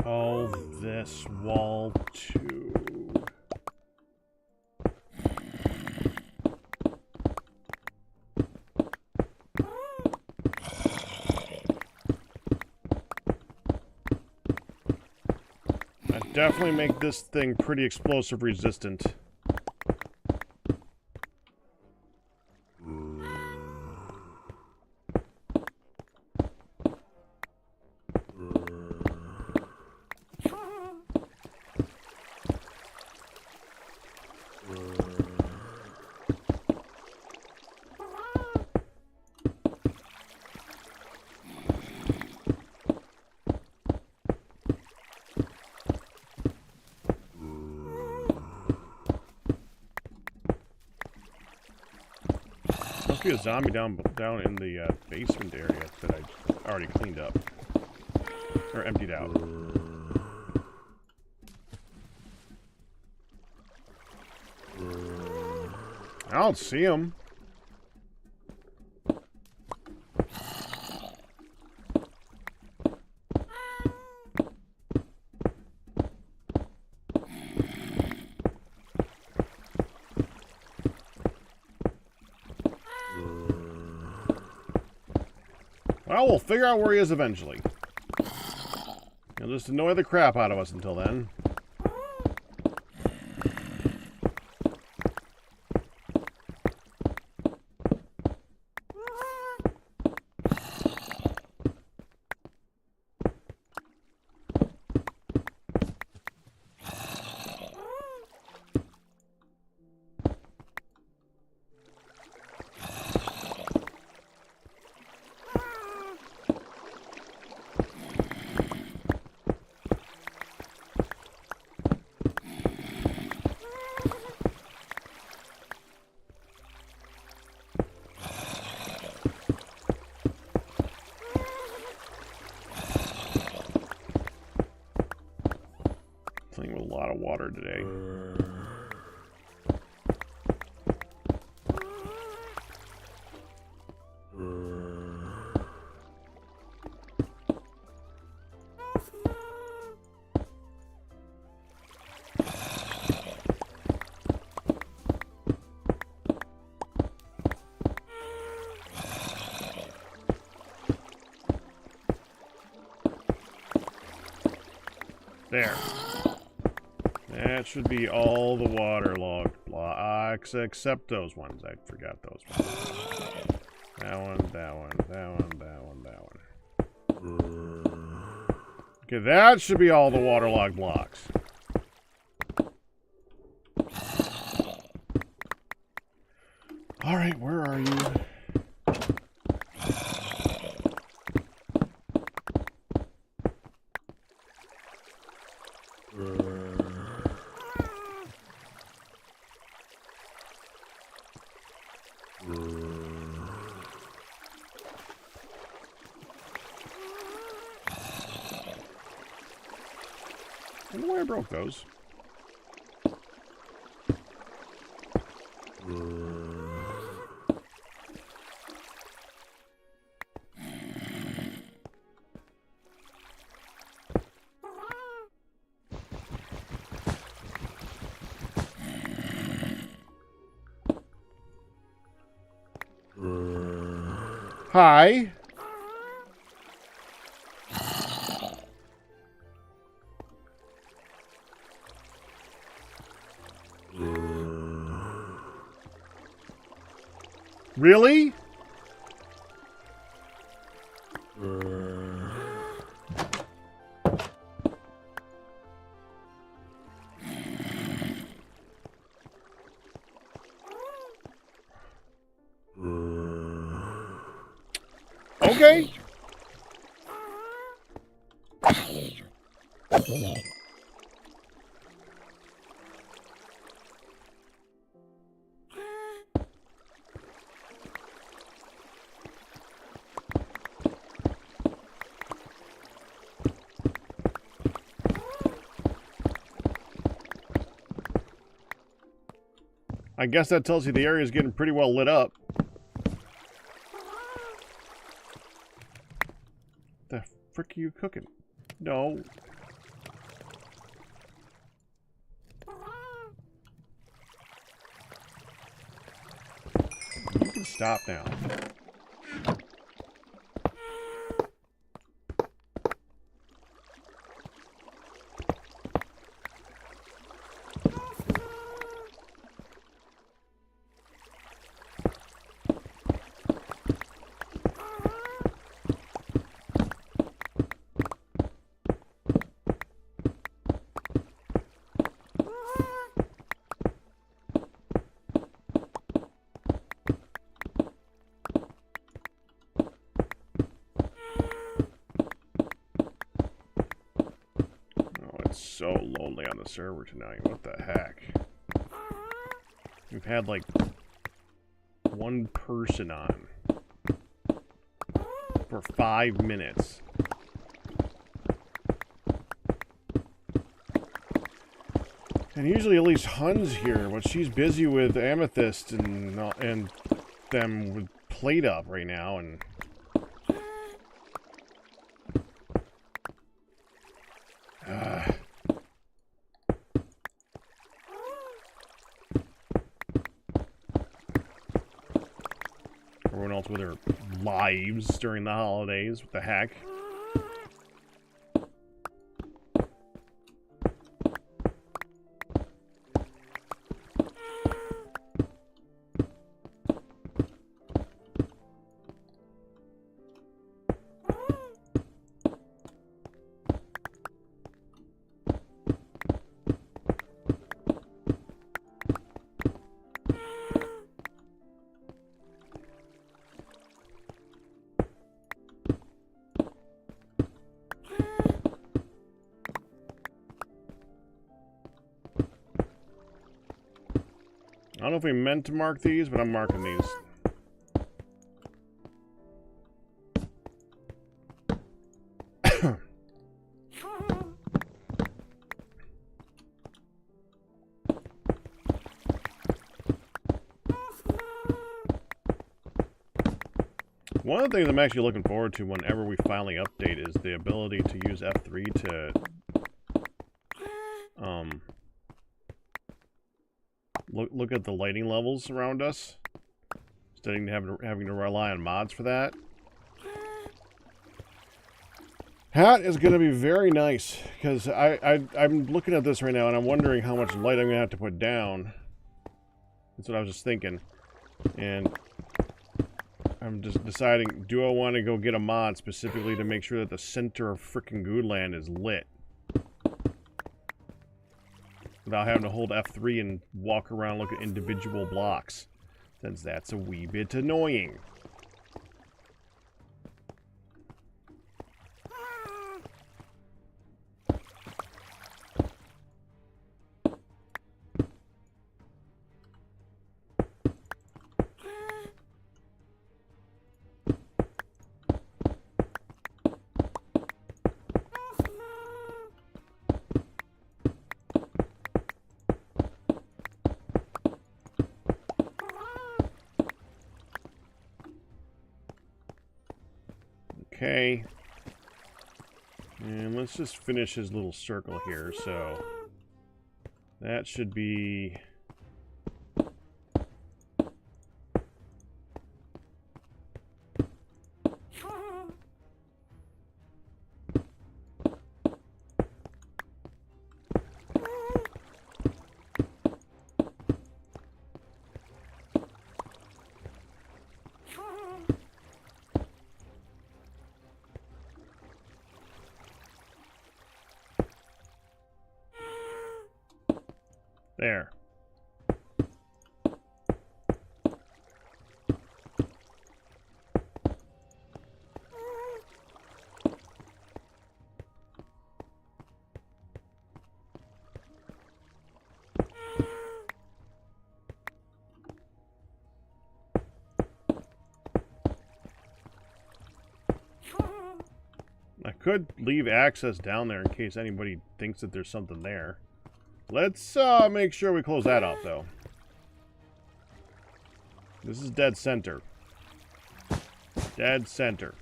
Oh, this wall too. That definitely make this thing pretty explosive resistant. Must be a zombie down in the basement area that I already cleaned up. Or emptied out. I don't see him. Well, we'll figure out where he is eventually. He'll just annoy the crap out of us until then. Playing with a lot of water today. There. That should be all the waterlogged blocks, except those ones. I forgot those ones. That one, that one, that one, that one, that one. Okay, that should be all the waterlogged blocks. Alright, where are you? I don't know why I broke those. Hi. Really? Okay. I guess that tells you the area is getting pretty well lit up. The frick are you cooking? No. You can stop now. So lonely on the server tonight. What the heck? We've had like one person on for 5 minutes. And usually at least Hun's here, but she's busy with Amethyst and them with Plate Up right now, and everyone else with their lives during the holidays. What the heck? I don't know if we meant to mark these, but I'm marking these. One of the things I'm actually looking forward to whenever we finally update is the ability to use F3 to look at the lighting levels around us, instead of having to rely on mods for that. That is going to be very nice, because I'm looking at this right now and I'm wondering how much light I'm going to have to put down. That's what I was just thinking. And I'm just deciding, do I want to go get a mod specifically to make sure that the center of frickin' Goodland is lit, without having to hold F3 and walk around, look at individual blocks, since that's a wee bit annoying. Okay. And let's just finish his little circle here, so that should be... there. could leave access down there in case anybody thinks that there's something there. Let's make sure we close that off, though. This is dead center. Dead center.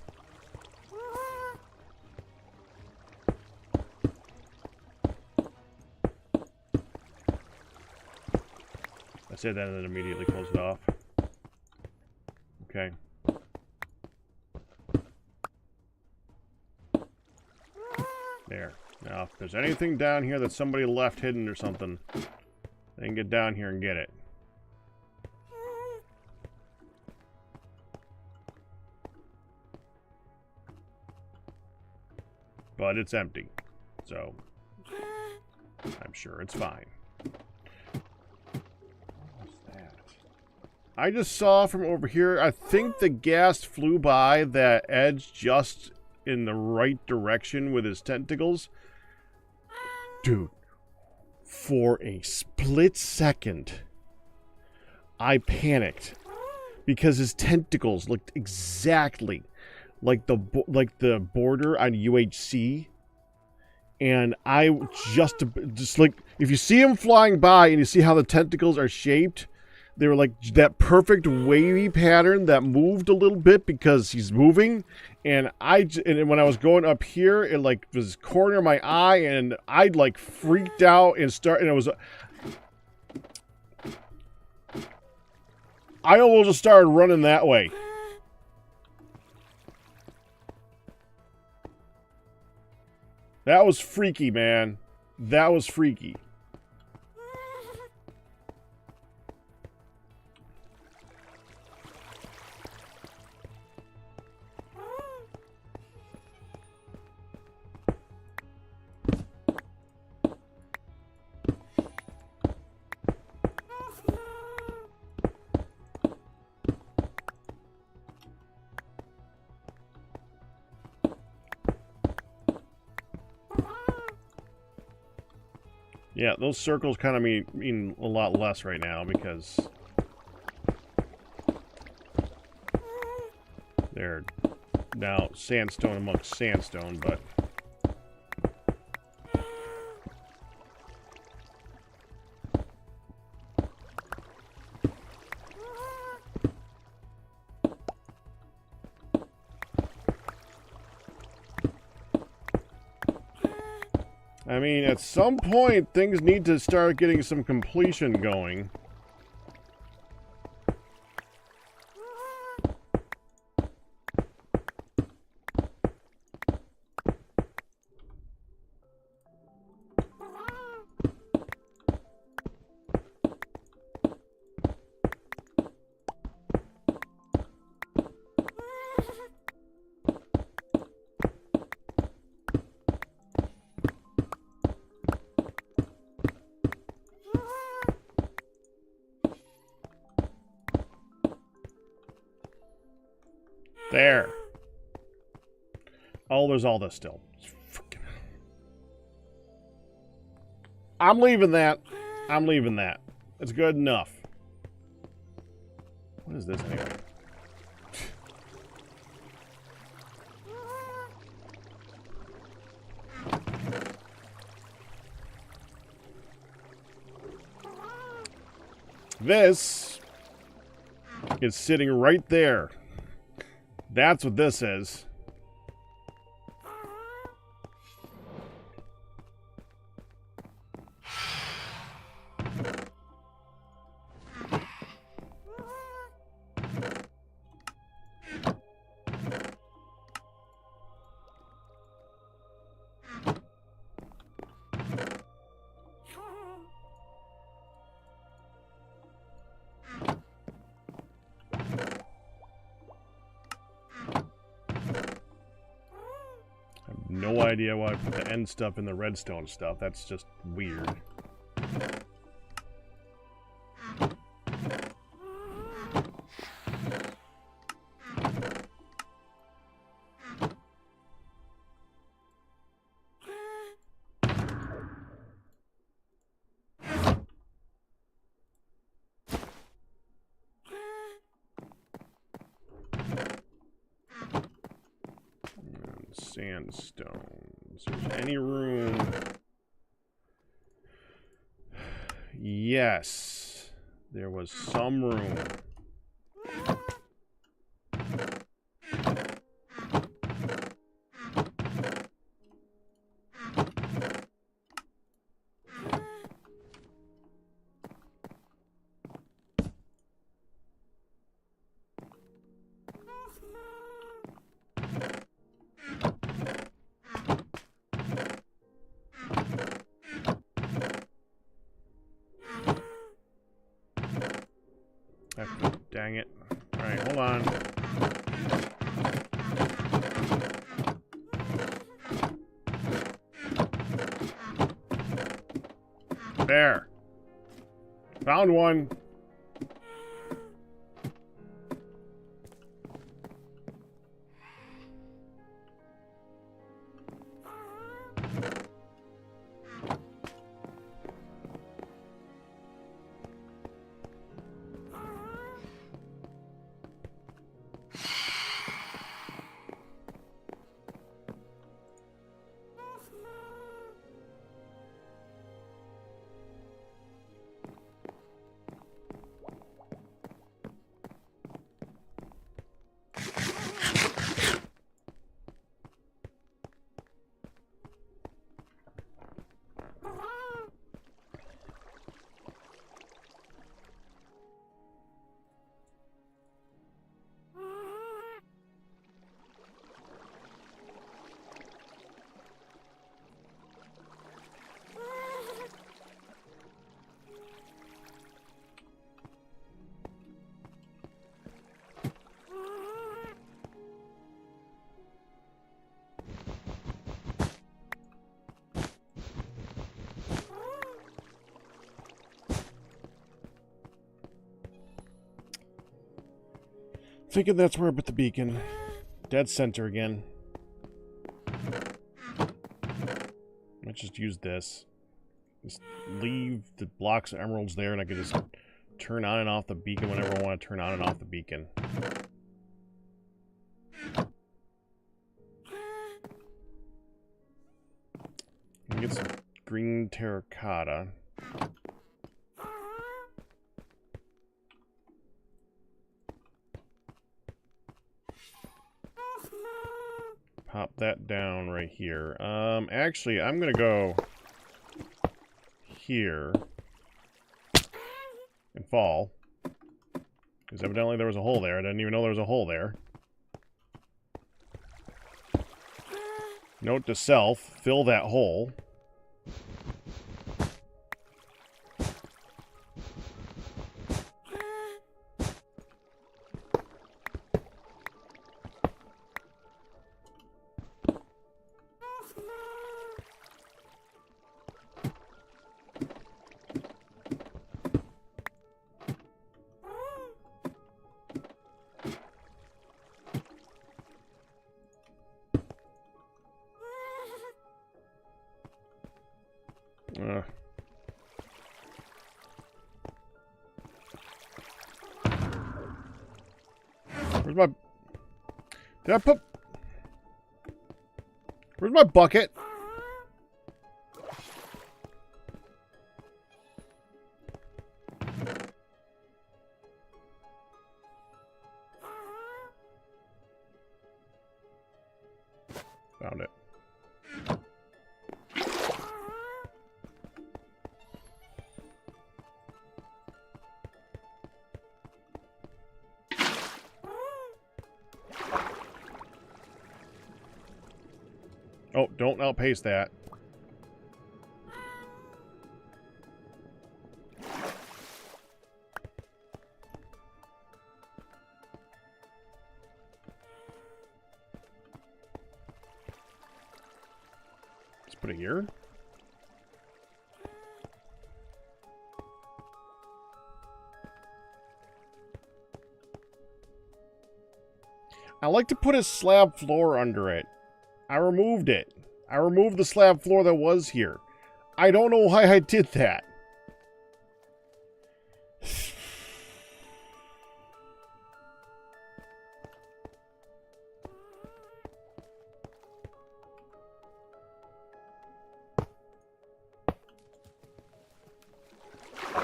I said that and then immediately close it off. Okay. There. Now, if there's anything down here that somebody left hidden or something, they can get down here and get it. But it's empty, so I'm sure it's fine. What was that? I just saw from over here, I think the ghast flew by that edge just in the right direction with his tentacles. Dude, for a split second, I panicked because his tentacles looked exactly like the border on UHC, and I just like, if you see him flying by and you see how the tentacles are shaped, they were like that perfect wavy pattern that moved a little bit because he's moving. And when I was going up here, it like was corner of my eye, and I like freaked out and it was. I almost just started running that way. That was freaky, man. That was freaky. Yeah, those circles kind of mean a lot less right now because they're now sandstone amongst sandstone, but I mean, at some point, things need to start getting some completion going. There. Oh, there's all this still. I'm leaving that. I'm leaving that. It's good enough. What is this anyway? This is sitting right there. That's what this is. No idea why I put the end stuff in the redstone stuff. That's just weird. sandstone. Is there any room? Yes. There was some room. Dang it. Alright, hold on. There. Found one. Thinking that's where I put the beacon. Dead center again. Let's just use this. Just leave the blocks of emeralds there, and I can just turn on and off the beacon whenever I want to turn on and off the beacon. Get some green terracotta. Pop that down right here. Actually, I'm gonna go here and fall. Because evidently there was a hole there. I didn't even know there was a hole there. Note to self, fill that hole. Where's my... Did I put... Where's my bucket? Found it. Oh, don't outpace that. Let's put it here. I like to put a slab floor under it. I removed it. I removed the slab floor that was here. I don't know why I did that.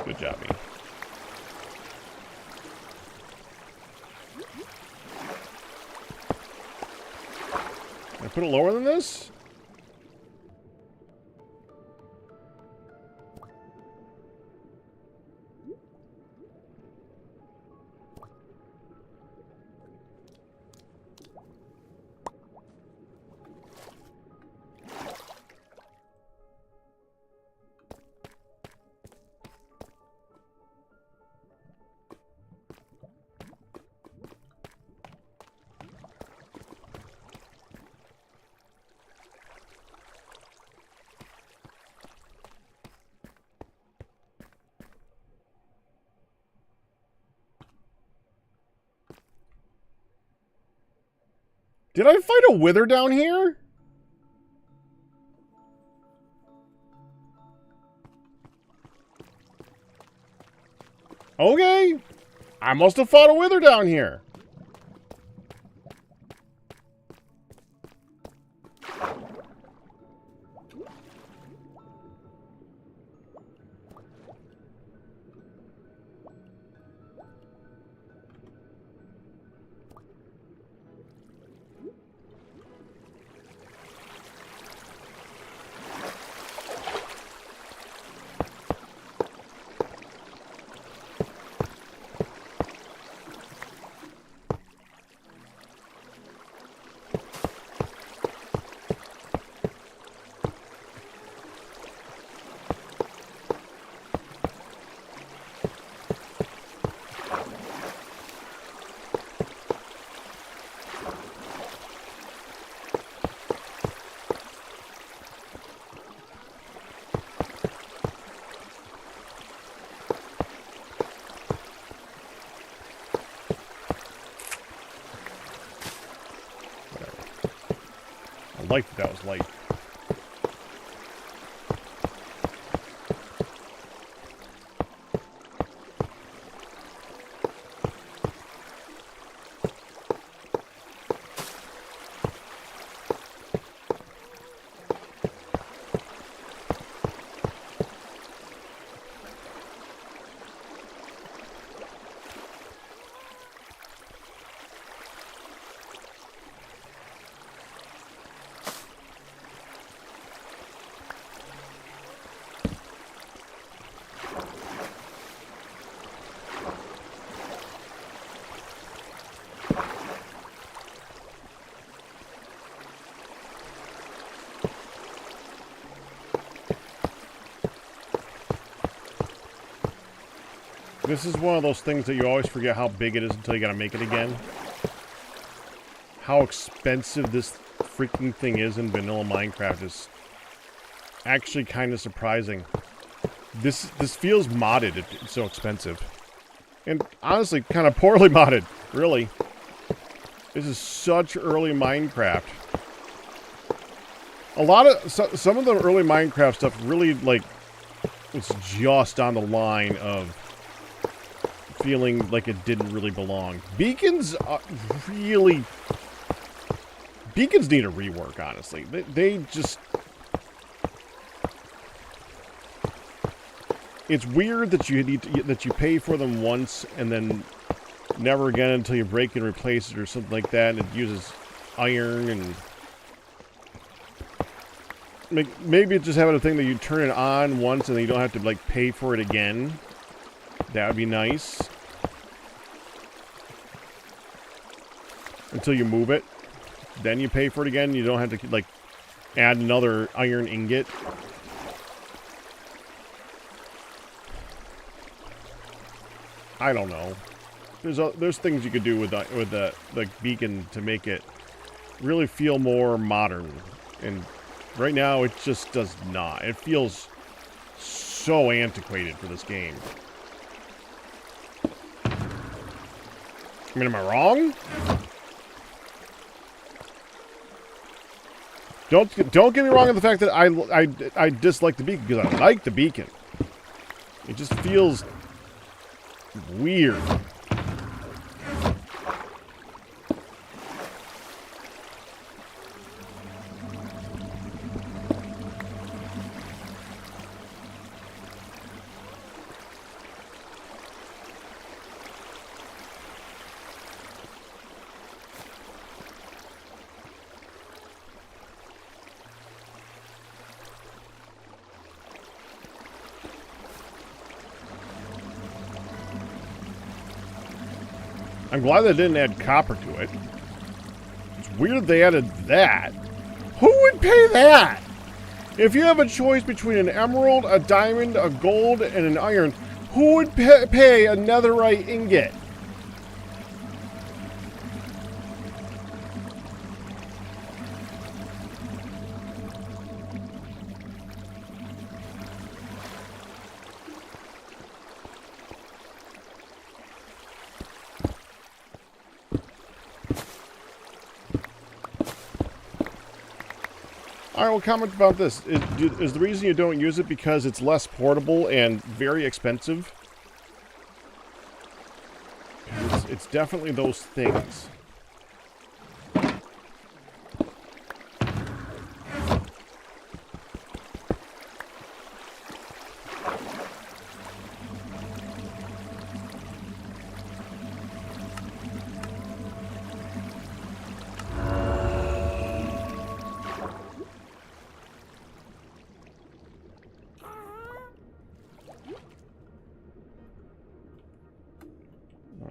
Good job, me. Can I put it lower than this? Did I fight a wither down here? Okay. I must have fought a wither down here. I liked that was light. This is one of those things that you always forget how big it is until you gotta make it again. How expensive this freaking thing is in vanilla Minecraft is actually kind of surprising. This feels modded, it's so expensive. And honestly, kind of poorly modded, really. This is such early Minecraft. Some of the early Minecraft stuff really, like, was just on the line of feeling like it didn't really belong. Beacons really... Beacons need a rework, honestly. They just... It's weird that you pay for them once and then never again until you break and replace it or something like that, and it uses iron and... Maybe it's just having a thing that you turn it on once and then you don't have to, like, pay for it again. That would be nice. Until you move it. Then you pay for it again. You don't have to, like, add another iron ingot. I don't know. There's things you could do with the beacon to make it really feel more modern. And right now, it just does not. It feels so antiquated for this game. I mean, am I wrong? Don't get me wrong in the fact that I dislike the beacon, because I like the beacon. It just feels weird. I'm glad they didn't add copper to it. It's weird they added that. Who would pay that? If you have a choice between an emerald, a diamond, a gold, and an iron, who would pay a netherite ingot? Alright, well, comment about this. Is the reason you don't use it because it's less portable and very expensive? It's definitely those things.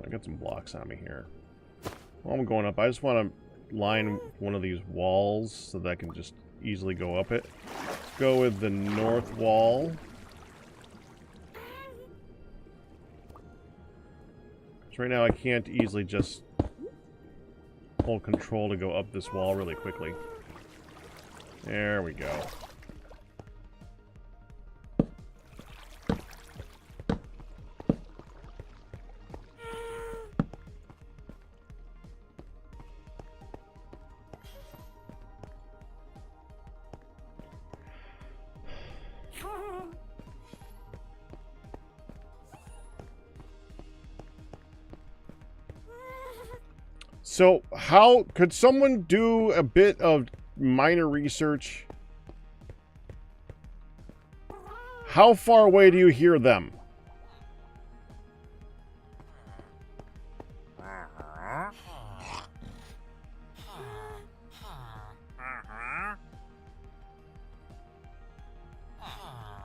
I got some blocks on me here. While I'm going up, I just want to line one of these walls so that I can just easily go up it. Let's go with the north wall. So right now I can't easily just hold control to go up this wall really quickly. There we go. So, how could someone do a bit of minor research? How far away do you hear them?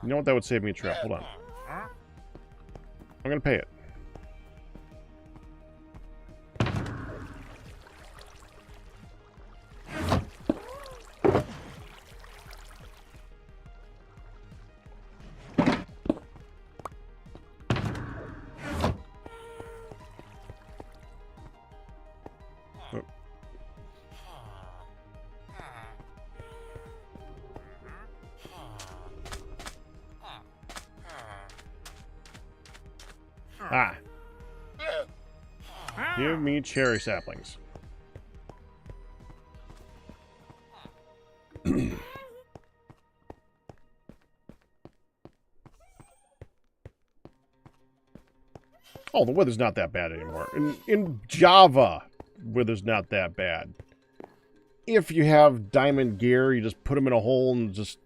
You know what? That would save me a trip. Hold on. I'm gonna pay it. Ah. Give me cherry saplings. Oh, the weather's not that bad anymore. In Java, weather's not that bad. If you have diamond gear, you just put them in a hole and just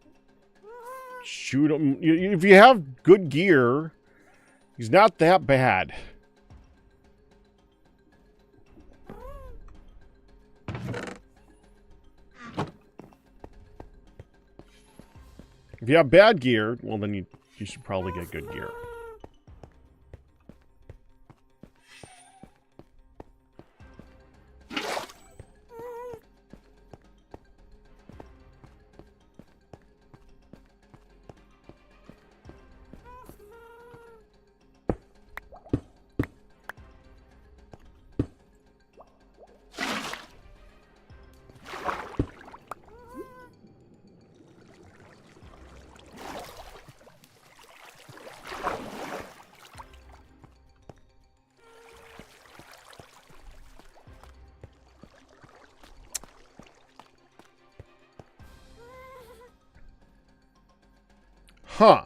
shoot them. If you have good gear, he's not that bad. If you have bad gear, well, then you should probably get good gear. Huh.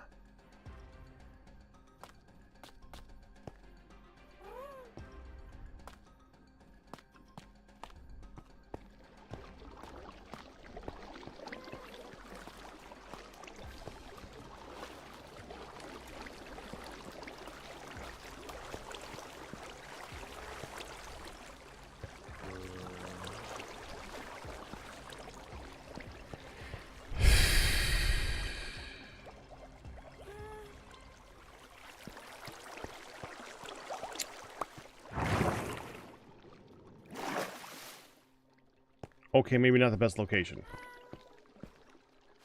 Okay, maybe not the best location.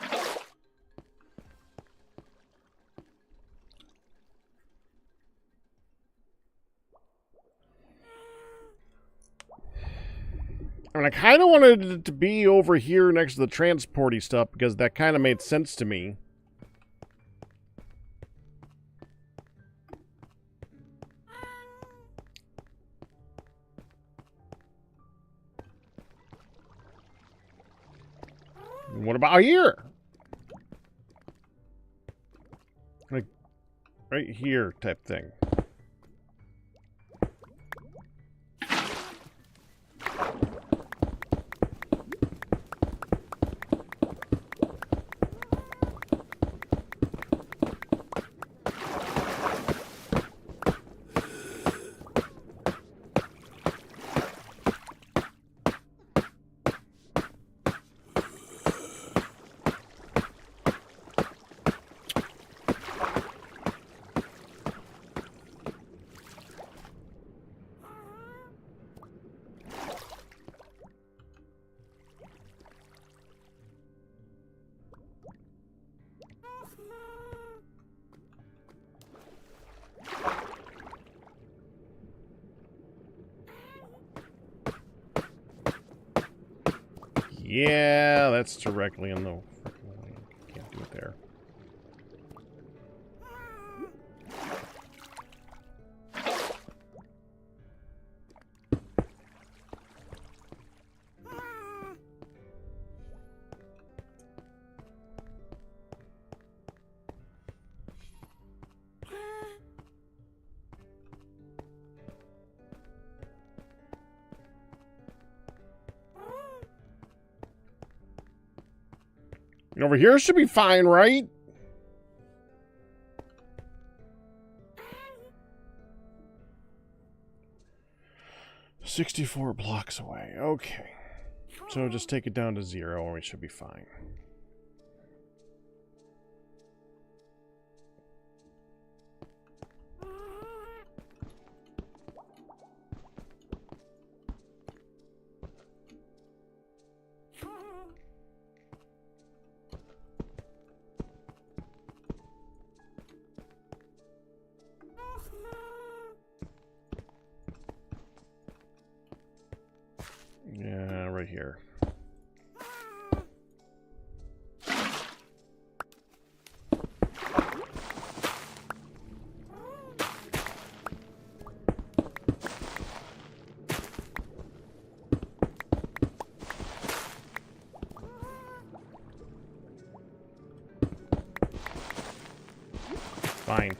I mean, I kind of wanted it to be over here next to the transporty stuff because that kind of made sense to me. What about here? Like, right here type thing. Yeah, that's directly in the freaking way. Can't do it there. And over here should be fine, right? $64 blocks away. Okay. So just take it down to 0 and we should be fine. Yeah, right here. Fine.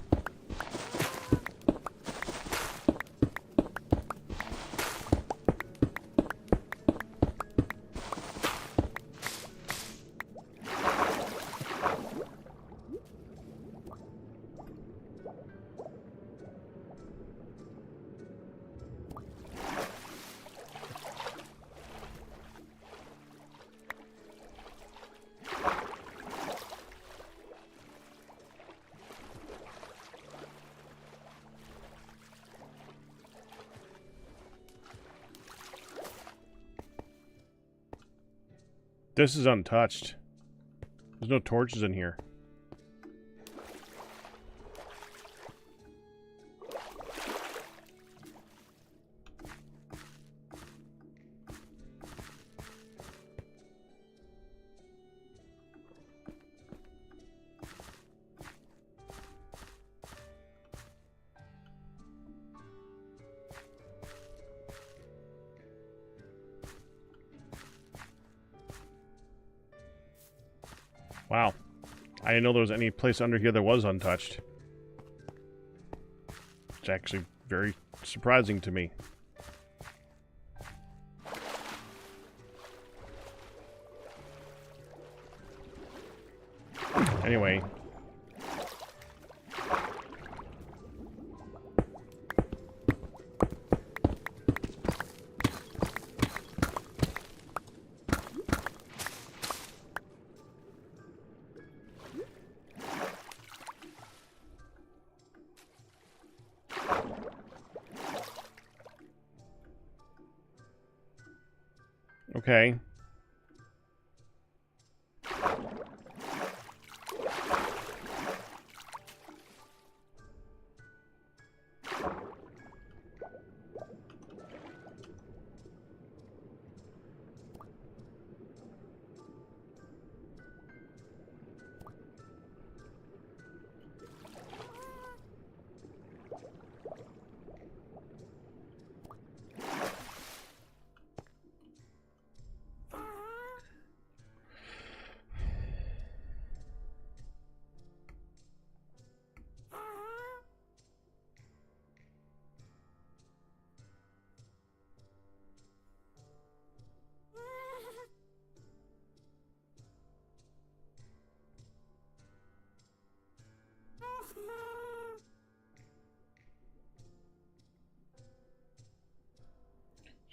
This is untouched. There's no torches in here. Wow. I didn't know there was any place under here that was untouched. It's actually very surprising to me. Anyway. Okay.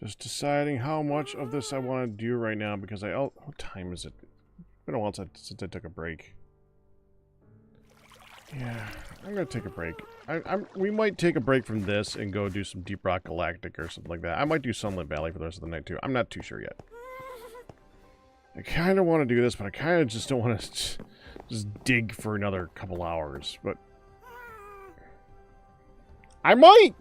Just deciding how much of this I want to do right now because what time is it? It's been a while since I took a break. Yeah, I'm gonna take a break. We might take a break from this and go do some Deep Rock Galactic or something like that. I might do Sunlit Valley for the rest of the night too. I'm not too sure yet. I kind of want to do this, but I kind of just don't want to just dig for another couple hours. But I might.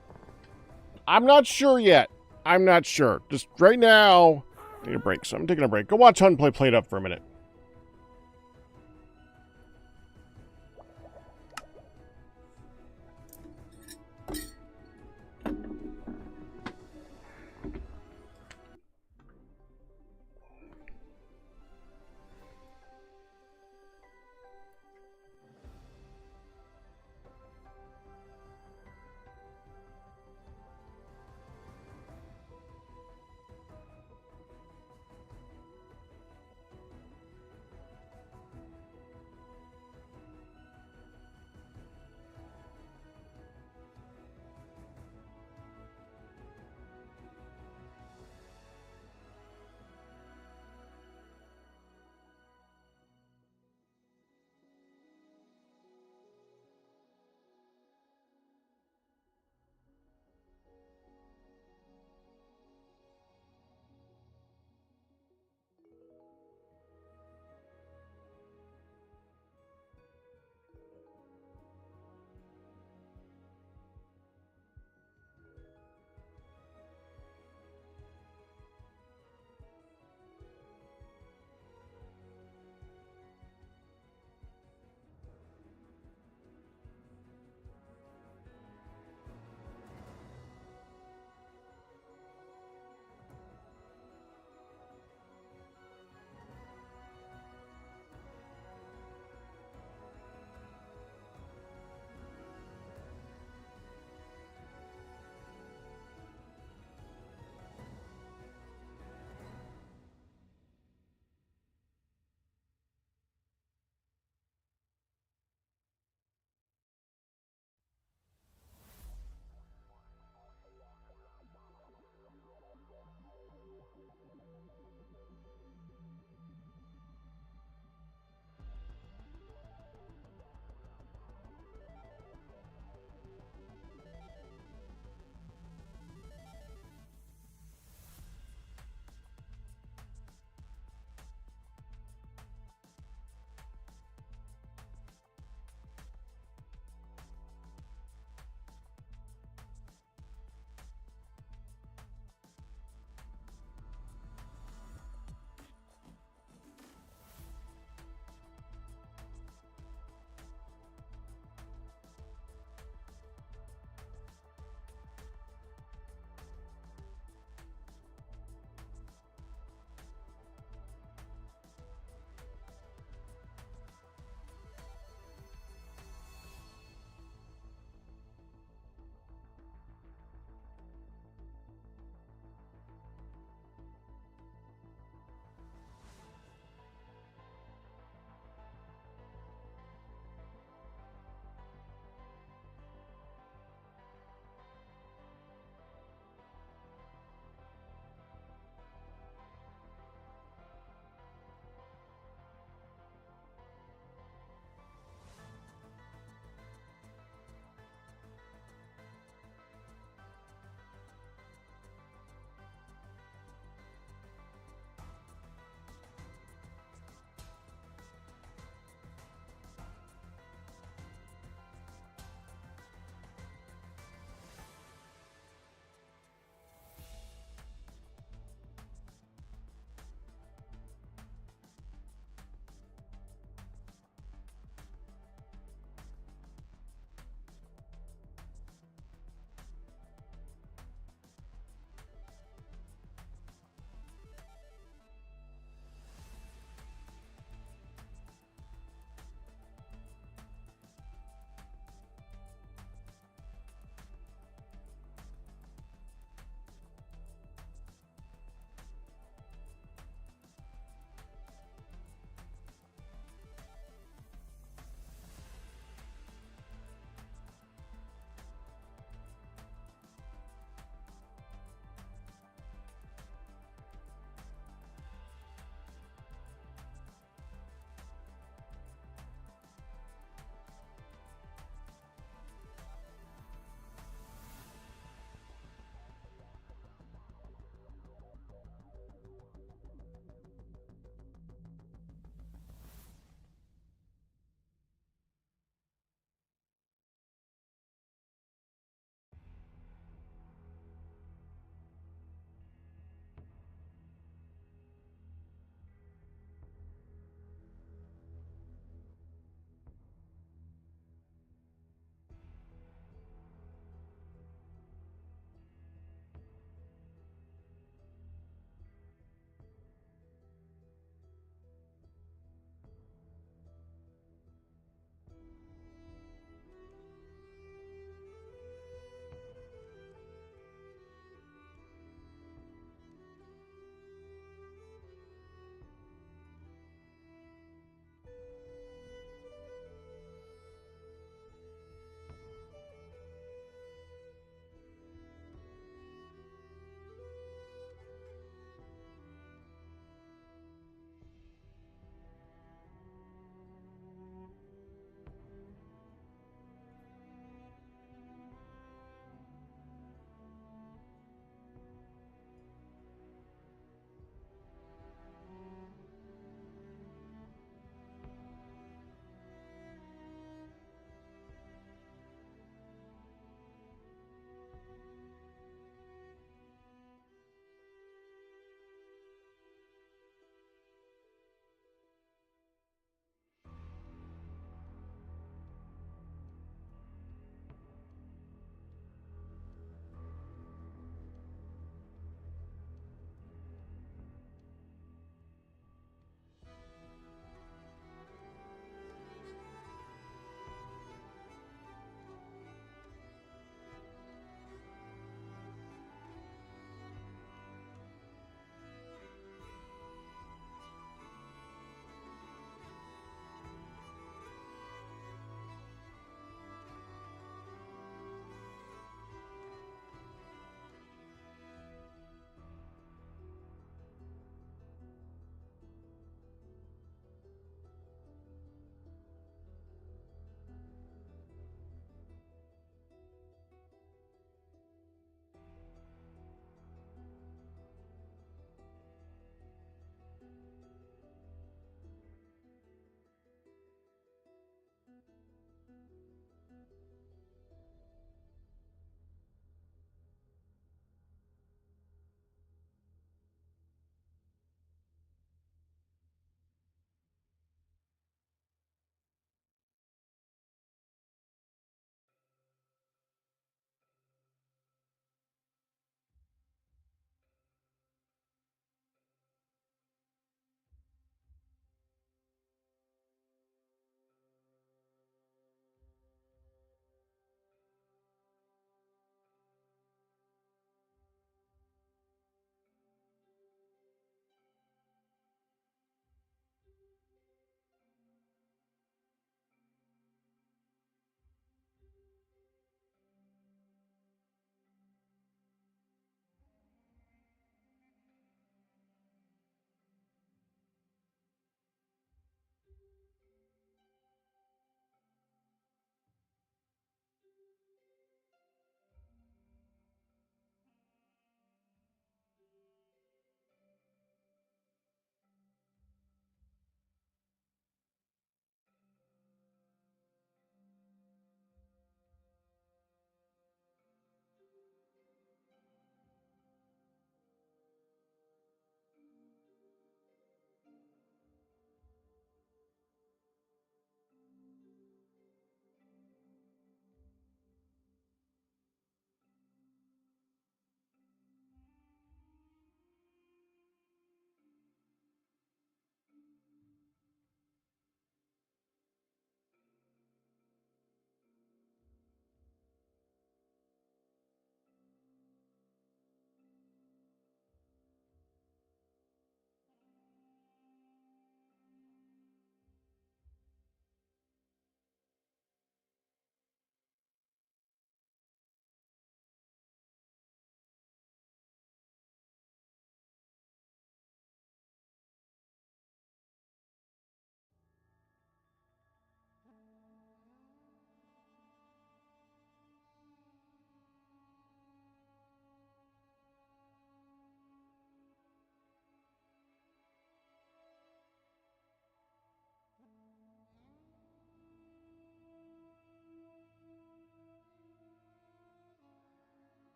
I'm not sure yet. I'm not sure. Just right now, I need a break. So I'm taking a break. Go watch Hun play Plate Up for a minute.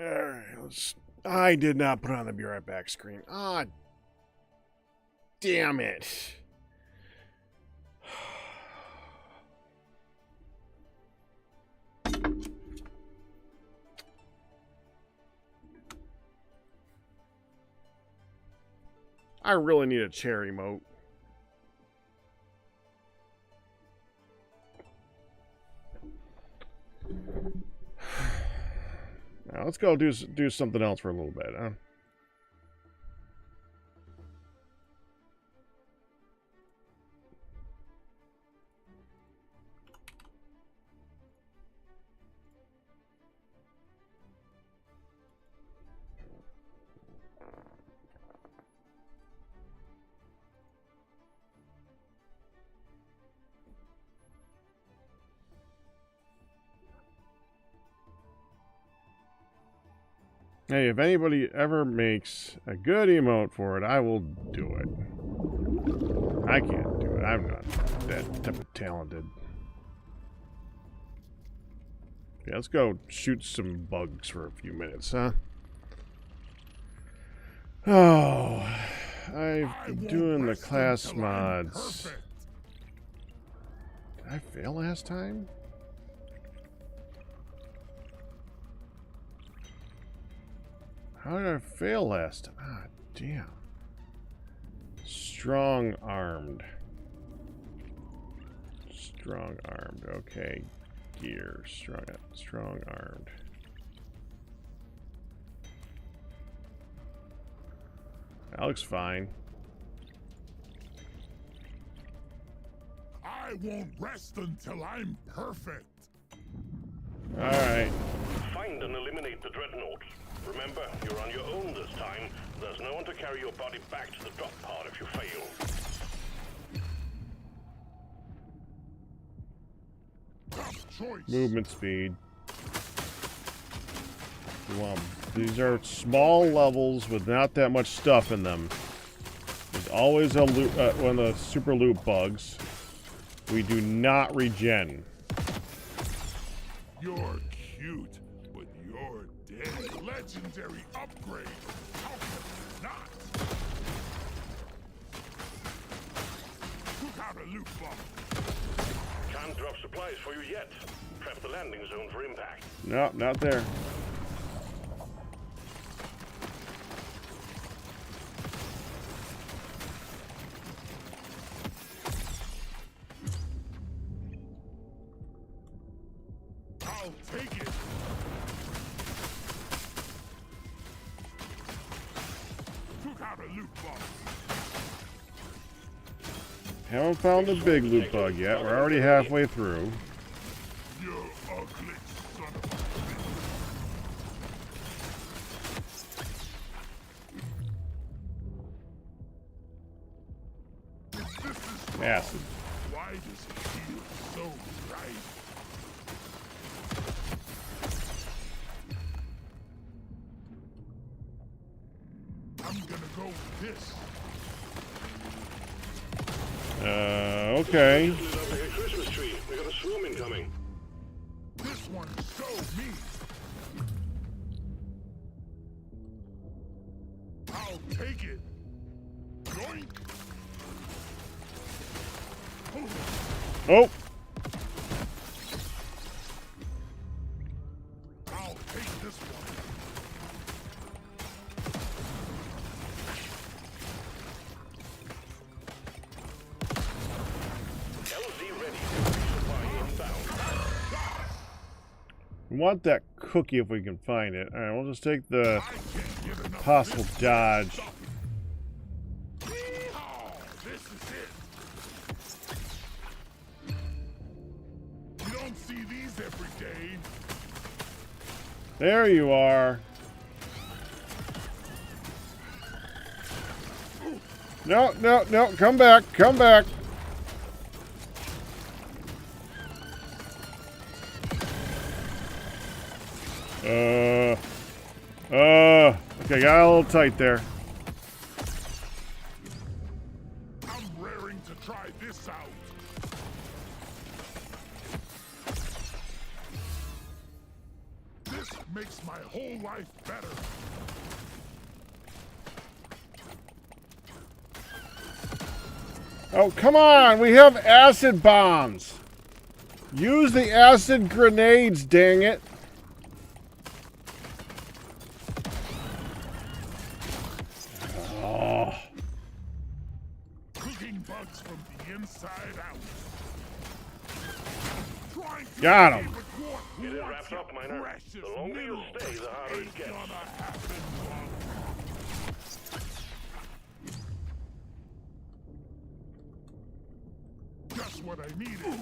Alright, let's... I did not put on the be right back screen. Ah, damn it. I really need a chair emote. Now let's go do something else for a little bit, huh? Hey, if anybody ever makes a good emote for it, I will do it. I can't do it. I'm not that type of talented. Yeah, let's go shoot some bugs for a few minutes, huh? Oh, I'm doing the class mods. Did I fail last time? How did I fail last time? Ah, damn. Strong armed. Strong armed. Okay. Gear. Strong armed. That looks fine. I won't rest until I'm perfect. Alright. Find and eliminate the dreadnought. Remember, you're on your own this time. There's no one to carry your body back to the drop pod if you fail. Tough choice. Movement speed. These are small levels with not that much stuff in them. There's always a loot, one of the super loot bugs. We do not regen. You're cute, but you're dead. Legendary upgrade. How can you not? Took out a loot bomb. Can't drop supplies for you yet. Prep the landing zone for impact. No, not there. I'll take it. Took out a loot bomb. Haven't found the big loot bug yet. We're already halfway through. You ugly son of a bitch. If this is wrong, Acid. why does it feel so right? I'm gonna go with this. Okay. Lit up like a Christmas tree. We got a swarm incoming. This one's so mean. I'll take it. Yoink. Oh! I'll take this one. LZ ready. Resupply inbound. We want that cookie if we can find it. Alright, we'll just take the I can't get enough possible of this dodge. stuff. Yeehaw! This is it. You don't see these every day. There you are. No, no, no. Come back. Come back. Okay, got a little tight there. I'm raring to try this out. This makes my whole life better. Oh, come on! We have acid bombs! Use the acid grenades, dang it! Oh. Cooking bugs from the inside out. Trying to Got him. Get it wrapped up, Miner. The longer you stay, the harder it gets. Just what I needed.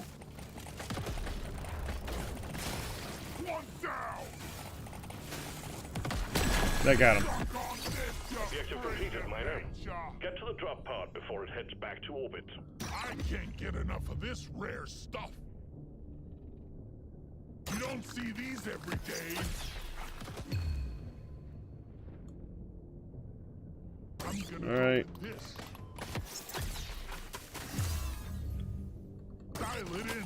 One down. That got him. Objective completed, Miner. Get to the drop pod before it heads back to orbit. I can't get enough of this rare stuff. You don't see these every day. I'm gonna All right. go with this. Dial it in.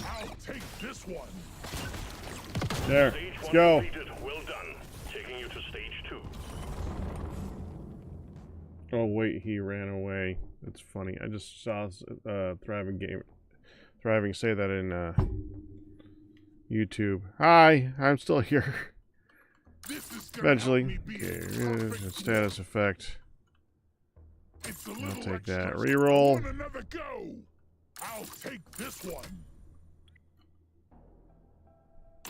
I'll take this one. There. Stage Let's 1 go. completed. Well done. Taking you to stage 2. Oh wait, he ran away. That's funny. I just saw Thriving say that in YouTube. Hi, I'm still here. This is gonna Eventually. help me be Okay, a perfect status effect. It's a I'll little take that. extra. Reroll. I want another go. I'll take this one.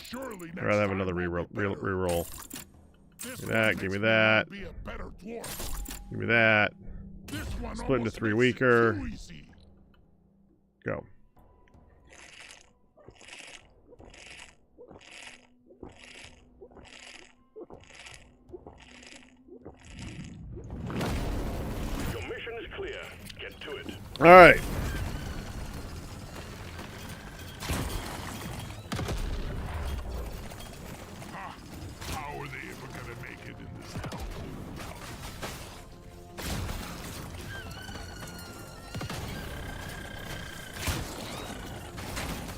Surely I'd next rather have time another will reroll. be better. Reroll. This Give me one that, makes give me me that. wanna be a better dwarf. Give me that. This one Split into almost 3 makes it weaker. too easy. Go. Your mission is clear. Get to it. All right. Ah, how are they ever gonna make it in this hell?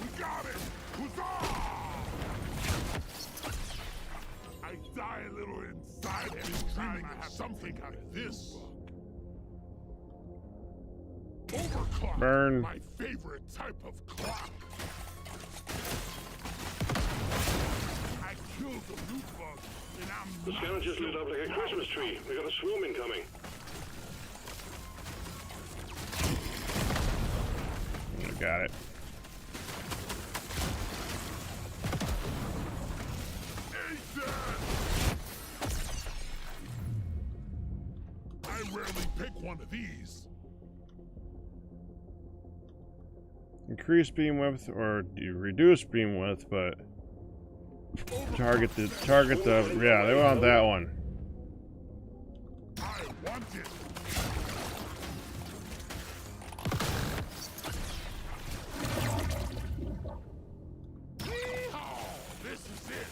We got it! Huzzah! I die a little inside every time I have something out of this. Overclock, Burn. my favorite type of clock. I killed the loot bug, and I'm The not scanner just lit up like a Christmas tree. We got a swarm incoming. Got it. I rarely pick one of these. Increase beam width or reduce beam width, but target the yeah, they want that one. I want it. Yeehaw! This is it.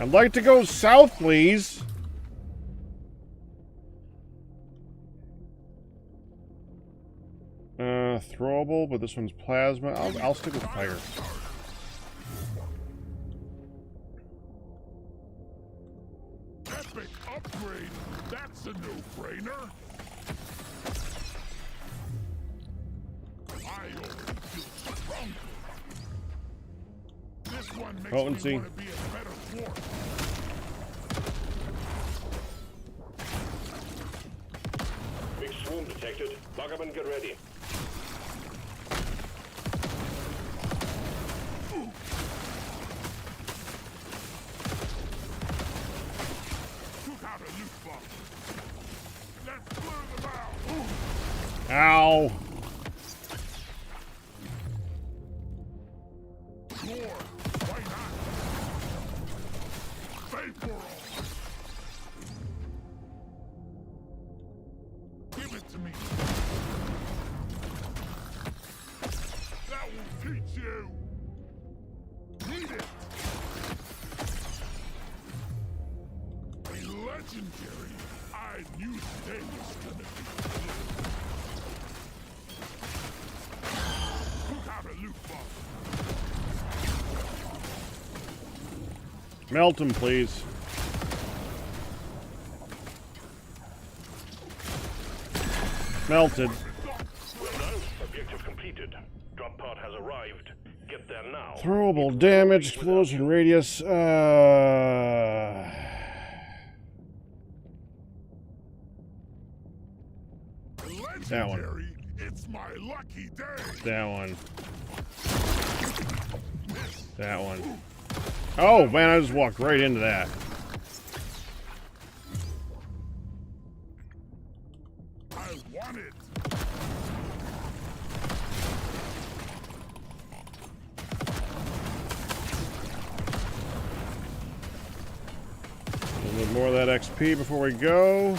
I'd like to go south, please. Throwable, but this one's plasma. I'll stick with fire. Epic upgrade. That's a no-brainer. I already feel stronger. This one makes Potency. me want to be a better dwarf. Big swarm detected. Lock up and get ready. Took out a loot bug. Let's clear them out. Ow! Sure, why not? Vapor. Give it to me. That will teach you! Need it! A legendary! I knew today was gonna be good. Who got a loot bomb? Melt him, please. Melted. Well done. Objective completed. Drop pod has arrived. Get there now. Throwable damage, explosion radius. That one. Legendary, it's my lucky day. That one. That one. Oh, man, I just walked right into that. I want it. A little more of that XP before we go.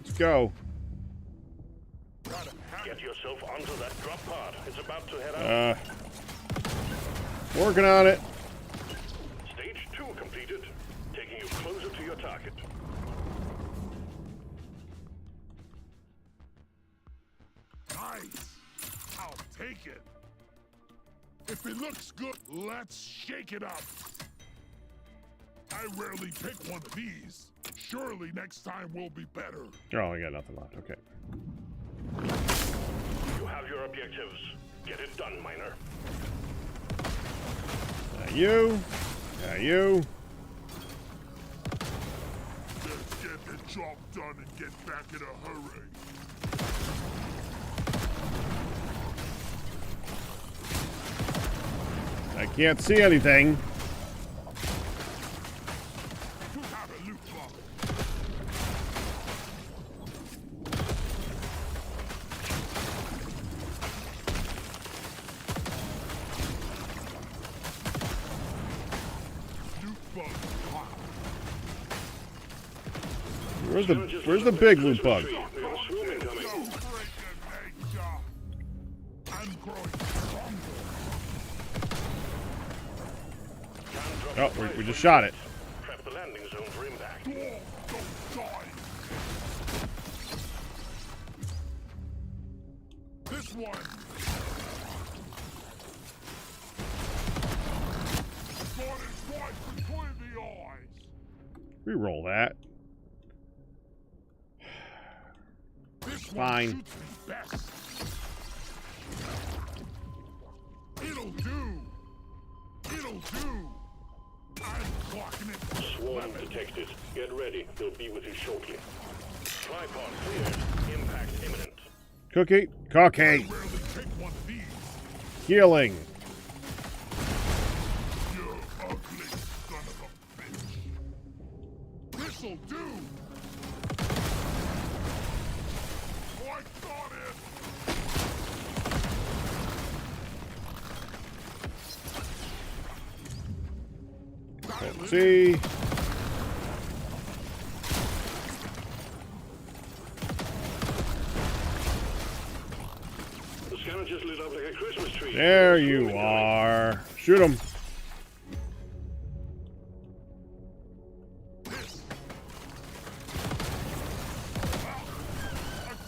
Let's go. Get yourself onto that drop pod. It's about to head out. Working on it. Stage 2 completed. Taking you closer to your target. Nice. I'll take it. If it looks good, let's shake it up. I rarely pick one of these. Surely next time will be better. Oh, I got nothing left. Okay. You have your objectives. Get it done, miner. You. You. Let's get the job done and get back in a hurry. I can't see anything. You have a loot bomb. Loot bug hot. Where's the big loot bug? We have a swoop incoming. No breaking nature. I'm growing stronger. Oh, we just shot it. Prep the landing zone for impact. Don't die. This one. Got it right between the eyes. Reroll that. This Fine. one shoots me best. It'll do. It'll do. I'm clocking it. Swarm detected. Get ready. They'll be with you shortly. Tripod cleared. Impact imminent. Cookie. Cookie. Rarely pick one of these. Healing. You ugly son of a bitch. This'll do. Oh, I got it. Let's see. The scanner just lit up like a Christmas tree. There you are. Shoot him. I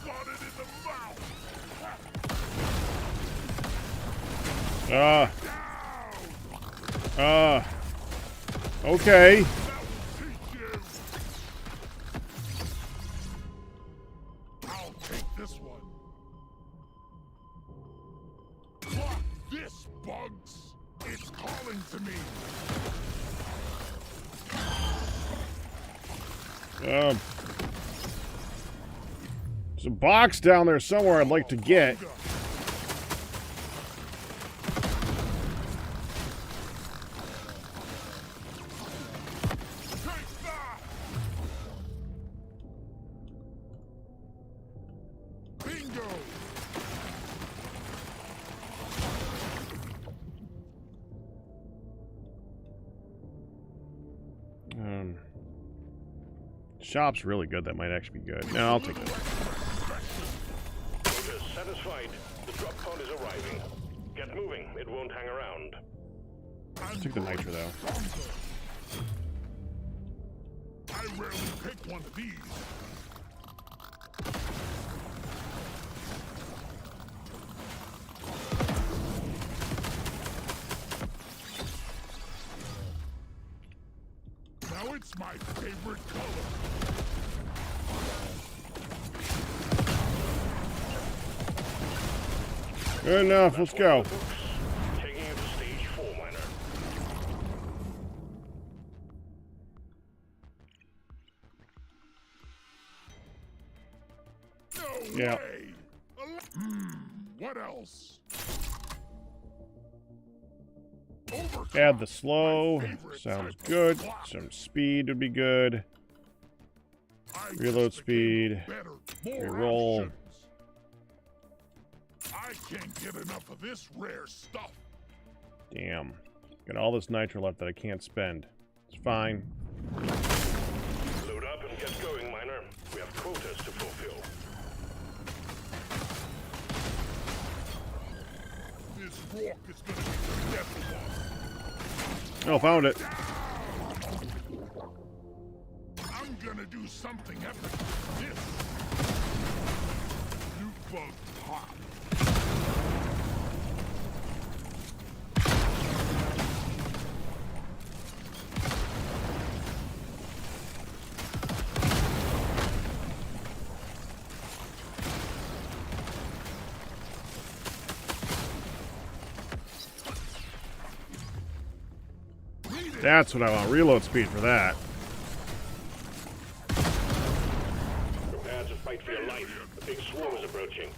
got it in the mouth. Uh. Down. Okay. That will teach you. I'll take this one. Block this, bugs. It's calling to me. There's a box down there somewhere I'd like to get. Take that. Bingo. Shop's really good. That might actually be good. No, I'll take it. Orders satisfied. The drop pod is arriving. Get moving. It won't hang around. Let's take the nitro, though. I rarely pick one of these. Now it's my favorite color. Good enough. Let's go. Taking it to stage 4, miner. No Yeah. way! What else? Add the slow. Sounds good. Some speed would be good. Reload speed. Reroll. I can't get enough of this rare stuff. Damn. Got all this nitro left that I can't spend. It's fine. Load up and get going, miner. We have quotas to fulfill. This rock is gonna be the death of us. Oh, found it. I'm gonna do something epic with this. Nuke bug pop. That's what I want. Reload speed for that. Prepare to fight for your life. The big swarm is approaching.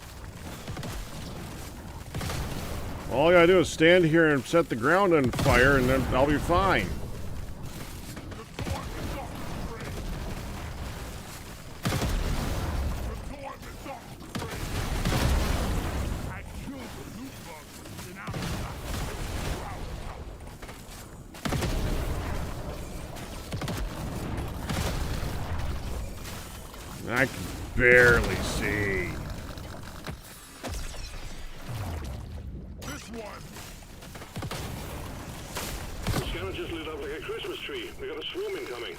All I gotta do is stand here and set the ground on fire, and then I'll be fine. I can barely see. This one. The scanner just lit up like a Christmas tree. We got a swarm incoming.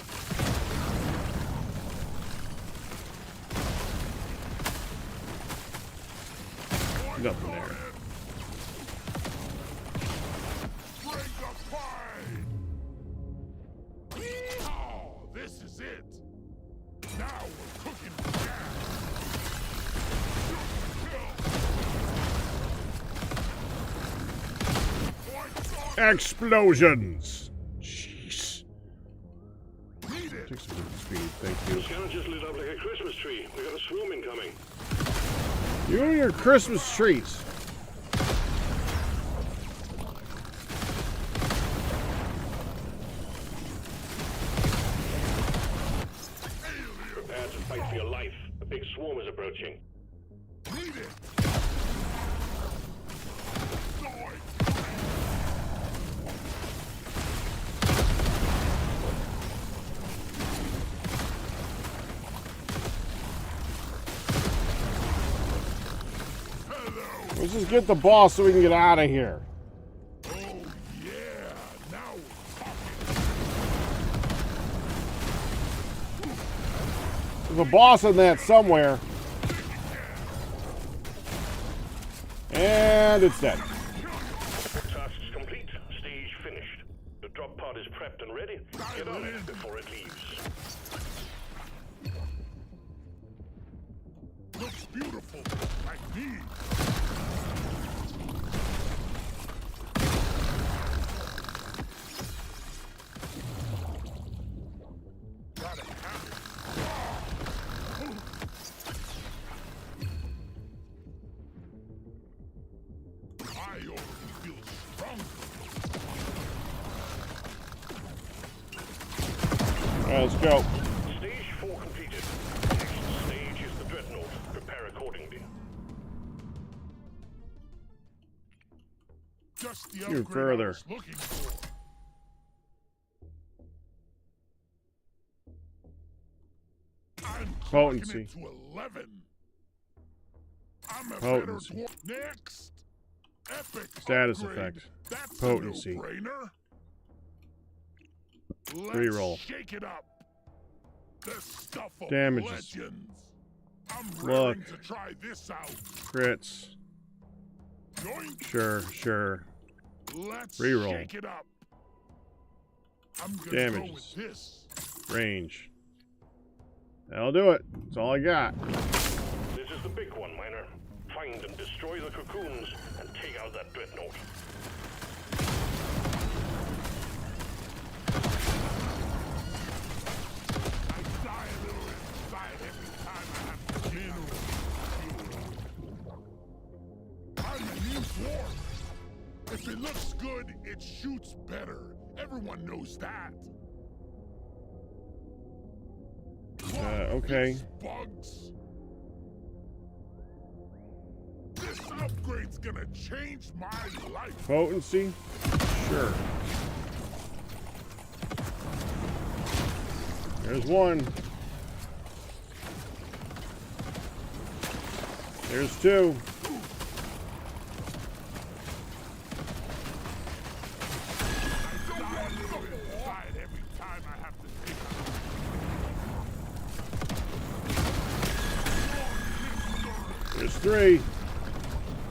Nothing there. Bring the fight. Yeehaw! This is it. Now we're cooking with gas. Explosions! Jeez. Need it. Take some good speed, thank The you. scanner just lit up like a Christmas tree. We got a swarm incoming. You and your Christmas trees. Prepare to fight for your life. A big swarm is approaching. Need it. Let's just get the boss so we can get out of here. Oh yeah, now we're talking. There's a boss in that somewhere. And it's dead. Task complete. Stage finished. The drop pod is prepped and ready. Get on it before it leaves. Looks beautiful, like me. Gotta have it. I already feel stronger. All right, let's go. Stage 4 completed. Next stage is the dreadnought. Prepare accordingly. Just the You're upgrade further. I was looking for. I'm clocking Potency. it to 11. I'm a Potency. better dwarf. Next. Epic Status upgrade. effect. That's Potency. a no-brainer. Reroll. Let's shake it up. The stuff of Damages. legends. I'm Look. raring to try this out. Crits. Yoink. Sure. Let's Reroll. shake it up. I'm gonna go Damages. with this. Range. That'll do it. That's all I got. This is the big one, Miner. Find and destroy the cocoons and take out that dreadnought. I die a little inside every time I have to mineral fuel. I'm a new dwarf. If it looks good, it shoots better. Everyone knows that. Okay. These bugs. This upgrade's gonna change my life. Potency? Sure. There's one. There's two. I die a little inside every time I have to take a There's three.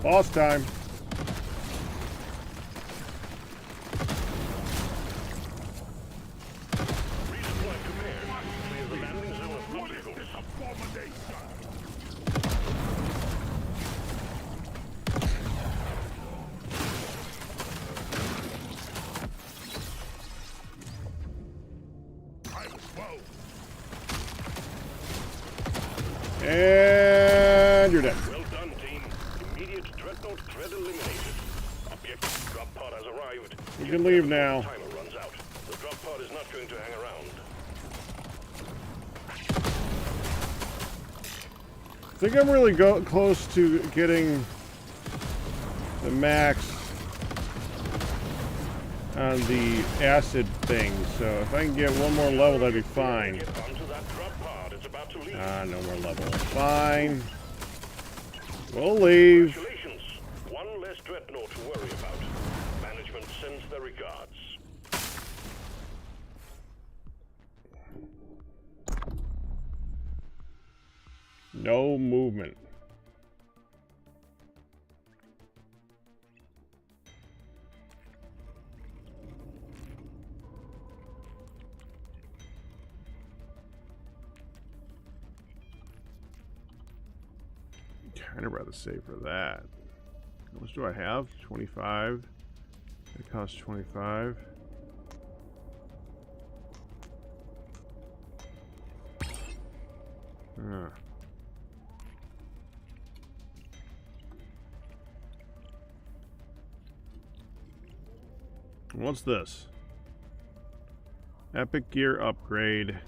Boss time. Resupply prepared. Clear the landing zone of What is obstacles. this abomination? Might as well. And you're dead. Well done, team. Immediate dreadnought threat eliminated. Objective drop pod has arrived. You can leave now. Timer runs out. The drop pod is not going to hang around. I think I'm really close to getting the max on the acid thing. So if I can get one more level, that'd be fine. Get onto that drop pod. It's about to leave. No more level. Fine. We'll leave. Congratulations. One less dreadnought to worry about. Management sends their regards. No movement. Kind of rather save for that. How much do I have? 25. It costs 25. What's this? Epic gear upgrade.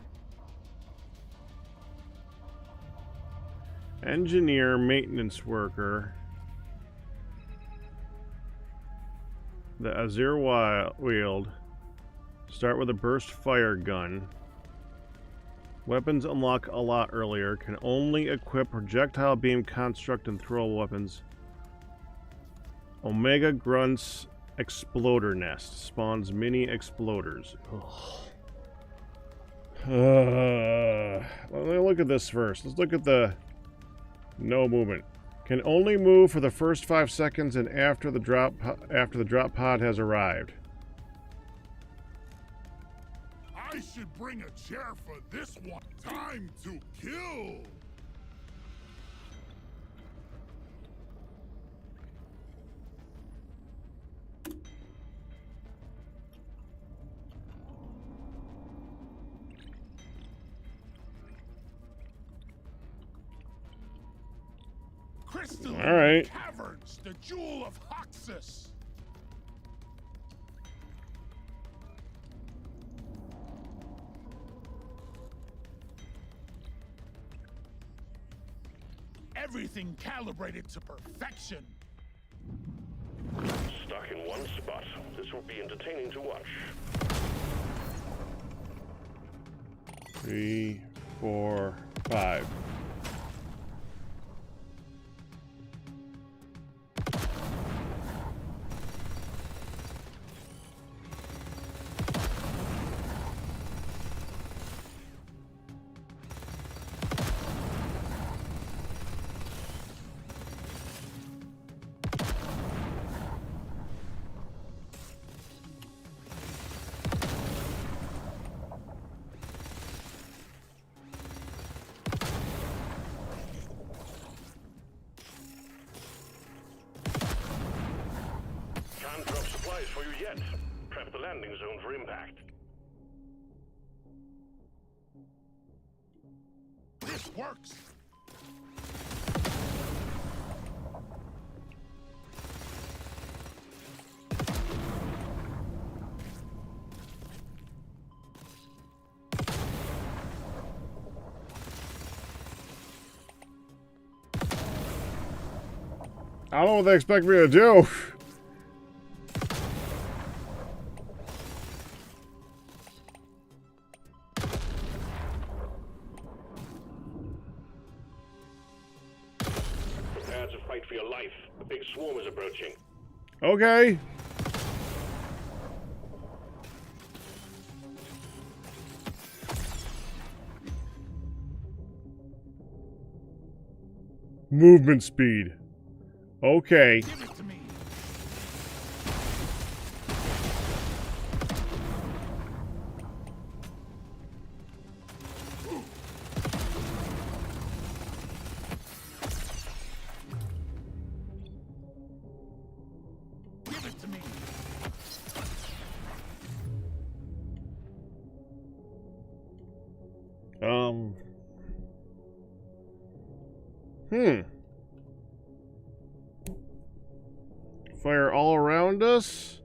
Engineer, maintenance worker. The Azir wield. Start with a burst fire gun. Weapons unlock a lot earlier. Can only equip projectile beam, construct, and throw weapons. Omega Grunts Exploder Nest. Spawns mini exploders. Let me look at this first. Let's look at the no movement. Can only move for the first 5 seconds and after the drop pod has arrived. I should bring a chair for this one. Time to kill. Crystal All right. Caverns, the jewel of Hoxus. Everything calibrated to perfection. Stuck in one spot. This will be entertaining to watch. 3, 4, 5. surprise for you yet. Prep the landing zone for impact. This works. I don't know what they expect me to do. Prepare to fight for your life. A big swarm is approaching. Okay. Movement speed. Okay. Give it to me. Give it to me. Fire all around us?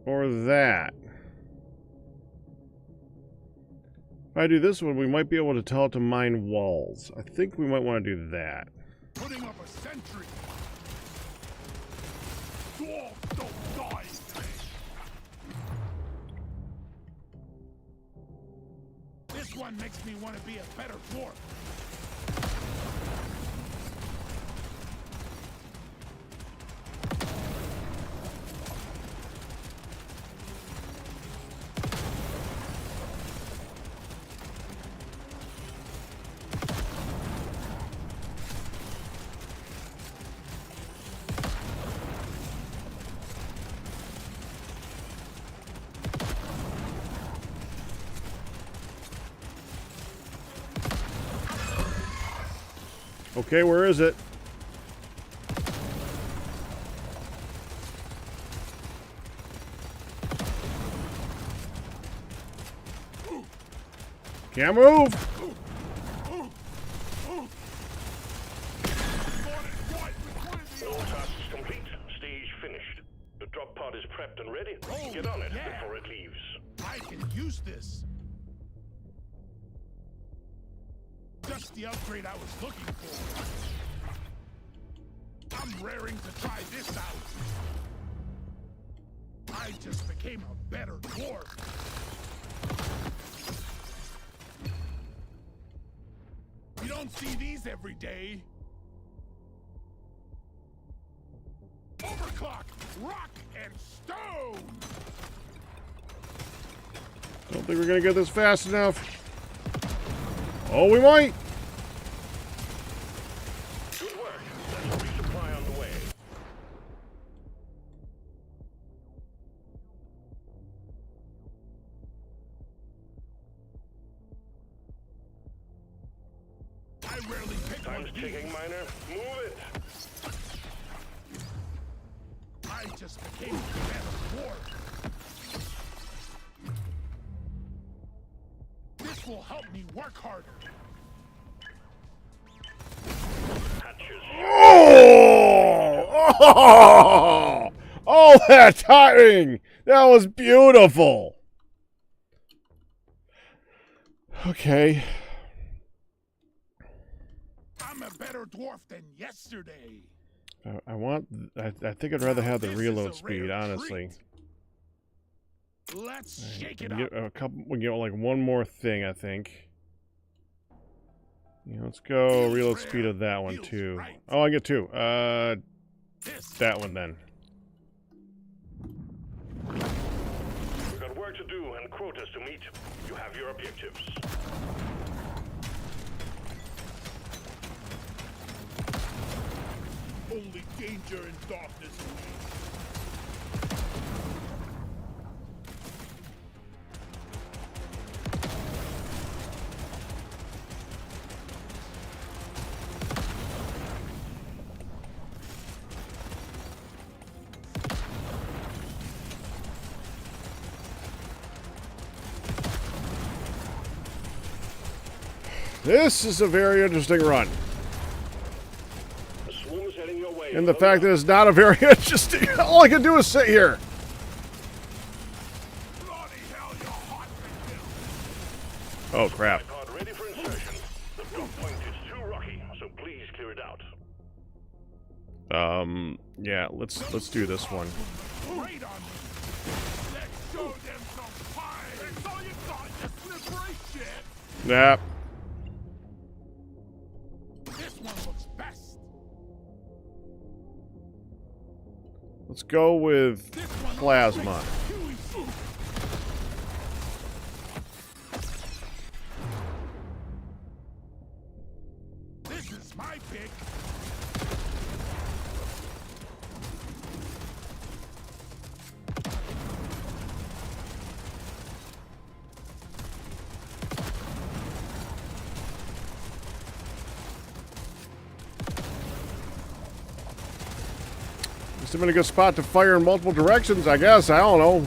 Or that? If I do this one, we might be able to tell it to mine walls. I think we might want to do that. Putting up a sentry. Dwarf don't die today. This one makes me want to be a better dwarf. Okay, where is it? Can't move! All tasks complete. Stage finished. The drop pod is prepped and ready. Get on it before it leaves. I can use this. Just the upgrade I was looking for. I'm raring to try this out. I just became a better dwarf. You don't see these every day. Overclock, rock, and stone. Don't think we're gonna get this fast enough. Oh, we might! Good work. There's a resupply on the way. I rarely pick one Time's of these. ticking, miner. Move it. I just became a better dwarf. This will help me work harder. Hatches. Oh! Oh! Oh, that timing! That was beautiful! Okay. I'm a better dwarf than yesterday. I think I'd rather have the This is reload a speed, rare honestly. treat. Let's shake We it can up. get a couple, we can get like one more thing, I think. Yeah, let's go reload speed of that one too. Oh, I get two. This. That one then. We've got work to do and quotas to meet. You have your objectives. Only danger and darkness. This is a very interesting run. The swarm is heading your way. And the fact that it's not a very interesting... All I can do is sit here. Bloody hell, you're hot right Oh, crap. Pod ready for insertion. The drop point is too rocky, so please clear it out. Yeah, let's do this one. now. Wait on me. Let's show them some fire. That's all you got, you slippery shit. Nah. This one looks best. Let's go with This one plasma. looks chewy. This is my pick. Just in a good spot to fire in multiple directions, I guess. I don't know.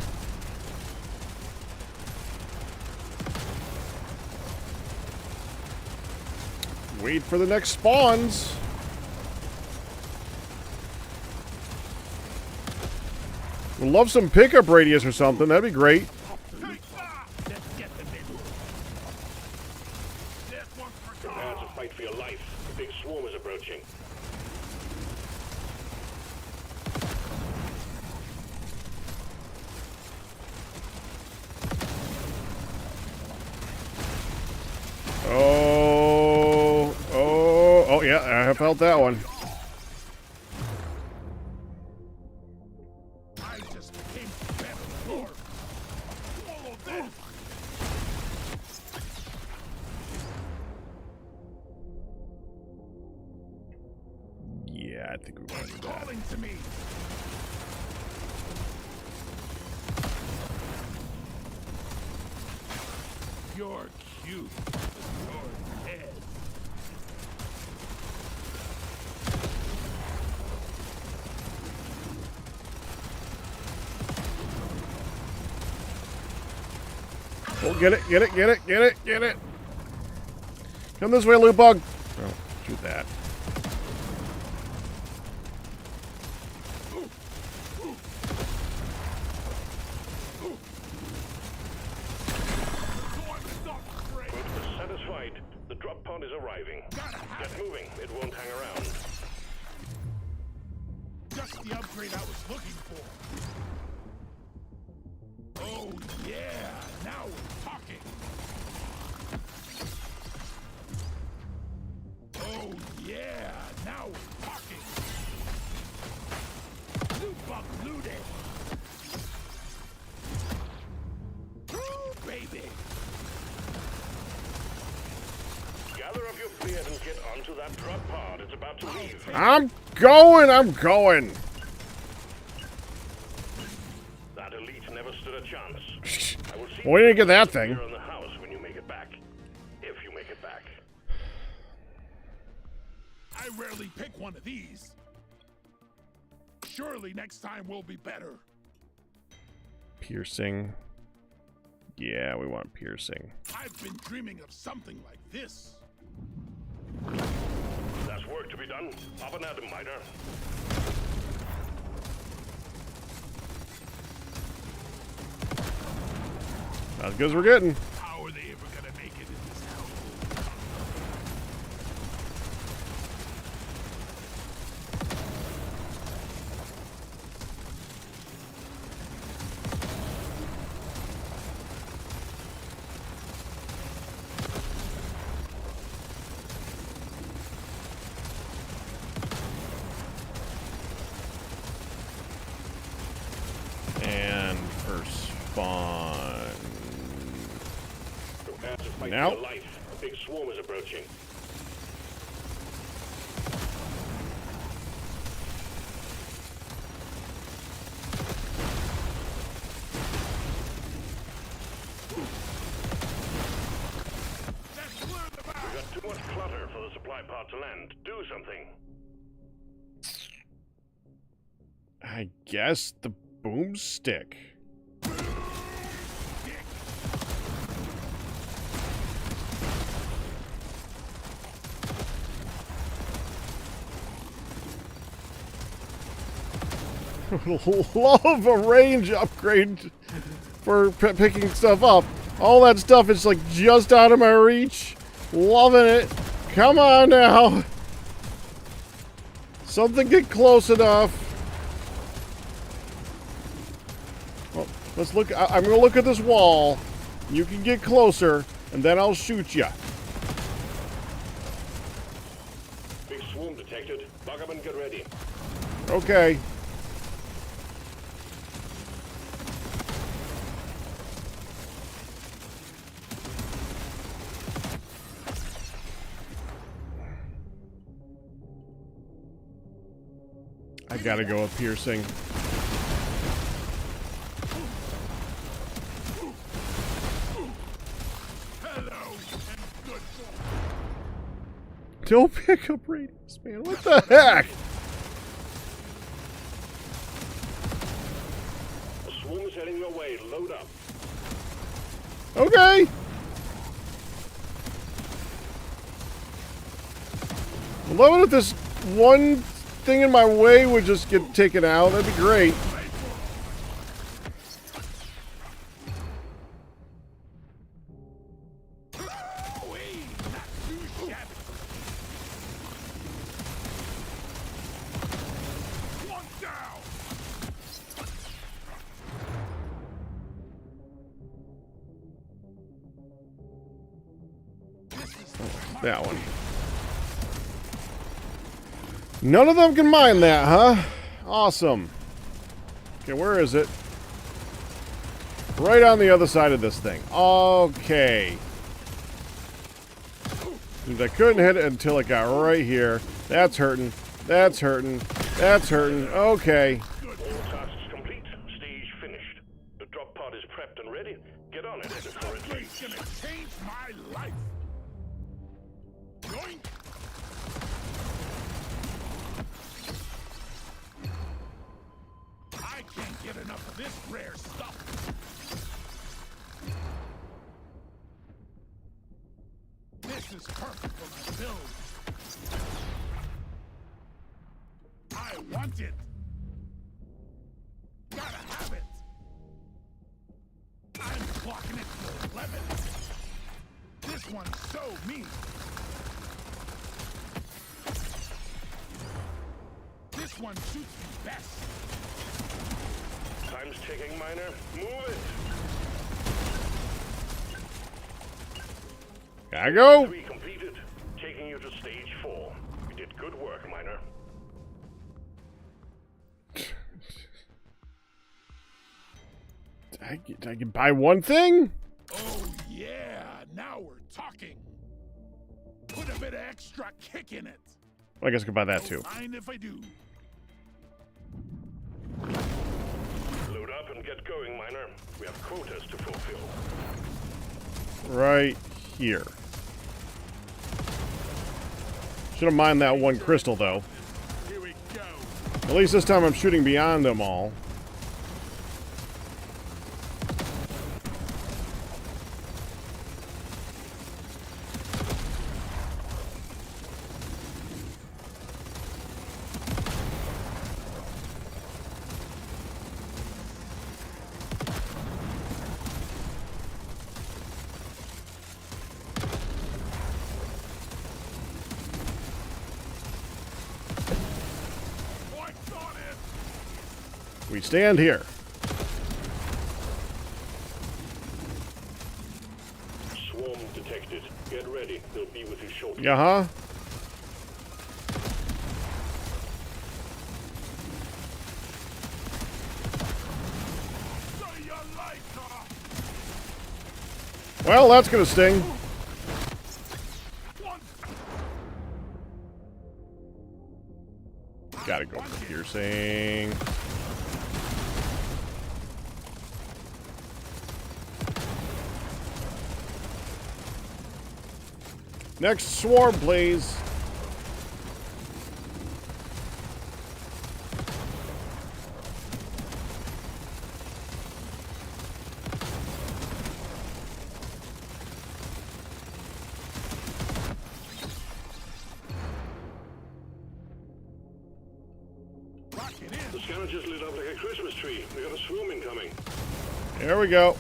Wait for the next spawns. Would love some pickup radius or something. That'd be great. Let's get them in. This one's for Prepare to fight for your life. The big swarm is approaching. Oh, yeah, I felt that one. I just became better dwarf. Swallow this. Yeah, I think we want to It's do that. calling to me. You're cute. Your head. Oh, get it, get it, get it, get it, get it. Come this way, loot bug. Oh, shoot that. Quote is satisfied. The drop pod is arriving. Get moving. It won't hang around. Just the upgrade I was looking for. Oh yeah, now we're talking. Oh yeah, now we're talking. Loot bug looted. Ooh, baby. Gather up your beard and get onto that drop pod. It's about to leave. I'm going, I'm going. That elite never stood a chance. I will see We didn't get that thing. here in the house when you make it back. If you make it back. I rarely pick one of these. Surely next time will be better. Piercing. Yeah, we want piercing. I've been dreaming of something like this. There's work to be done. Up and at 'em, miter. Not as good as we're getting. How are they ever gonna make it in this hellhole? And first spawn. Prepare to fight Now. for your life. A big swarm is approaching. Let's clear them out. We've got too much clutter for the supply pod to land. Do something. I guess the boomstick. Love a range upgrade for picking stuff up. All that stuff is like just out of my reach. Loving it. Come on now. Something get close enough. Well, let's look. I'm going to look at this wall. You can get closer, and then I'll shoot you. Big swarm detected. Bug up and get ready. Okay. I gotta go with piercing. Don't pick up radius, man. What the heck? The swarm is heading your way. Load up. Okay. I'm loving it. This one thing in my way would just get taken out. That'd be great. That one. None of them can mine that, huh? Awesome. Okay, where is it? Right on the other side of this thing. Okay. I couldn't hit it until it got right here. That's hurting. That's hurting. That's hurting. Okay. All tasks complete. Stage finished. The drop pod is prepped and ready. Get on it before it leaves. It's gonna change my life. Yoink. I can't get enough of this rare stuff. This is perfect for my build. I want it. Gotta have it. I'm clocking it to 11. This one's so mean. This one suits me best. Time's ticking, Miner. Move it. Gotta go. 3 completed. Taking you to stage 4. You did good work, Miner. I can buy one thing? Oh yeah, now we're talking. Put a bit of extra kick in it. Well, I guess I could buy that too. Mind if I do? Load up and get going, Miner. We have quotas to fulfill. Right here. Should have mined that one crystal, though. Here we go. At least this time I'm shooting beyond them all. We stand here. Swarm detected. Get ready. They'll be with you shortly. Yeah, huh? Well, that's gonna sting. Gotta go for piercing. Next swarm, please. The scanner just lit up like a Christmas tree. We got a swarm incoming. There we go.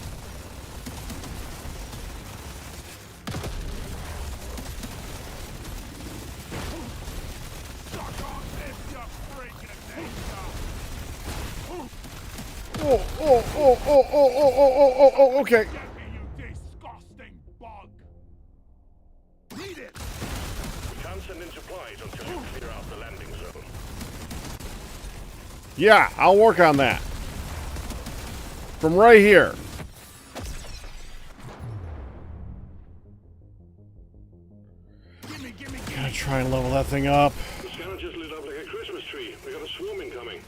Oh, okay. Get me, you disgusting bug! Read it! We can't send in supplies until you clear out the landing zone. Yeah, I'll work on that. From right here. Gotta try and level that thing up. The scanner just lit up like a Christmas tree. We got a swarm incoming.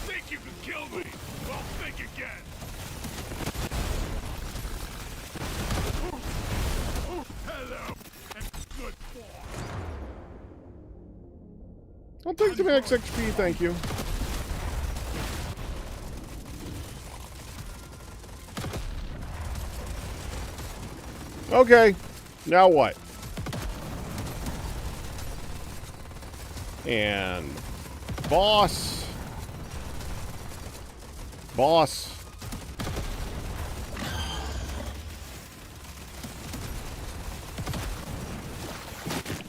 Think you can kill me? Well, think again! Hello, and good boy! I'll take the max XP, thank you. Okay, now what? And boss.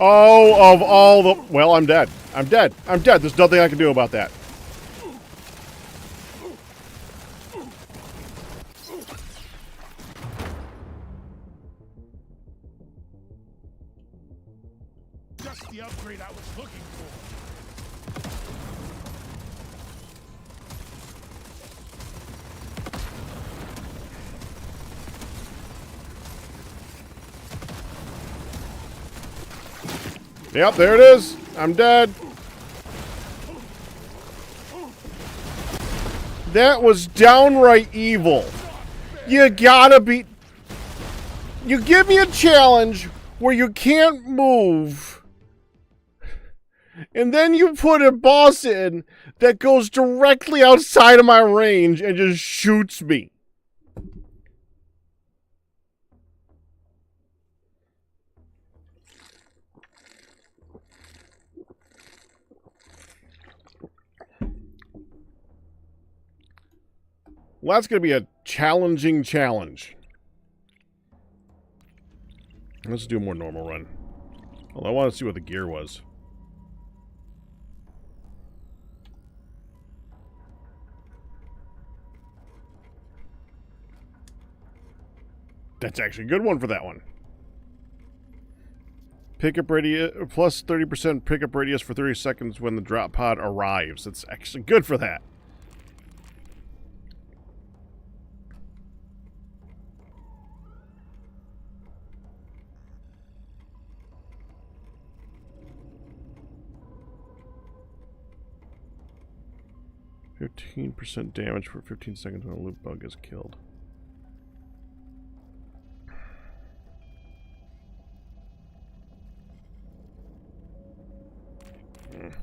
Oh, of all the... Well, I'm dead. I'm dead. There's nothing I can do about that. Just the upgrade I was looking for. Yep, there it is. I'm dead. That was downright evil. You gotta be... You give me a challenge where you can't move, and then you put a boss in that goes directly outside of my range and just shoots me. Well, that's going to be a challenging challenge. Let's do a more normal run. Well, I want to see what the gear was. That's actually a good one for that one. Pickup radius, plus 30% pickup radius for 30 seconds when the drop pod arrives. That's actually good for that. %, damage for 15 seconds when a loot bug is killed. Mm.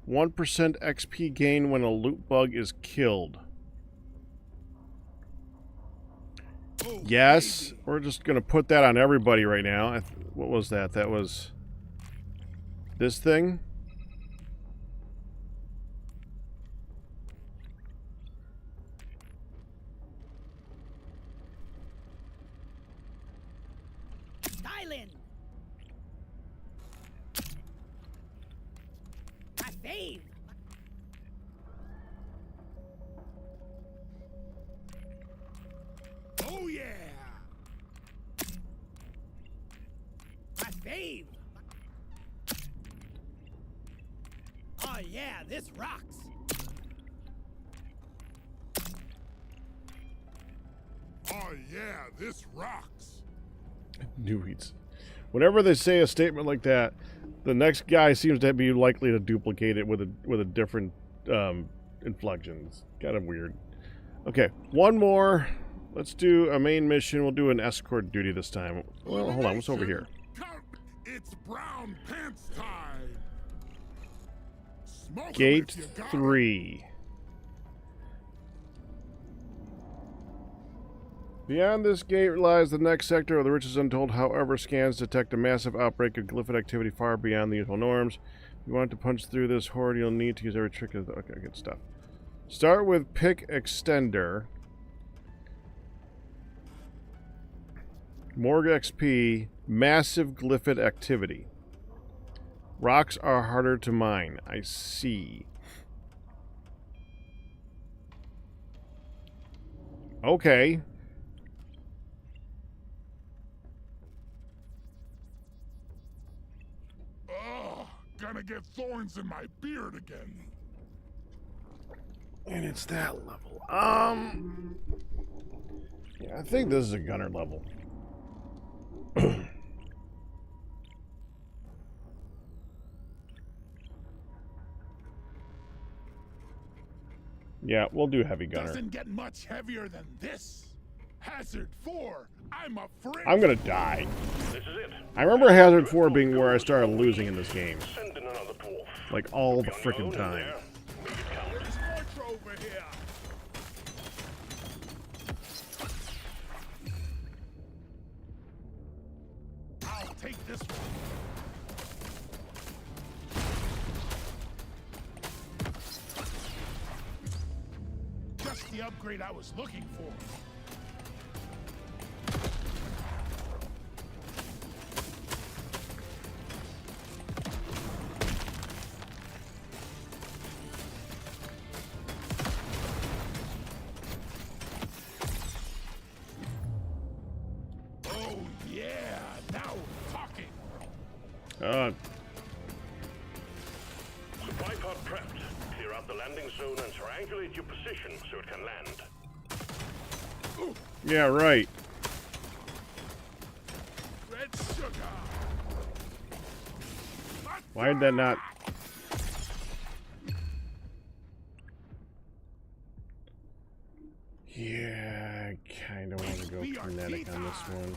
1% XP gain when a loot bug is killed. Yes, we're just going to put that on everybody right now. What was that? That was this thing? Styling. My fave. Oh yeah! My fave. Oh yeah, this rocks. Oh yeah, this rocks! New weeds. Whenever they say a statement like that, the next guy seems to be likely to duplicate it with a different inflection. It's kind of weird. Okay, one more. Let's do a main mission. We'll do an escort duty this time. Well, hold on. What's over here? It's brown pants time! Smoke 'em Gate if you got 'em. 3. Beyond this gate lies the next sector of the Riches Untold. However, scans detect a massive outbreak of glyphid activity far beyond the usual norms. If you want to punch through this horde, you'll need to use every trick of the... Okay, good stuff. Start with Pick Extender. Morgue XP. Massive glyphid activity. Rocks are harder to mine. I see. Okay. Ugh, gonna get thorns in my beard again. And it's that level. Yeah, I think this is a gunner level. Yeah, we'll do heavy gunner. Doesn't get much heavier than this. Hazard 4. I'm a friend. I'm gonna die. This is it. I remember Hazard 4 being where I started losing in this game. Send in another dwarf. Like, all the Be on your frickin' own in time. there. Make it count. There's more over here. I'll take this one. Just the upgrade I was looking for. Oh yeah, now we're talking. Supply pod prepped. Clear out the landing zone and triangulate your position so it can land. Yeah, right. Red sugar. Why did that not... Yeah, I kind of want to go kinetic on this one.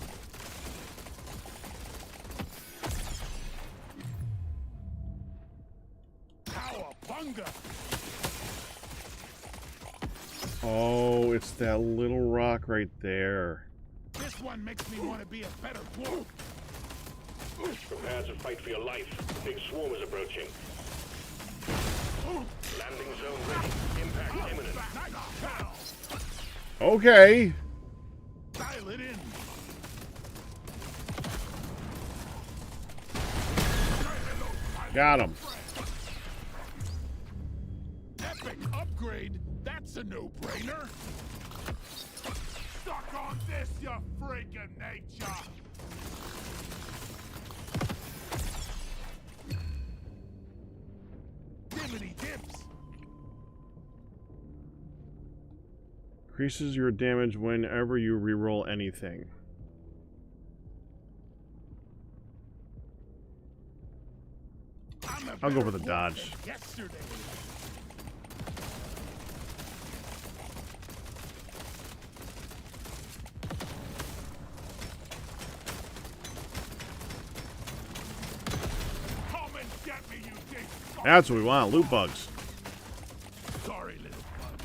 Cowabunga. Oh, it's that little rock right there. This one makes me want to be a better dwarf. Prepare to fight for your life. The big swarm is approaching. Landing zone ready. Impact imminent. Nice battle. Okay. Dial it in. Got him. Epic upgrade. That's a no-brainer. Suck on this, you freaking nature. Dimmity dips. Increases your damage whenever you reroll anything. I'll go for the dodge. Yesterday. Come and get me, you big fuck. That's what we want, loot bugs. Sorry, little bug.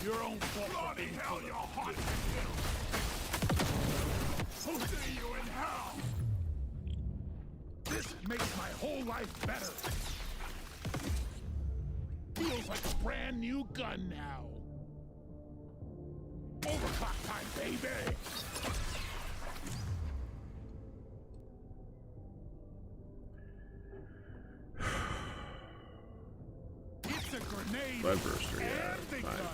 Your own fault. Bloody hell, you're hot. I'll see you in hell. This makes my whole life better. Feels like a brand new gun now. Overclock time, baby. It's a grenade. Lead burster, yeah, and that's the fine. gun.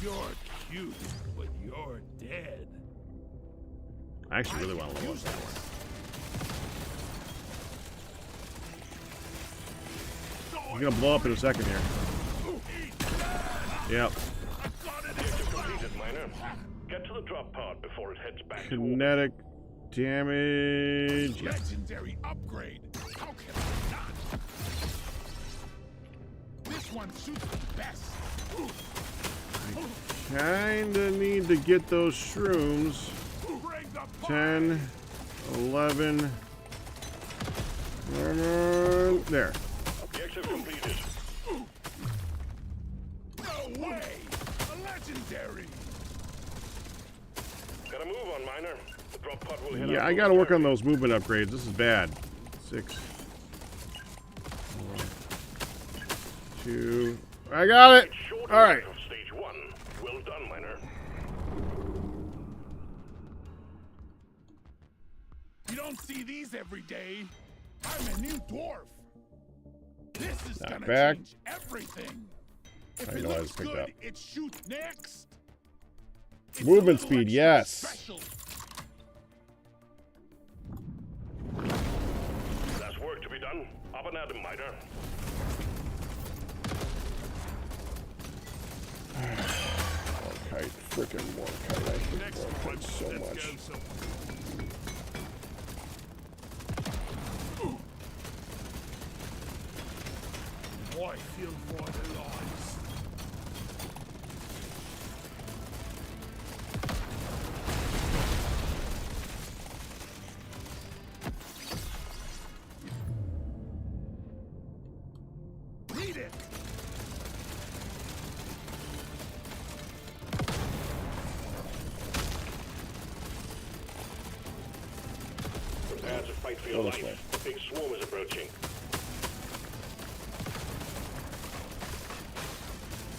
You're cute, but you're dead. I actually really want to level up Use that this. one. He's gonna blow up in a second here. Yep. Objective completed, miner. Get to the drop pod before it heads back to orbit. Kinetic damage. Yep. Legendary upgrade. How can I not? This one suits me best. Kinda need to get those shrooms. Bring the 10, 11. There. Objective completed. No way! A legendary! Gotta move on, Miner. The drop pod will hit Yeah, our I gotta work on area. those movement upgrades. This is bad. 6. 2. I got it! Short Alright. of stage 1. Well done, Miner. You don't see these every day. I'm a new dwarf. This is Not gonna back. change everything. If I it know I looks just picked good, up. it shoots next. It's a Movement little speed, extra yes. special. There's work to be done. Up and at him, Miner. Morkite. Frickin' Morkite. I hate Next Morkite one. so Let's much. go some. Boy, I feel more alive. Read it. Prepare to fight for Go your this way. life. The big swarm is approaching.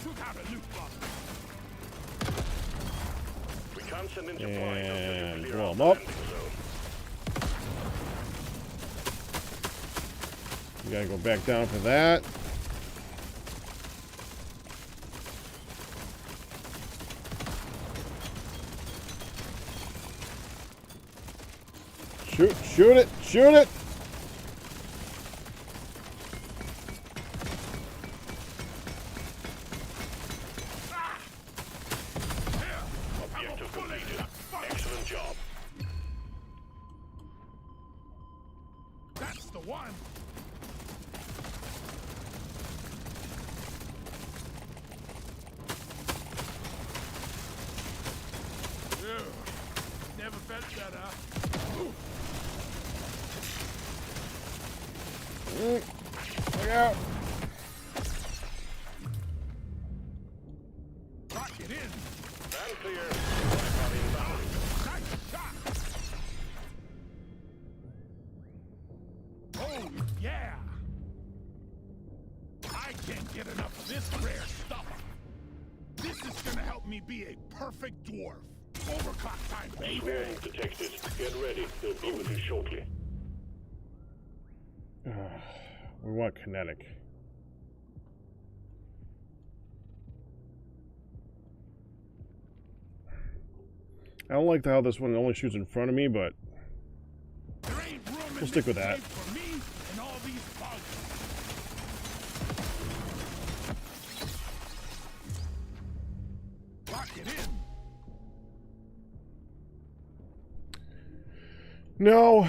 Took out a loot box. We can't send in supplies until you And clear blow out 'em the up. landing zone. You gotta go back down for that. Shoot it, shoot it! Objective completed. Excellent job. That's the one. Ew. Never felt better. Look out! Rocket in. Stand clear. Tripod inbound. Nice shot. Oh, yeah. I can't get enough of this rare stuff. This is gonna help me be a perfect dwarf. Overclock time, baby. Swarm detected. Get ready. They'll be with you shortly. We want kinetic. I don't like how this one only shoots in front of me, but There ain't room in We'll stick this with that. cave for me and all these bugs. Lock it in.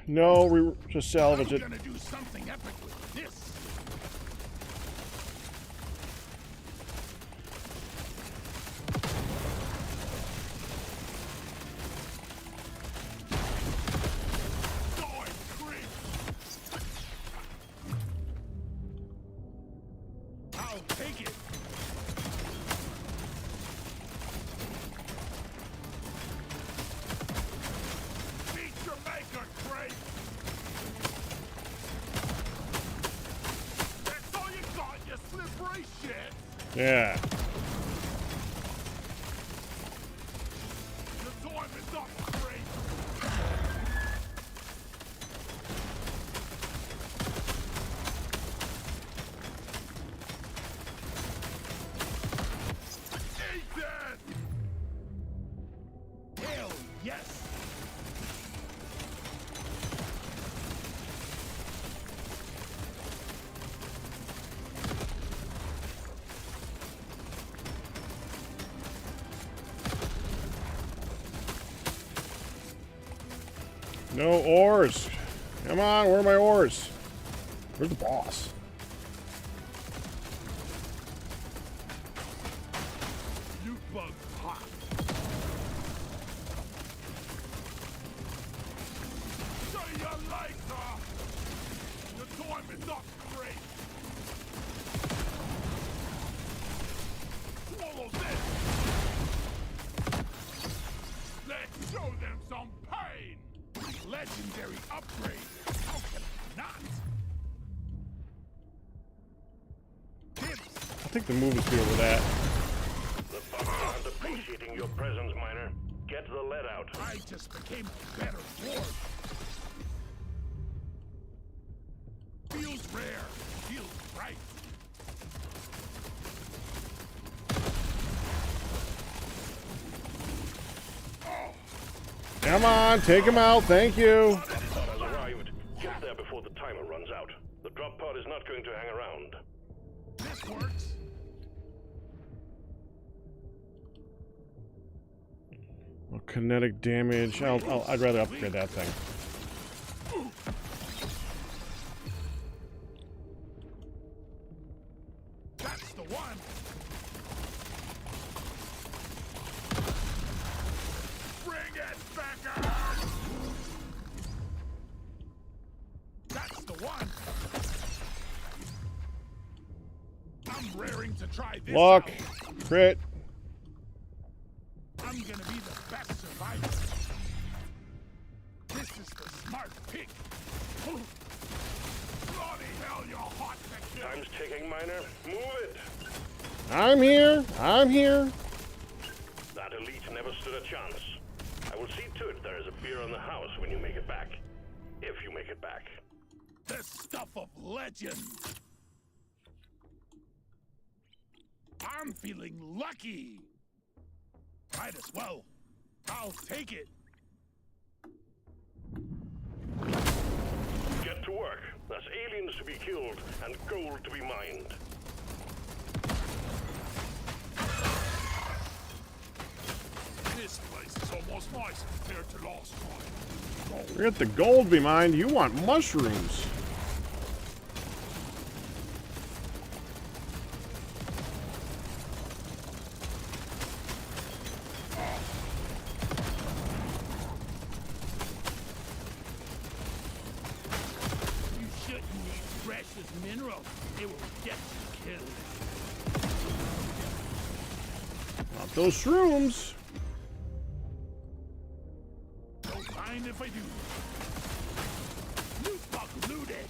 no, we just salvage I'm it. gonna do something epic with this. Oh, it creeps. I'll take it. Beat your maker, Craig. That's all you got, you slippery shit. Yeah. The time is up, Craig. Eat that! Hell yes! No ores. Come on, where are my ores? Where's the boss? Loot bug pop. later! Your time is not great! Swallow this! Let's show them some pain! Legendary upgrade! How can I not? I think the move is here with that. The bugs aren't appreciating your presence, Miner. Get the lead out. I just became a better dwarf. Feels rare. Feels right. Come on, take him out. Thank you. Drop pod has arrived. Get there before the timer runs out. The drop pod is not going to hang around. This works. Well, kinetic damage. I'd rather upgrade that thing. That's the one. Bring it back out. That's the one. I'm raring to try this Look, out. crit. I'm gonna be the best survivor. This is the smart pick. Bloody hell, you're hot to kill. Time's ticking, Miner. Move it. I'm here. I'm here. That elite never stood a chance. I will see to it there is a beer on the house when you make it back. If you make it back. The stuff of legend. I'm feeling lucky. Might as well. I'll take it. Get to work. There's aliens to be killed and gold to be mined. This place is almost nice compared to last time. Forget the gold be mine. You want mushrooms. You shouldn't need precious minerals. It will get you killed. Not those shrooms. Don't mind if I do. Loot bug looted.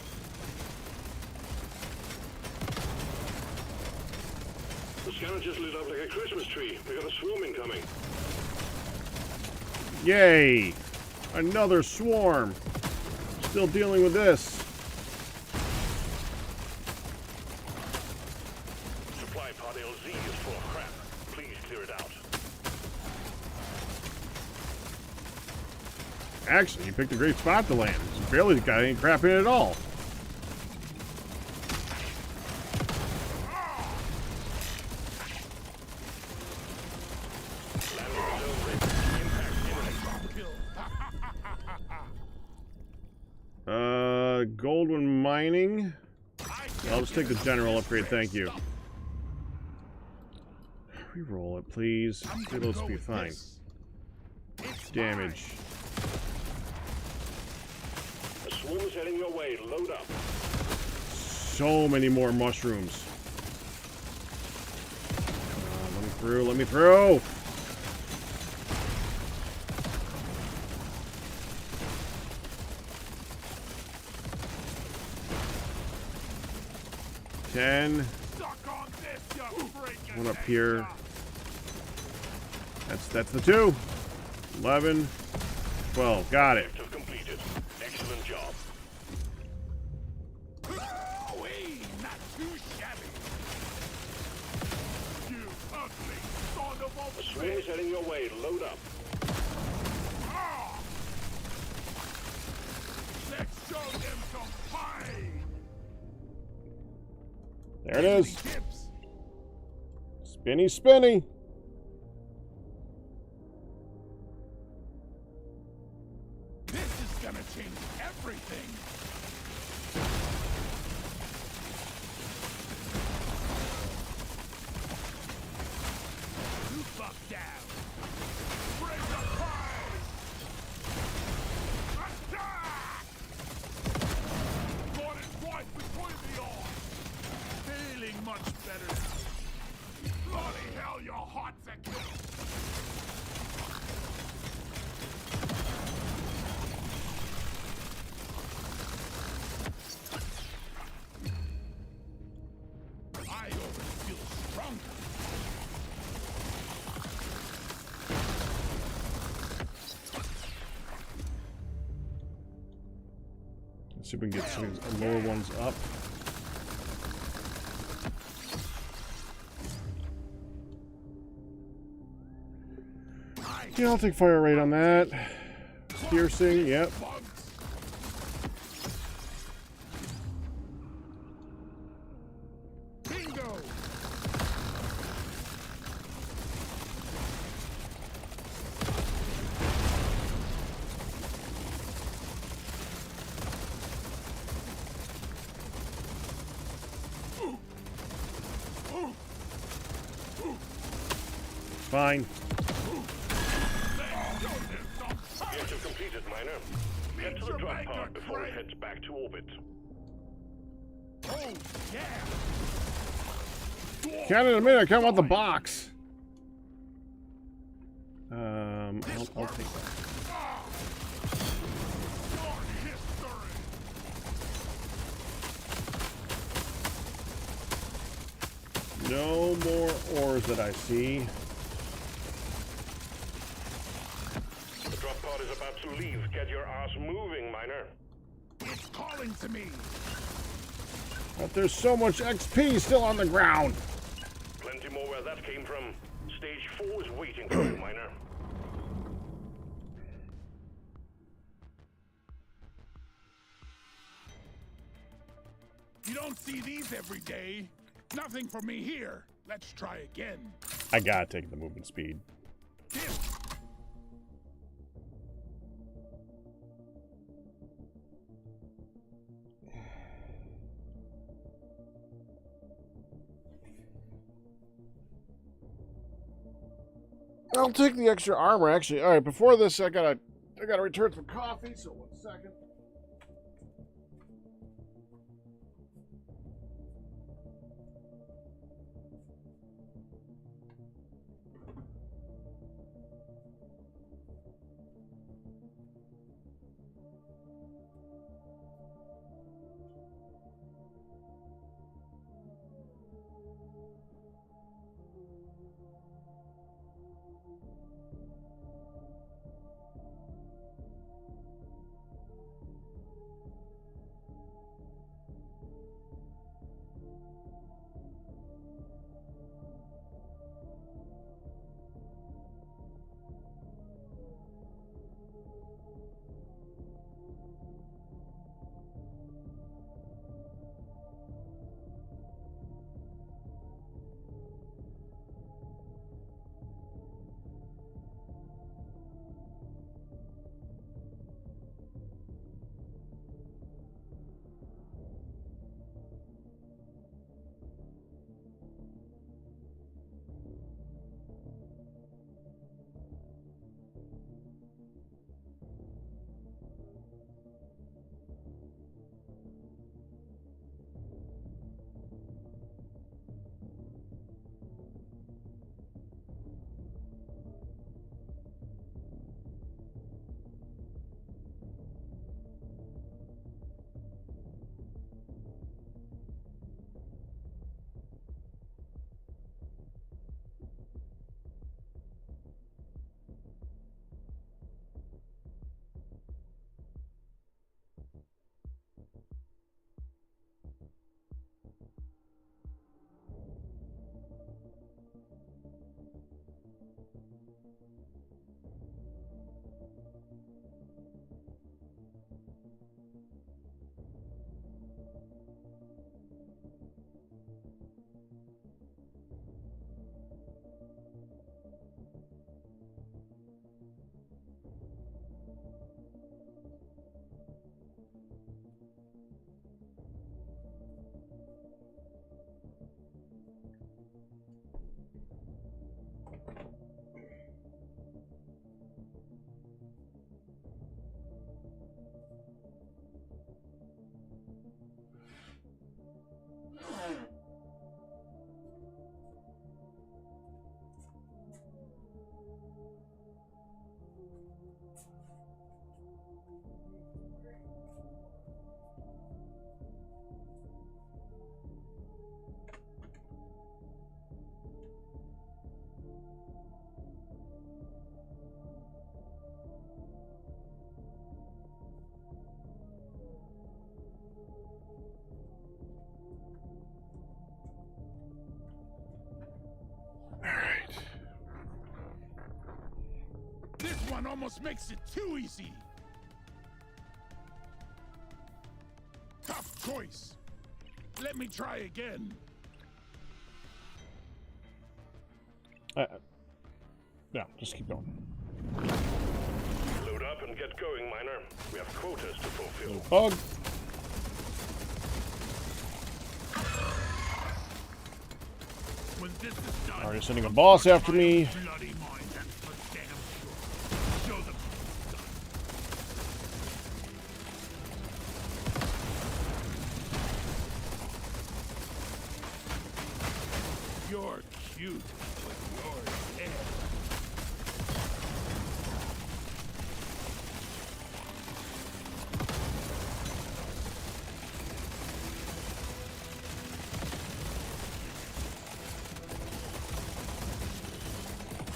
The scanner just lit up like a Christmas tree. We got a swarm incoming. Yay. Another swarm. Still dealing with this. Supply pod LZ is full of crap. Please clear it out. Actually, you picked a great spot to land. It's barely got any crap in it at all. Landing zone ready. Impact imminent. Goldwyn mining. I'll just take the general upgrade, thank you. Reroll it, please. It'll just be fine. Damage. A swarm is heading your way. Load up. So many more mushrooms. Let me through, let me through! Ten. One up here. That's the two. 11. 12. Got it. Objective completed. Excellent job. Not too shabby. You ugly son of a A swarm is heading your way. Load up. Let's show them some pain. There it is. Tips. Spinny, spinny. This is gonna change everything. You buck down. Bring the prize. Attack! See if we can get some of these lower ones up. Yeah, I'll take fire rate on that. Piercing, yep. Bingo! Fine. Objective completed, Miner. Head to the drop pod before it heads back to orbit. Oh, yeah! Count in a minute. Count out the box. I'll take that. No more ores that I see. The drop pod is about to leave. Get your ass moving, Miner. It's calling to me! But there's so much XP still on the ground. Plenty more where that came from. Stage 4 is waiting for you, Miner. You don't see these every day. Nothing for me here. Let's try again. I gotta take the movement speed. This. I'll take the extra armor, actually. All right, before this, I gotta return some coffee. So 1 second. This one almost makes it too easy. Tough choice. Let me try again. Yeah, just keep going. Load up and get going, miner. We have quotas to fulfill. Bug. When this is done, Already sending a boss after me. bloody mind, that's for damn sure. Show them it's done. You're cute, but you're dead.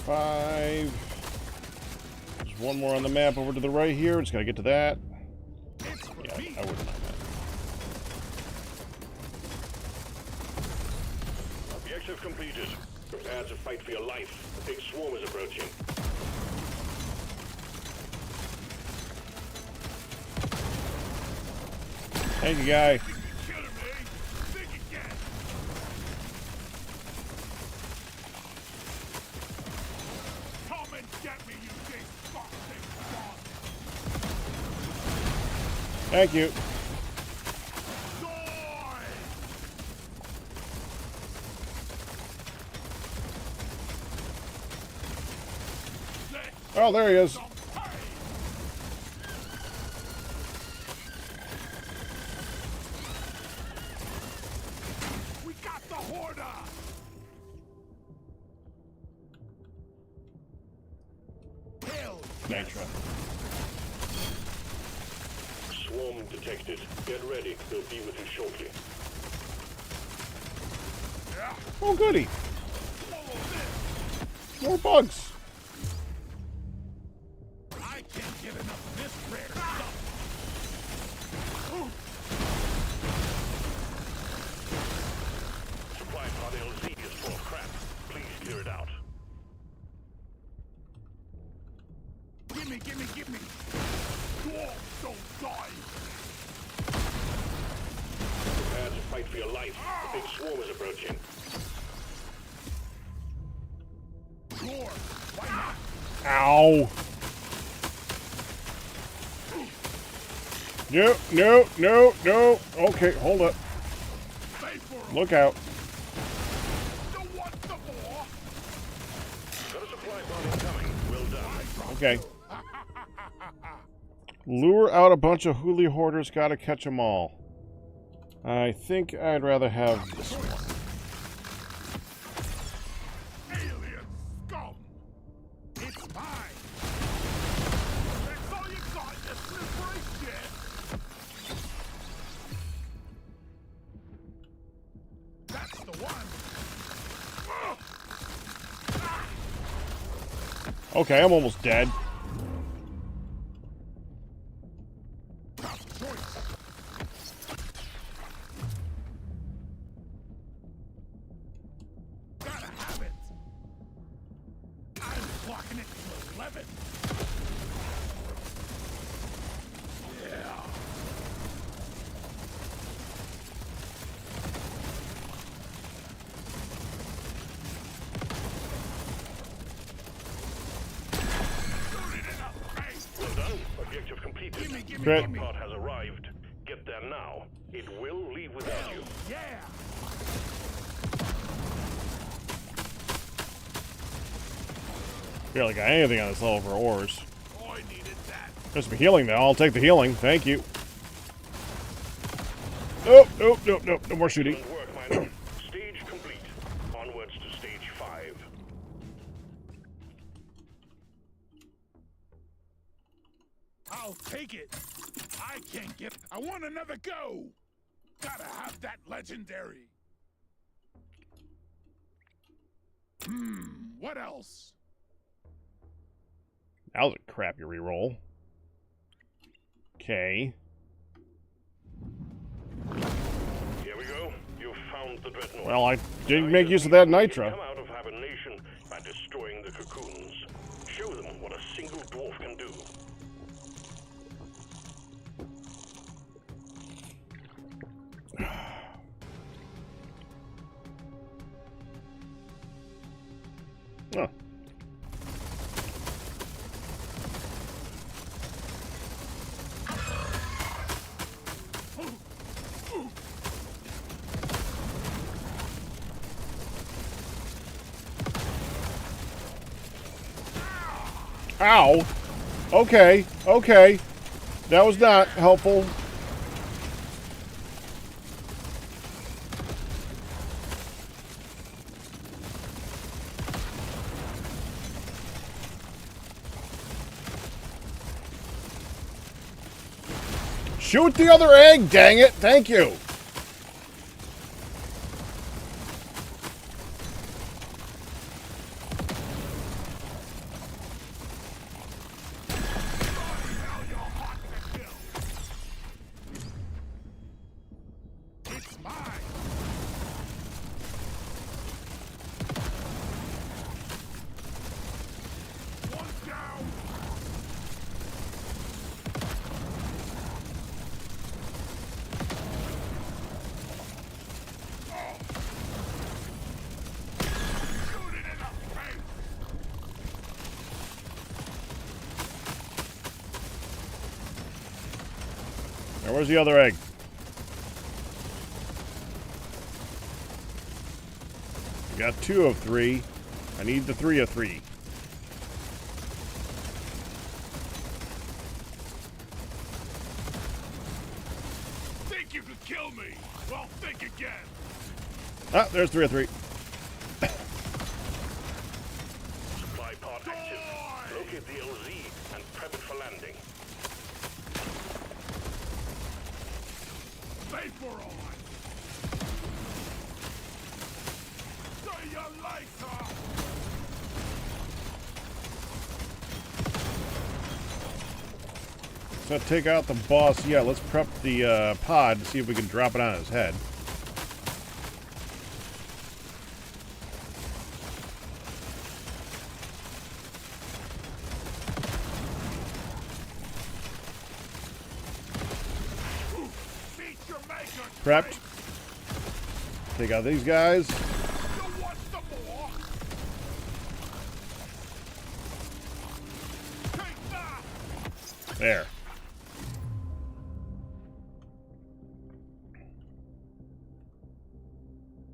Five. There's one more on the map over to the right here. Just gotta get to that. It's for Yeah, me. I wouldn't mind that. Objective completed. Prepare to fight for your life. A big swarm is approaching. Thank you, guy. Kidding me? Think again. Come and get me, you big fucking frog. Thank you. Die! Oh, there he is. We got the hoarder! Hell, Nitro. Swarm detected. Get ready. They'll be with you shortly. yeah. Oh, goody. Follow this. More bugs. I can't get enough of this rare stuff. Supply pod LZ is full of crap. Please clear it out. Gimme, gimme, gimme. Dwarves don't die. Prepare to fight for your life. A big swarm is approaching. Sure, why not? Ow. No, no, no, no. Okay, hold up. Pay for 'em. Look out. Don't want the more. Got a supply pod incoming. Well done. Okay. Lure out a bunch of hoolie hoarders. Gotta catch them all. I think I'd rather have this one. Alien scum. It's mine. That's all you got, you slippery shit. That's the one. Okay, I'm almost dead. Tough choice. Gotta have it. I'm clocking it to 11. Yeah. Shoot it in the face. Well done. Objective completed. Gimme, gimme, Great. gimme. Pod has arrived. Get there now. It will leave without you. Yeah. Barely got anything on this level for ores. I needed that. There's some healing though. I'll take the healing. Thank you. Nope, nope, nope, nope. No more shooting. Good work, miner. Stage complete. Onwards to stage 5. I'll take it. I can't get. I want another go. Gotta have that legendary. What else? That was a crappy reroll. Okay. Here we go. You've found the dreadnought. Well, I didn't make use of that nitro. Come out of hibernation by destroying destroying the cocoons. Show them what a single dwarf can do. Oh. Ow! Okay, okay. That was not helpful. Shoot the other egg, dang it! Thank you! It's mine. One down. Shoot it in the face. Now, where's the other egg? We got 2 of 3. I need the 3 of 3. Think you could kill me? Well, think again. Ah, there's 3 of 3. Supply pod active. Locate the LZ and prep it for landing. Vapor on. See you later. So take out the boss. Yeah, let's prep the pod to see if we can drop it on his head. Meet your maker. Prepped. Take out these guys. You want some more? Take that. There.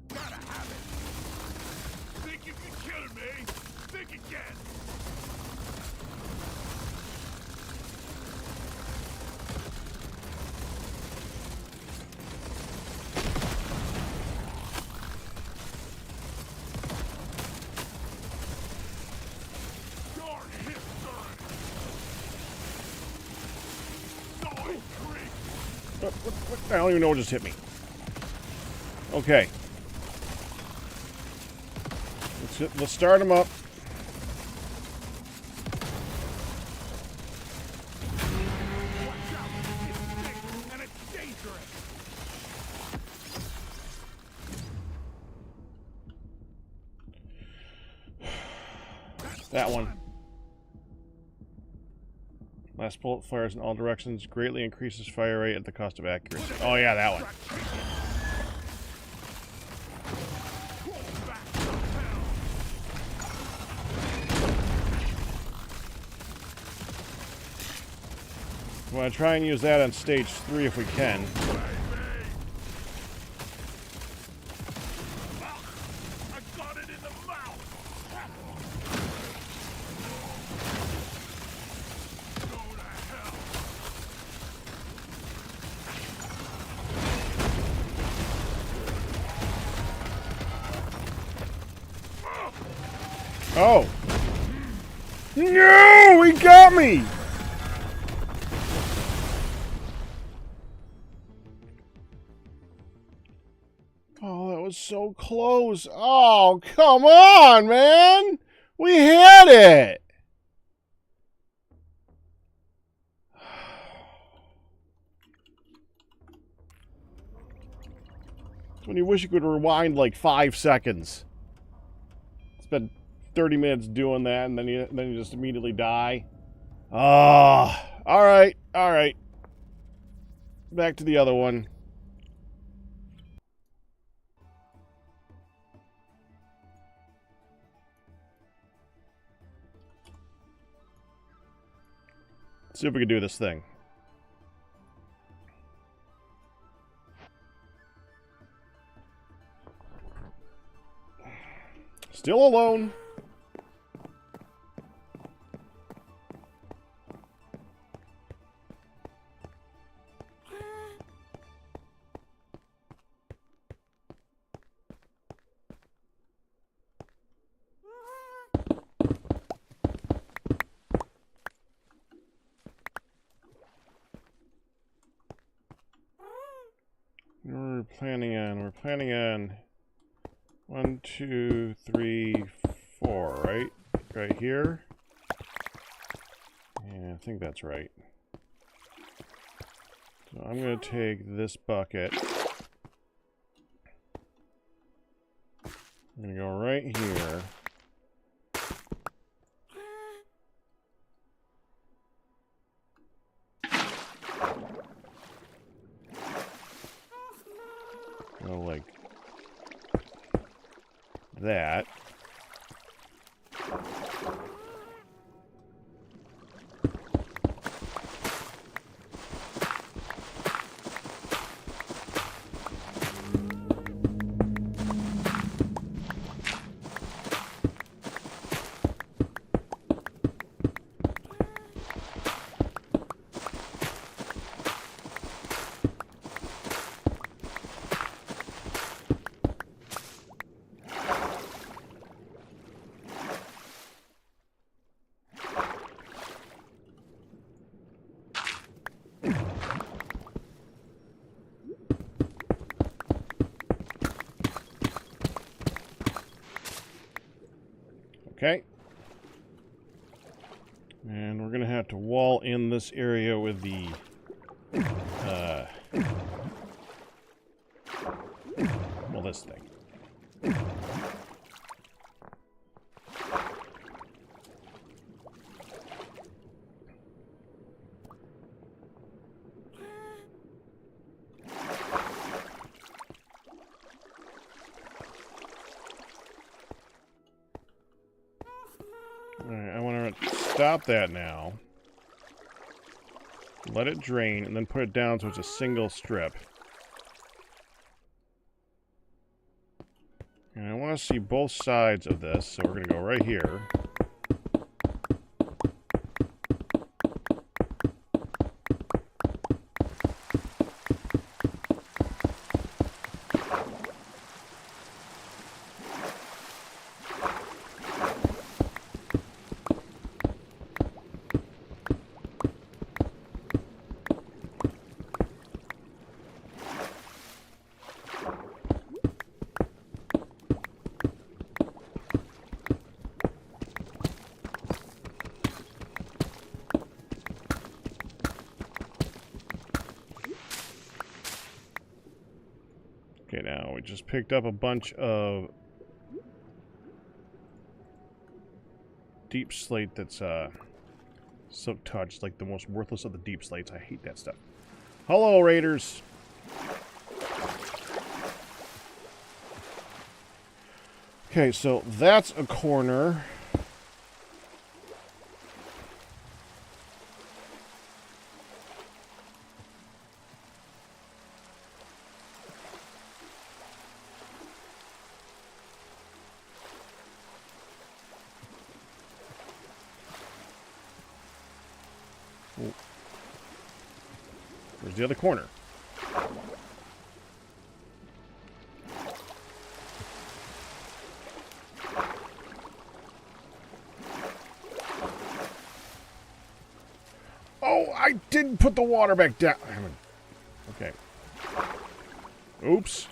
Gotta have it. Think you can kill me? Think again. Your history. Soy creep. I don't even know what just hit me. Okay. Let's start him up. Watch out. It's thick and it's dangerous. That one. Last bullet fires in all directions, greatly increases fire rate at the cost of accuracy. Oh yeah, that one. Crawl back to hell. We want to try and use that on stage 3 if we can. I got it in the mouth. Go to hell. Oh! No! He got me! Oh, that was so close. Oh, come on, man! We had it! When you wish you could rewind like 5 seconds. It's been 30 minutes doing that, and then you just immediately die. Ah, all right. Back to the other one. Let's see if we can do this thing. Still alone. We're planning on 1, 2, 3, 4, right? Right here. Yeah, I think that's right. So I'm going to take this bucket. I'm going to go right here. Go like that. Okay. And we're going to have to wall in this area with the well, this thing. Alright, I want to stop that now. Let it drain, and then put it down so it's a single strip. And I want to see both sides of this, so we're going to go right here. Okay, now we just picked up a bunch of deep slate that's silk touch, like the most worthless of the deep slates. I hate that stuff. Hello, raiders. Okay, so that's a corner. Where's the other corner? Oh, I didn't put the water back down. Okay. Oops.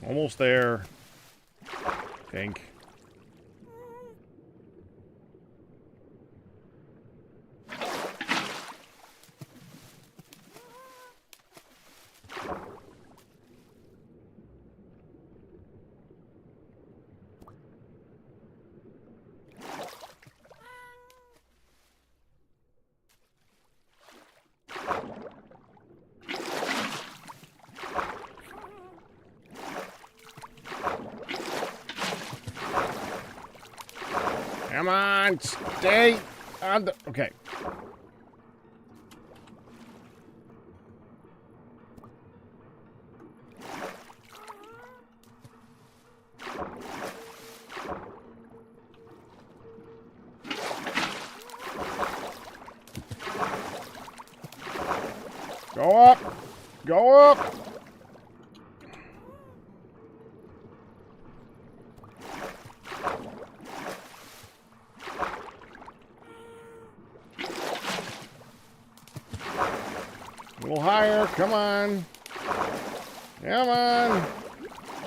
Almost there. Think. Come on, stay on the... Okay. Go up! Go up! A little higher, come on. Come on.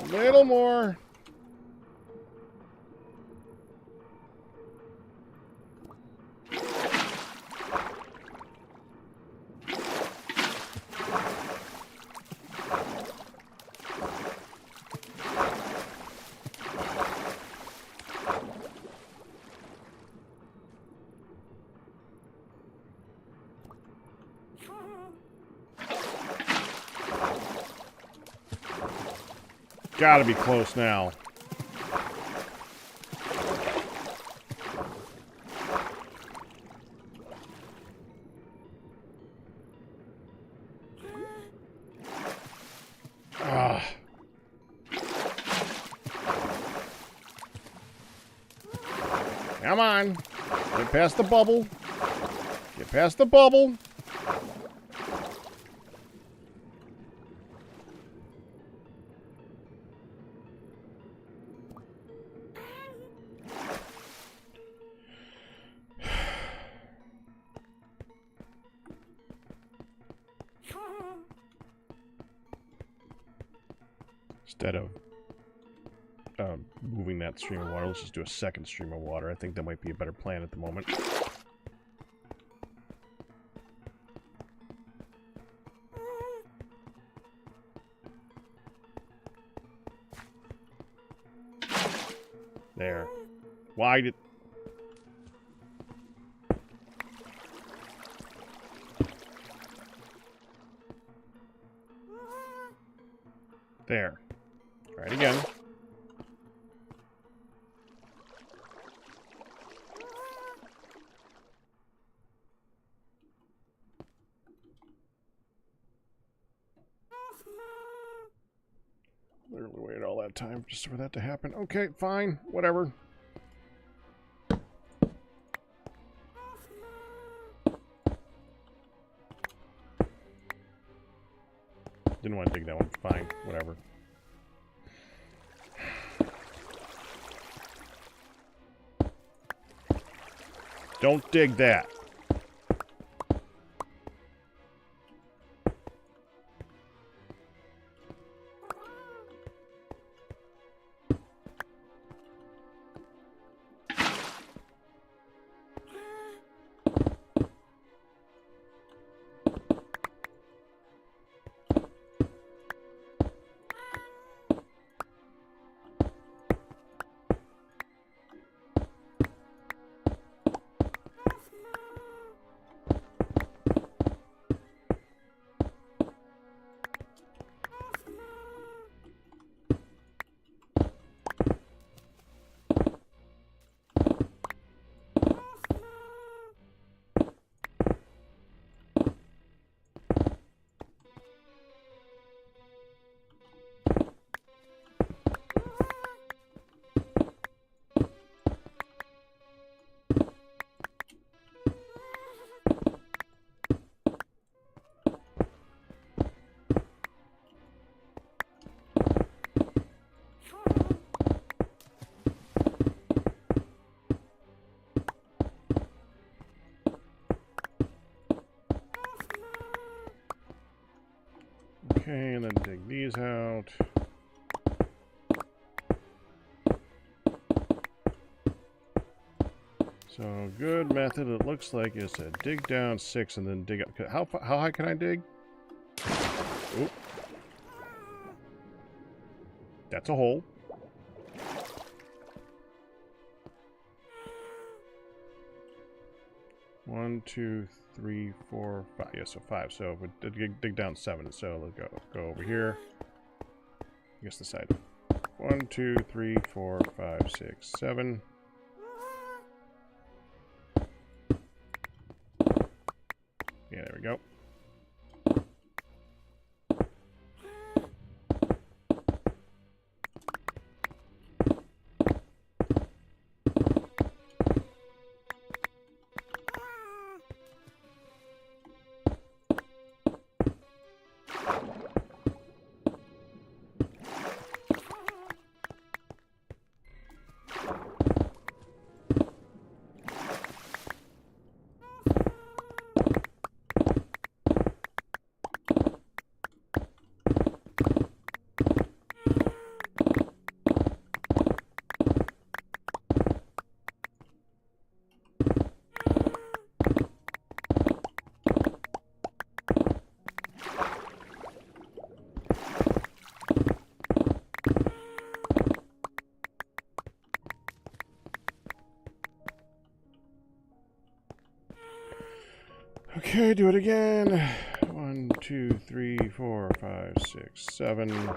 A little more. Gotta be close now. Ah. Come on. Get past the bubble. Get past the bubble. Instead of moving that stream of water, let's just do a second stream of water. I think that might be a better plan at the moment. There. Why did... There. Try it again. Literally waited all that time just for that to happen. Okay, fine. Whatever. Didn't want to dig that one. Fine. Whatever. Don't dig that. Okay, and then dig these out. So good method, it looks like, is to dig down 6 and then dig up. How high can I dig? Oop. That's a hole. One, 2, 3, 4, 5. Yeah, so 5. So we dig down 7. So let's go over here. I guess the side. 1, 2, 3, 4, 5, 6, 7. Yeah, there we go. Okay, do it again. 1, 2, 3, 4, 5, 6, 7.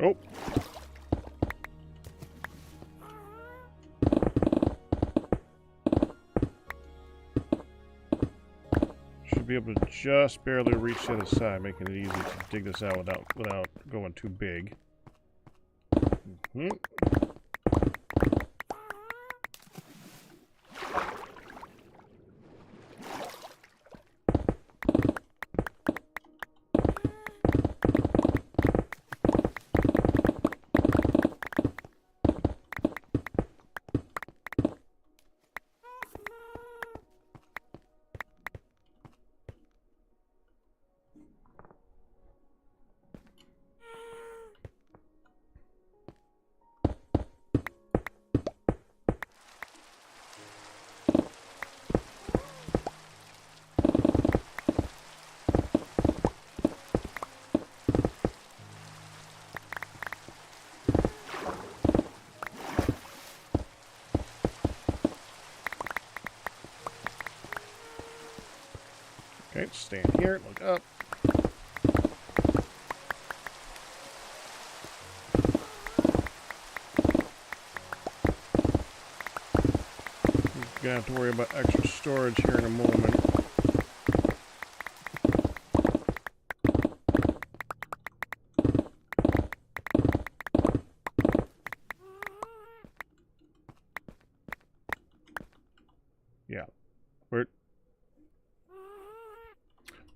Oh. Should be able to just barely reach the other side, making it easy to dig this out without going too big. Okay, stand here, look up. Gonna have to worry about extra storage here in a moment. Yeah.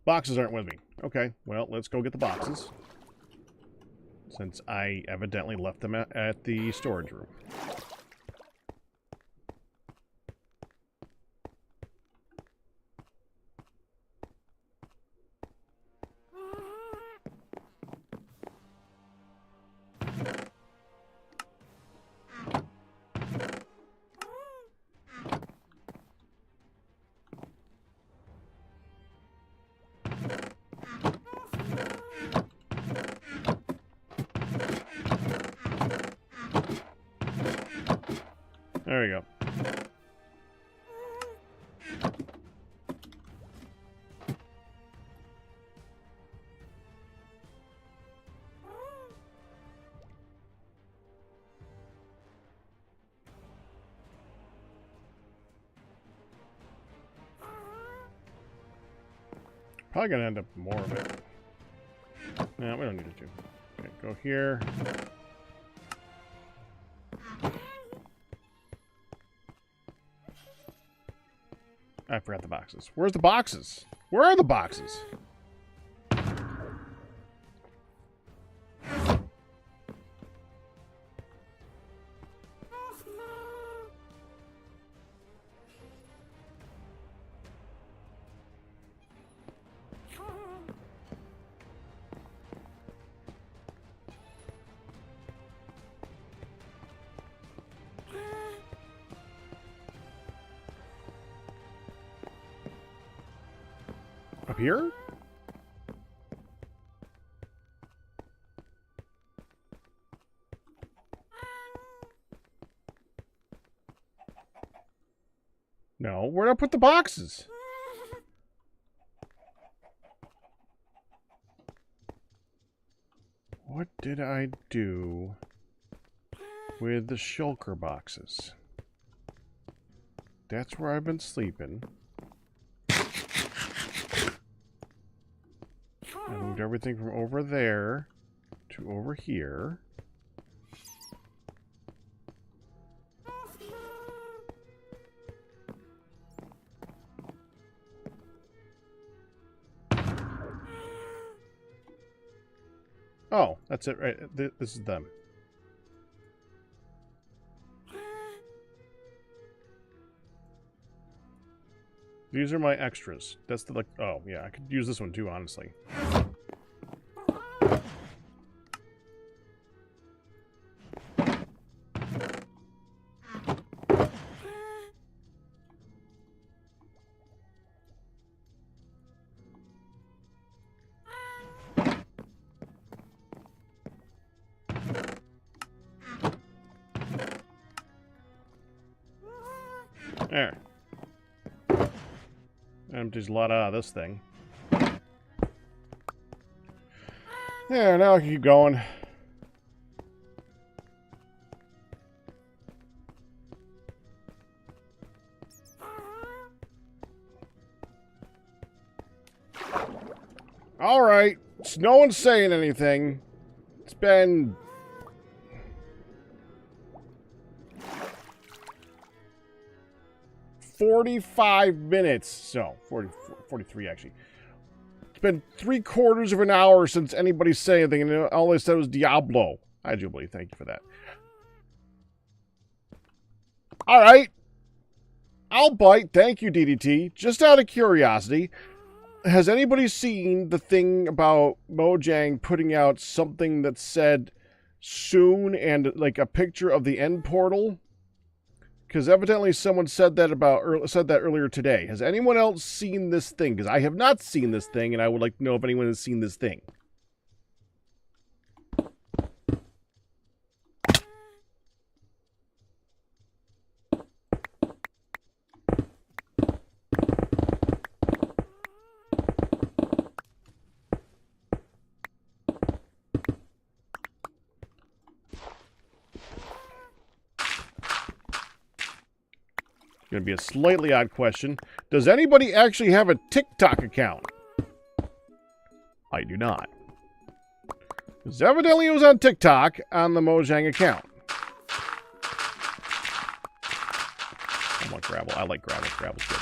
Boxes aren't with me. Okay, well, let's go get the boxes. Since I evidently left them at the storage room. There we go. Probably gonna end up more of it. No, we don't need it to. Okay, go here. I forgot the boxes. Where's the boxes? Where are the boxes? Up here? No, where'd I put the boxes? What did I do with the shulker boxes? That's where I've been sleeping. I moved everything from over there to over here. Oh, that's it, right? This is them. These are my extras. That's the, like, oh, yeah, I could use this one too, honestly. There. Empties a lot out of this thing. There, now I can keep going. Alright, so no one's saying anything. It's been... $45 so 43 actually. It's been 3/4 of an hour since anybody said anything, and all they said was Diablo. Hi, Jubilee, thank you for that. All right, I'll bite. Thank you, DDT. Just out of curiosity, has anybody seen the thing about Mojang putting out something that said soon and like a picture of the end portal? Because evidently someone said that earlier today. Has anyone else seen this thing? Because I have not seen this thing, and I would like to know if anyone has seen this thing. Going to be a slightly odd question. Does anybody actually have a TikTok account? I do not. Because evidently it was on TikTok on the Mojang account. I want gravel. I like gravel. Gravel's good.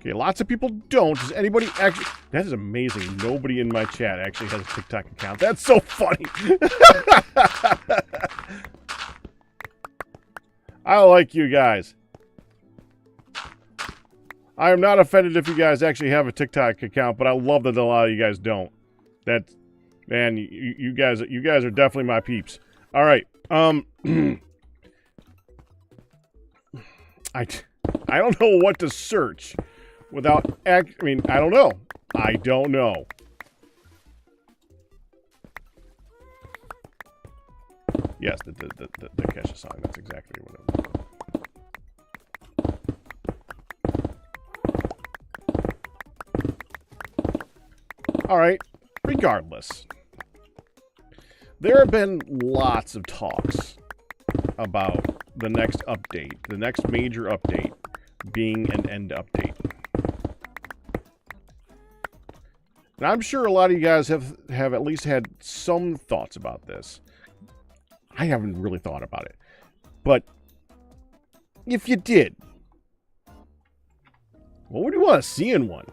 Okay, lots of people don't. Does anybody actually... That is amazing. Nobody in my chat actually has a TikTok account. That's so funny. I like you guys. I am not offended if you guys actually have a TikTok account, but I love that a lot of you guys don't. That, man, you guys are definitely my peeps. All right. I don't know what to search without I mean, I don't know. I don't know. Yes, the Kesha song. That's exactly what it was. All right. Regardless, there have been lots of talks about the next update, the next major update being an end update. And I'm sure a lot of you guys have at least had some thoughts about this. I haven't really thought about it. But If you did, what would you want to see in one?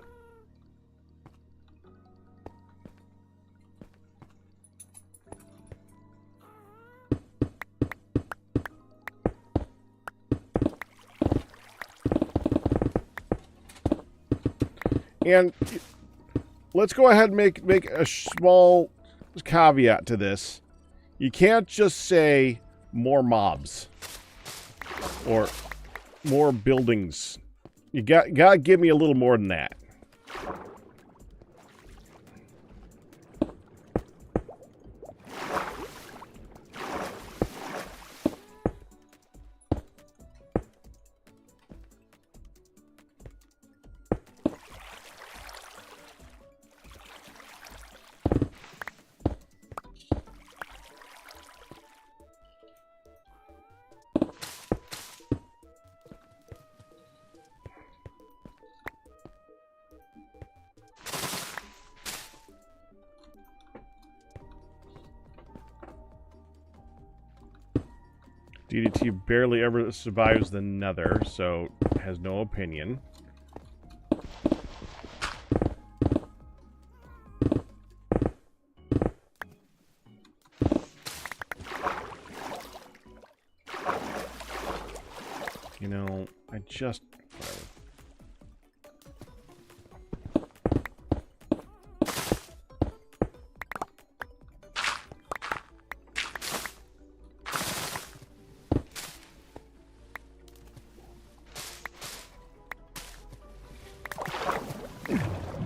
And let's go ahead and make a small caveat to this. You can't just say more mobs or more buildings. You gotta give me a little more than that. DDT barely ever survives the Nether, so has no opinion. You know, I just... whatever.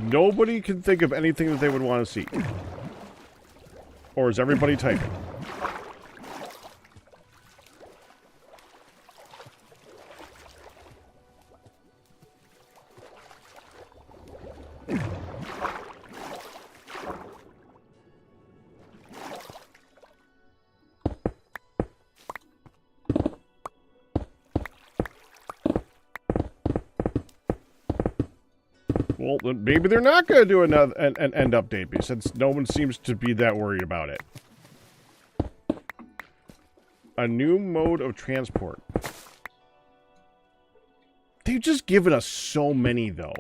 Nobody can think of anything that they would want to see. Or is everybody typing? Well, then maybe they're not going to do an end update, since no one seems to be that worried about it. A new mode of transport. They've just given us so many, though.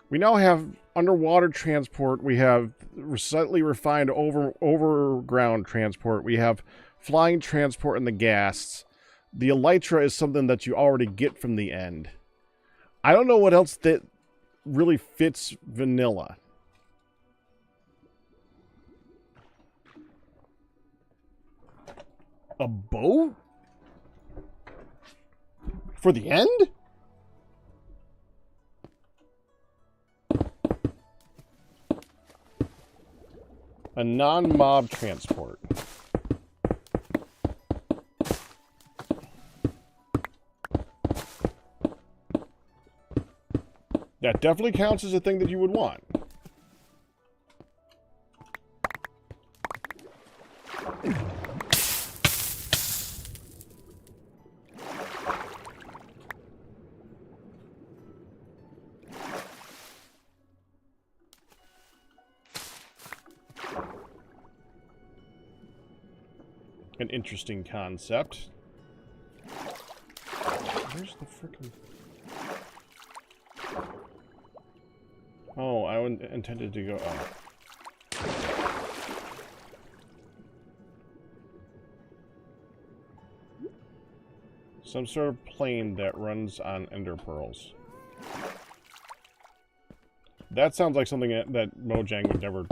We now have underwater transport. We have slightly refined overground transport. We have flying transport in the ghasts. The elytra is something that you already get from the end. I don't know what else that really fits vanilla. A boat? For the end? A non-mob transport. That definitely counts as a thing that you would want. An interesting concept. Where's the frickin'... Oh, I intended to go up. Some sort of plane that runs on ender pearls. That sounds like something that Mojang would never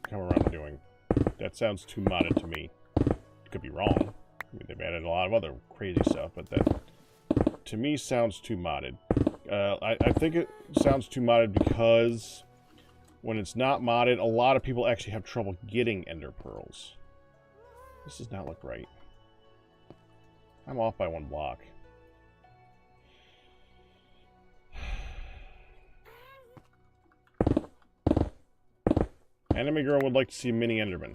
come around to doing. That sounds too modded to me. Could be wrong. I mean, they've added a lot of other crazy stuff, but that, to me, sounds too modded. I think it sounds too modded because when it's not modded, a lot of people actually have trouble getting ender pearls. This does not look right. I'm off by 1 block. Anime girl would like to see a mini Enderman.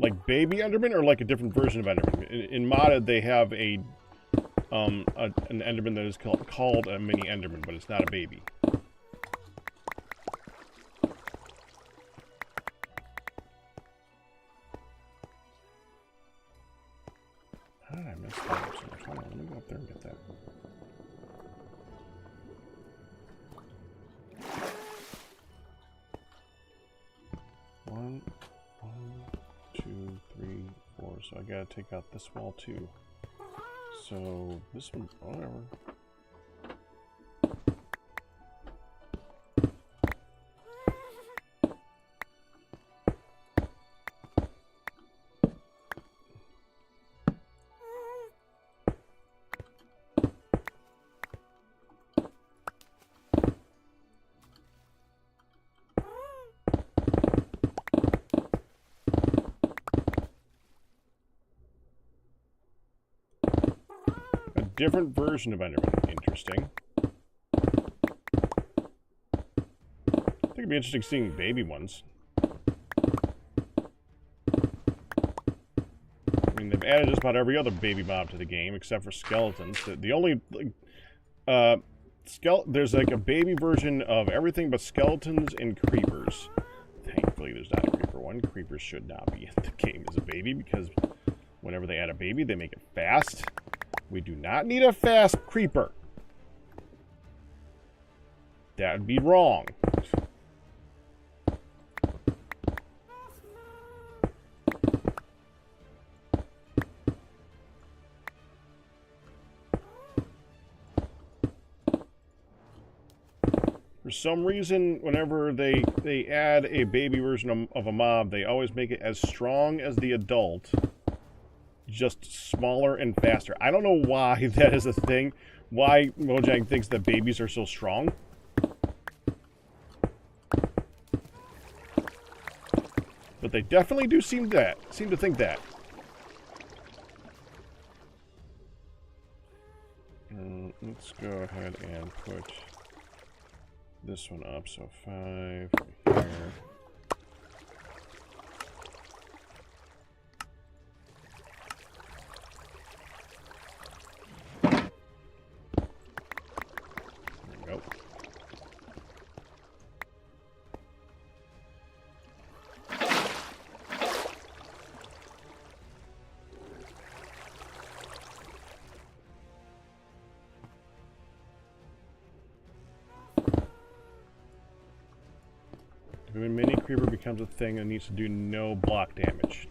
Like baby Enderman or like a different version of Enderman? In modded, they have an Enderman that is called a mini Enderman, but it's not a baby. So I gotta take out this wall too. So this one, whatever. Different version of Enderman. Interesting. I think it'd be interesting seeing baby ones. I mean, they've added just about every other baby mob to the game except for skeletons. The only there's like a baby version of everything but skeletons and creepers. Thankfully, there's not a creeper one. Creepers should not be in the game as a baby because whenever they add a baby, they make it fast. We do not need a fast creeper. That would be wrong. For some reason, whenever they add a baby version of a mob, they always make it as strong as the adult. Just smaller and faster. I don't know why that is a thing. Why Mojang thinks that babies are so strong. But they definitely do seem to think that. Let's go ahead and put this one up. So 5 here. When mini creeper becomes a thing, it needs to do no block damage.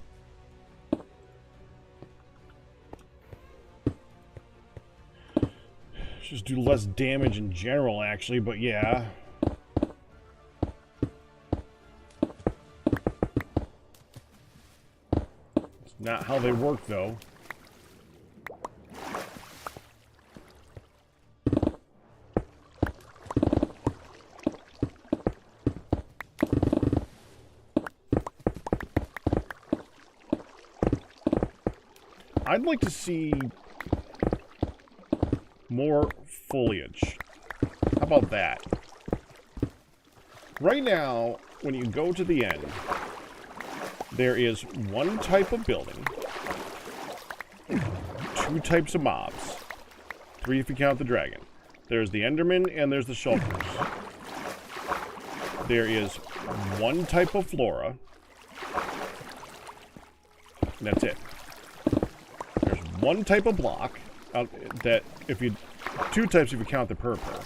Just do less damage in general, actually, but yeah. It's not how they work, though. I'd like to see more foliage. How about that? Right now, when you go to the end, there is one type of building, 2 types of mobs, 3 if you count the dragon. There's the Enderman and there's the Shulkers. There is 1 type of flora, and that's it. 1 type of block that if you 2 types if you count the purple.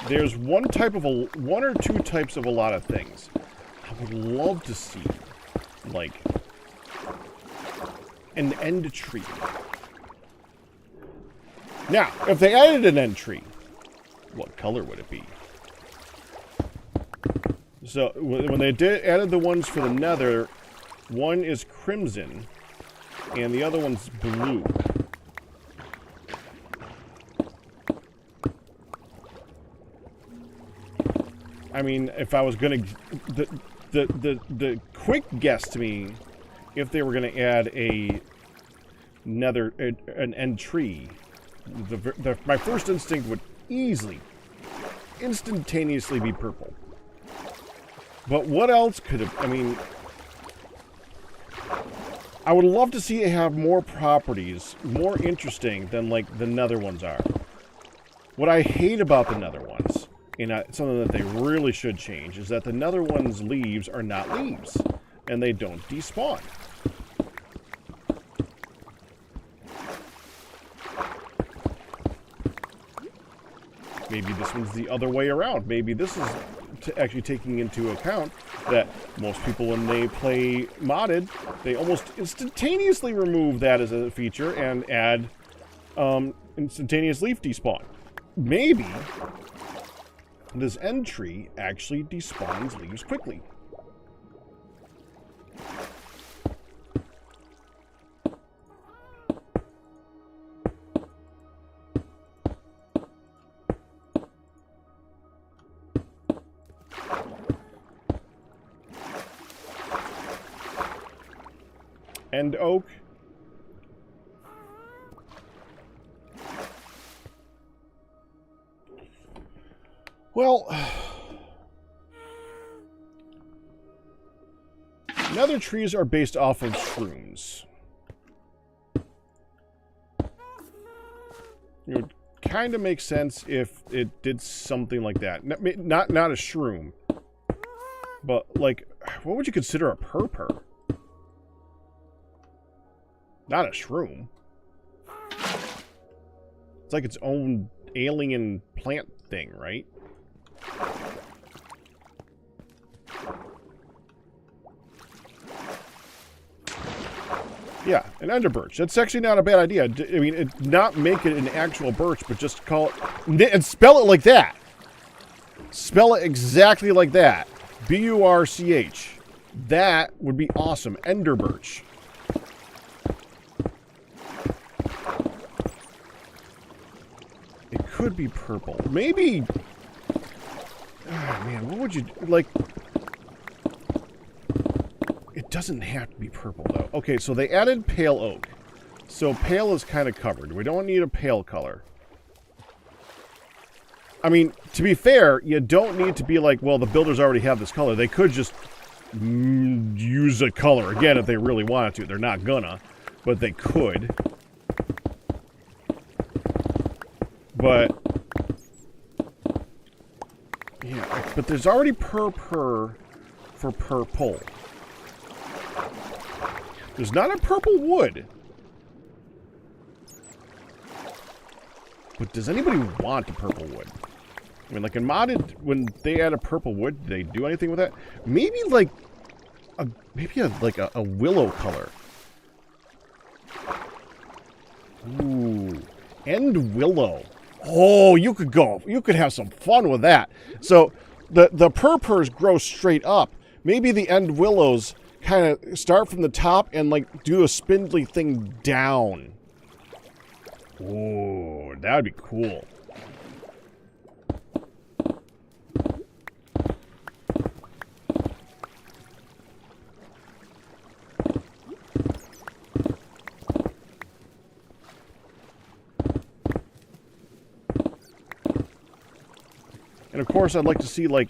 There's 1 type of 1 or 2 types of a lot of things. I would love to see like an end tree. Now, if they added an end tree, what color would it be? So when they added the ones for the Nether, one is crimson. And the other one's blue. I mean, if I was gonna, the quick guess to me, if they were gonna add a nether, an end tree, my first instinct would instantaneously be purple. But what else could it? I mean. I would love to see it have more properties, more interesting than, like, the nether ones are. What I hate about the nether ones, and something that they really should change, is that the nether ones' leaves are not leaves, and they don't despawn. Maybe this one's the other way around. Maybe this is actually taking into account that most people, when they play modded, they almost instantaneously remove that as a feature and add instantaneous leaf despawn. Maybe this end tree actually despawns leaves quickly. End oak. Well, nether trees are based off of shrooms. It would kind of make sense if it did something like that. Not a shroom, but like, what would you consider a purpur? Not a shroom. It's like its own alien plant thing, right? Yeah, an ender birch. That's actually not a bad idea. I mean, not make it an actual birch, but just call it... And spell it like that. Spell it exactly like that. B-U-R-C-H. That would be awesome. Ender birch. It could be purple. Maybe... Oh, man, what would you... Like... It doesn't have to be purple, though. Okay, so they added pale oak. So pale is kind of covered. We don't need a pale color. I mean, to be fair, you don't need to be like, well, the builders already have this color. They could just use a color again if they really wanted to. They're not gonna, but they could. But... yeah, but there's already purpur for purple. There's not a purple wood. But does anybody want a purple wood? I mean, like in modded, when they add a purple wood, do they do anything with that? Maybe like a willow color. Ooh, end willow. Oh, you could have some fun with that. So the purpurs grow straight up. Maybe the end willows kind of start from the top and like do a spindly thing down. Ooh, that would be cool. And of course, I'd like to see like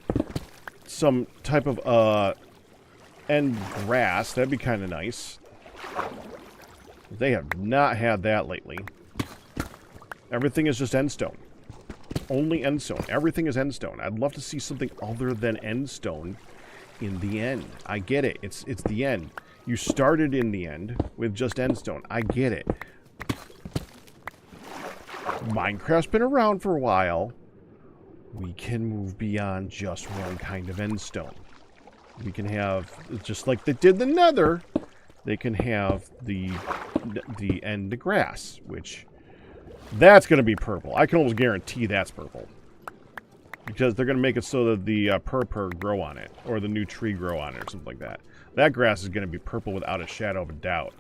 some type of end grass. That'd be kind of nice. They have not had that lately. Everything is just endstone. Only endstone. Everything is endstone. I'd love to see something other than endstone in the end. I get it. It's the end. You started in the end with just endstone. I get it. Minecraft's been around for a while. We can move beyond just one kind of endstone. We can have, just like they did the nether, they can have the end grass, which that's going to be purple. I can almost guarantee that's purple. Because they're going to make it so that the purpur grow on it, or the new tree grow on it, or something like that. That grass is going to be purple without a shadow of a doubt.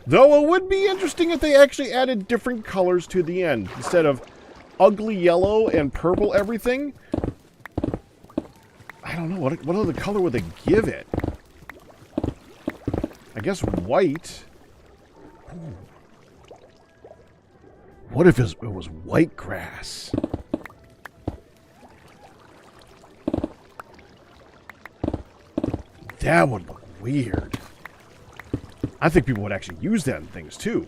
Though it would be interesting if they actually added different colors to the end. Instead of ugly yellow and purple everything. I don't know. What other color would they give it? I guess white. Ooh. What if it was white grass? That would look weird. I think people would actually use that in things too.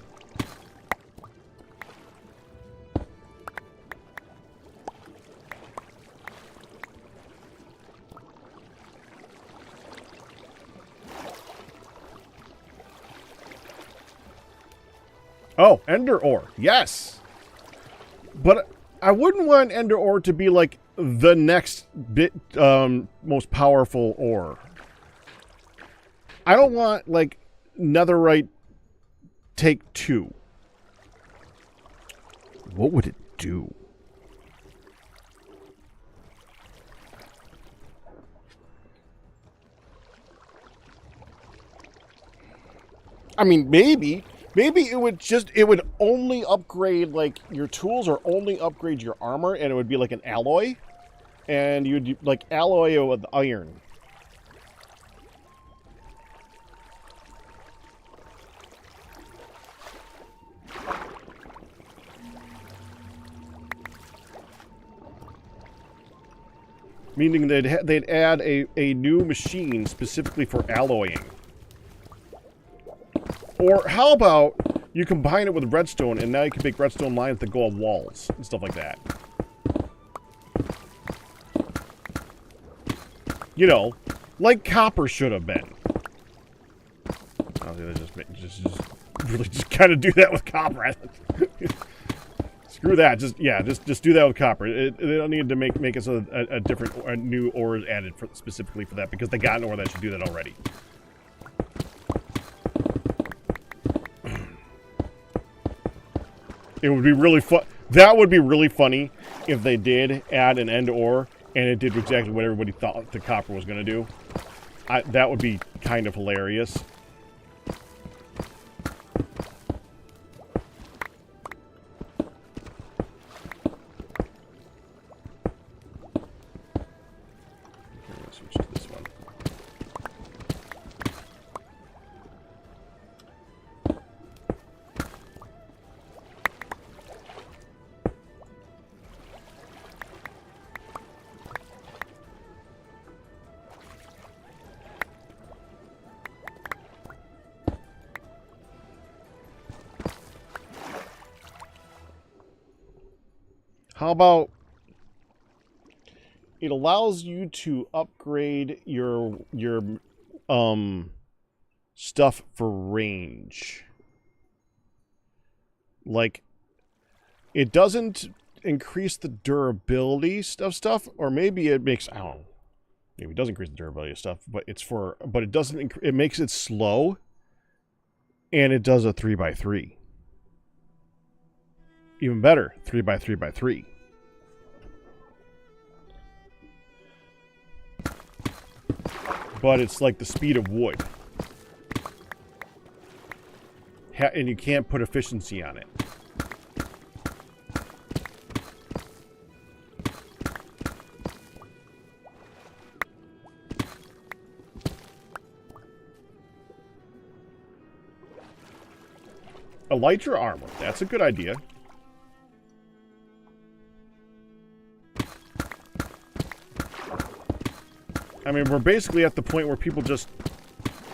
Oh, ender ore. Yes. But I wouldn't want ender ore to be like the next bit most powerful ore. I don't want like netherite take 2. What would it do? I mean, maybe it would only upgrade, like, your tools or only upgrade your armor, and it would be like an alloy, and you'd, like, alloy it with iron. Meaning they'd add a new machine specifically for alloying. Or how about you combine it with redstone, and now you can make redstone lines that go on walls and stuff like that. You know, like copper should have been. I was gonna just really just kind of do that with copper. Screw that. Just do that with copper. They don't need to make it so a new ore is added specifically for that, because they got an ore that should do that already. It would be really fun. That would be really funny if they did add an end ore and it did exactly what everybody thought the copper was going to do. That would be kind of hilarious. Switch to this one. How about it allows you to upgrade your stuff for range. Like, it doesn't increase the durability of stuff, or maybe it makes, I don't know. Maybe it does increase the durability of stuff, but it doesn't, it makes it slow, and it does a 3x3. Even better, 3x3x3. But it's like the speed of wood. And you can't put efficiency on it. Elytra armor. That's a good idea. I mean, we're basically at the point where people just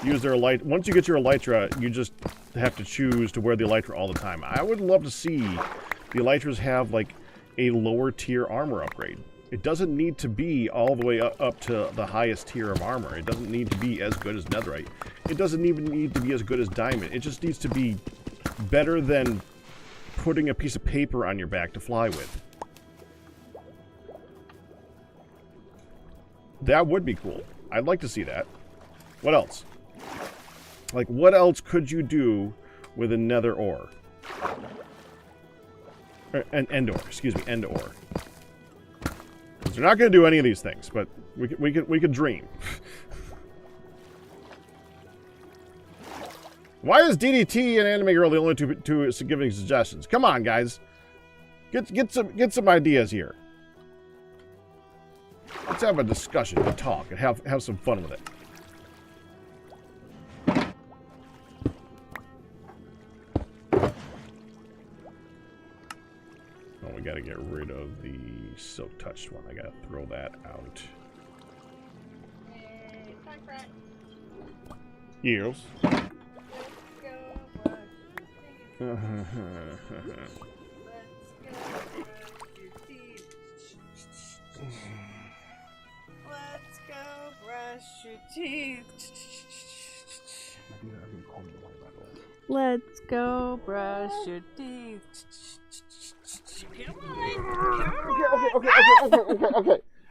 use their elytra. Once you get your elytra, you just have to choose to wear the elytra all the time. I would love to see the elytras have, like, a lower tier armor upgrade. It doesn't need to be all the way up to the highest tier of armor. It doesn't need to be as good as netherite. It doesn't even need to be as good as diamond. It just needs to be better than putting a piece of paper on your back to fly with. That would be cool. I'd like to see that. What else? Like, what else could you do with a nether ore? An end ore, excuse me, end ore. Because they're not going to do any of these things, but we could dream. Why is DDT and Anime Girl the only two giving suggestions? Come on, guys. Get some ideas here. Let's have a discussion and talk and have some fun with it. Oh, we gotta get rid of the silk touched one. I gotta throw that out. Hey, Mindcrack. Yes. Let's go brush your teeth. Let's go brush your teeth. Come on.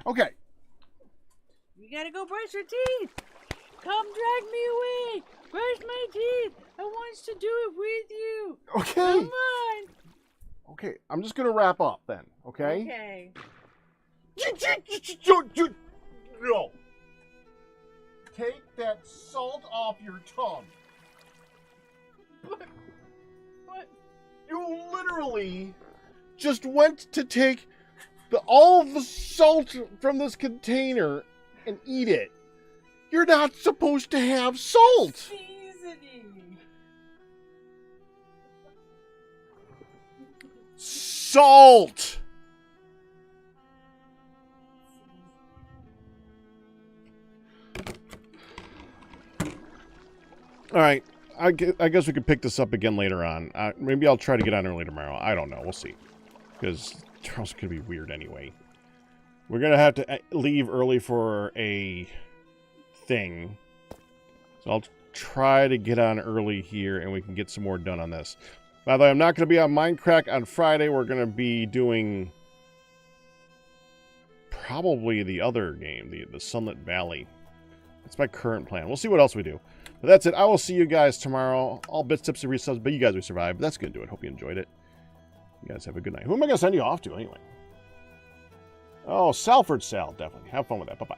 Okay. You gotta go brush your teeth. Come drag me away. Brush my teeth. I want to do it with you. Okay. Come on. Okay, I'm just gonna wrap up then. Okay. Okay. No. Take that salt off your tongue. But You literally just went to take all of the salt from this container and eat it. You're not supposed to have salt. seasoning. Salt. All right. I guess we could pick this up again later on. Maybe I'll try to get on early tomorrow. I don't know. We'll see. Because tomorrow's going to be weird anyway. We're going to have to leave early for a thing. So I'll try to get on early here and we can get some more done on this. By the way, I'm not going to be on Mindcrack on Friday. We're going to be doing probably the other game, the Sunlit Valley. That's my current plan. We'll see what else we do. But that's it. I will see you guys tomorrow. All bits, tips, and resubs, but you guys will survive. That's going to do it. Hope you enjoyed it. You guys have a good night. Who am I going to send you off to anyway? Oh, Salford Sal, definitely. Have fun with that. Bye-bye.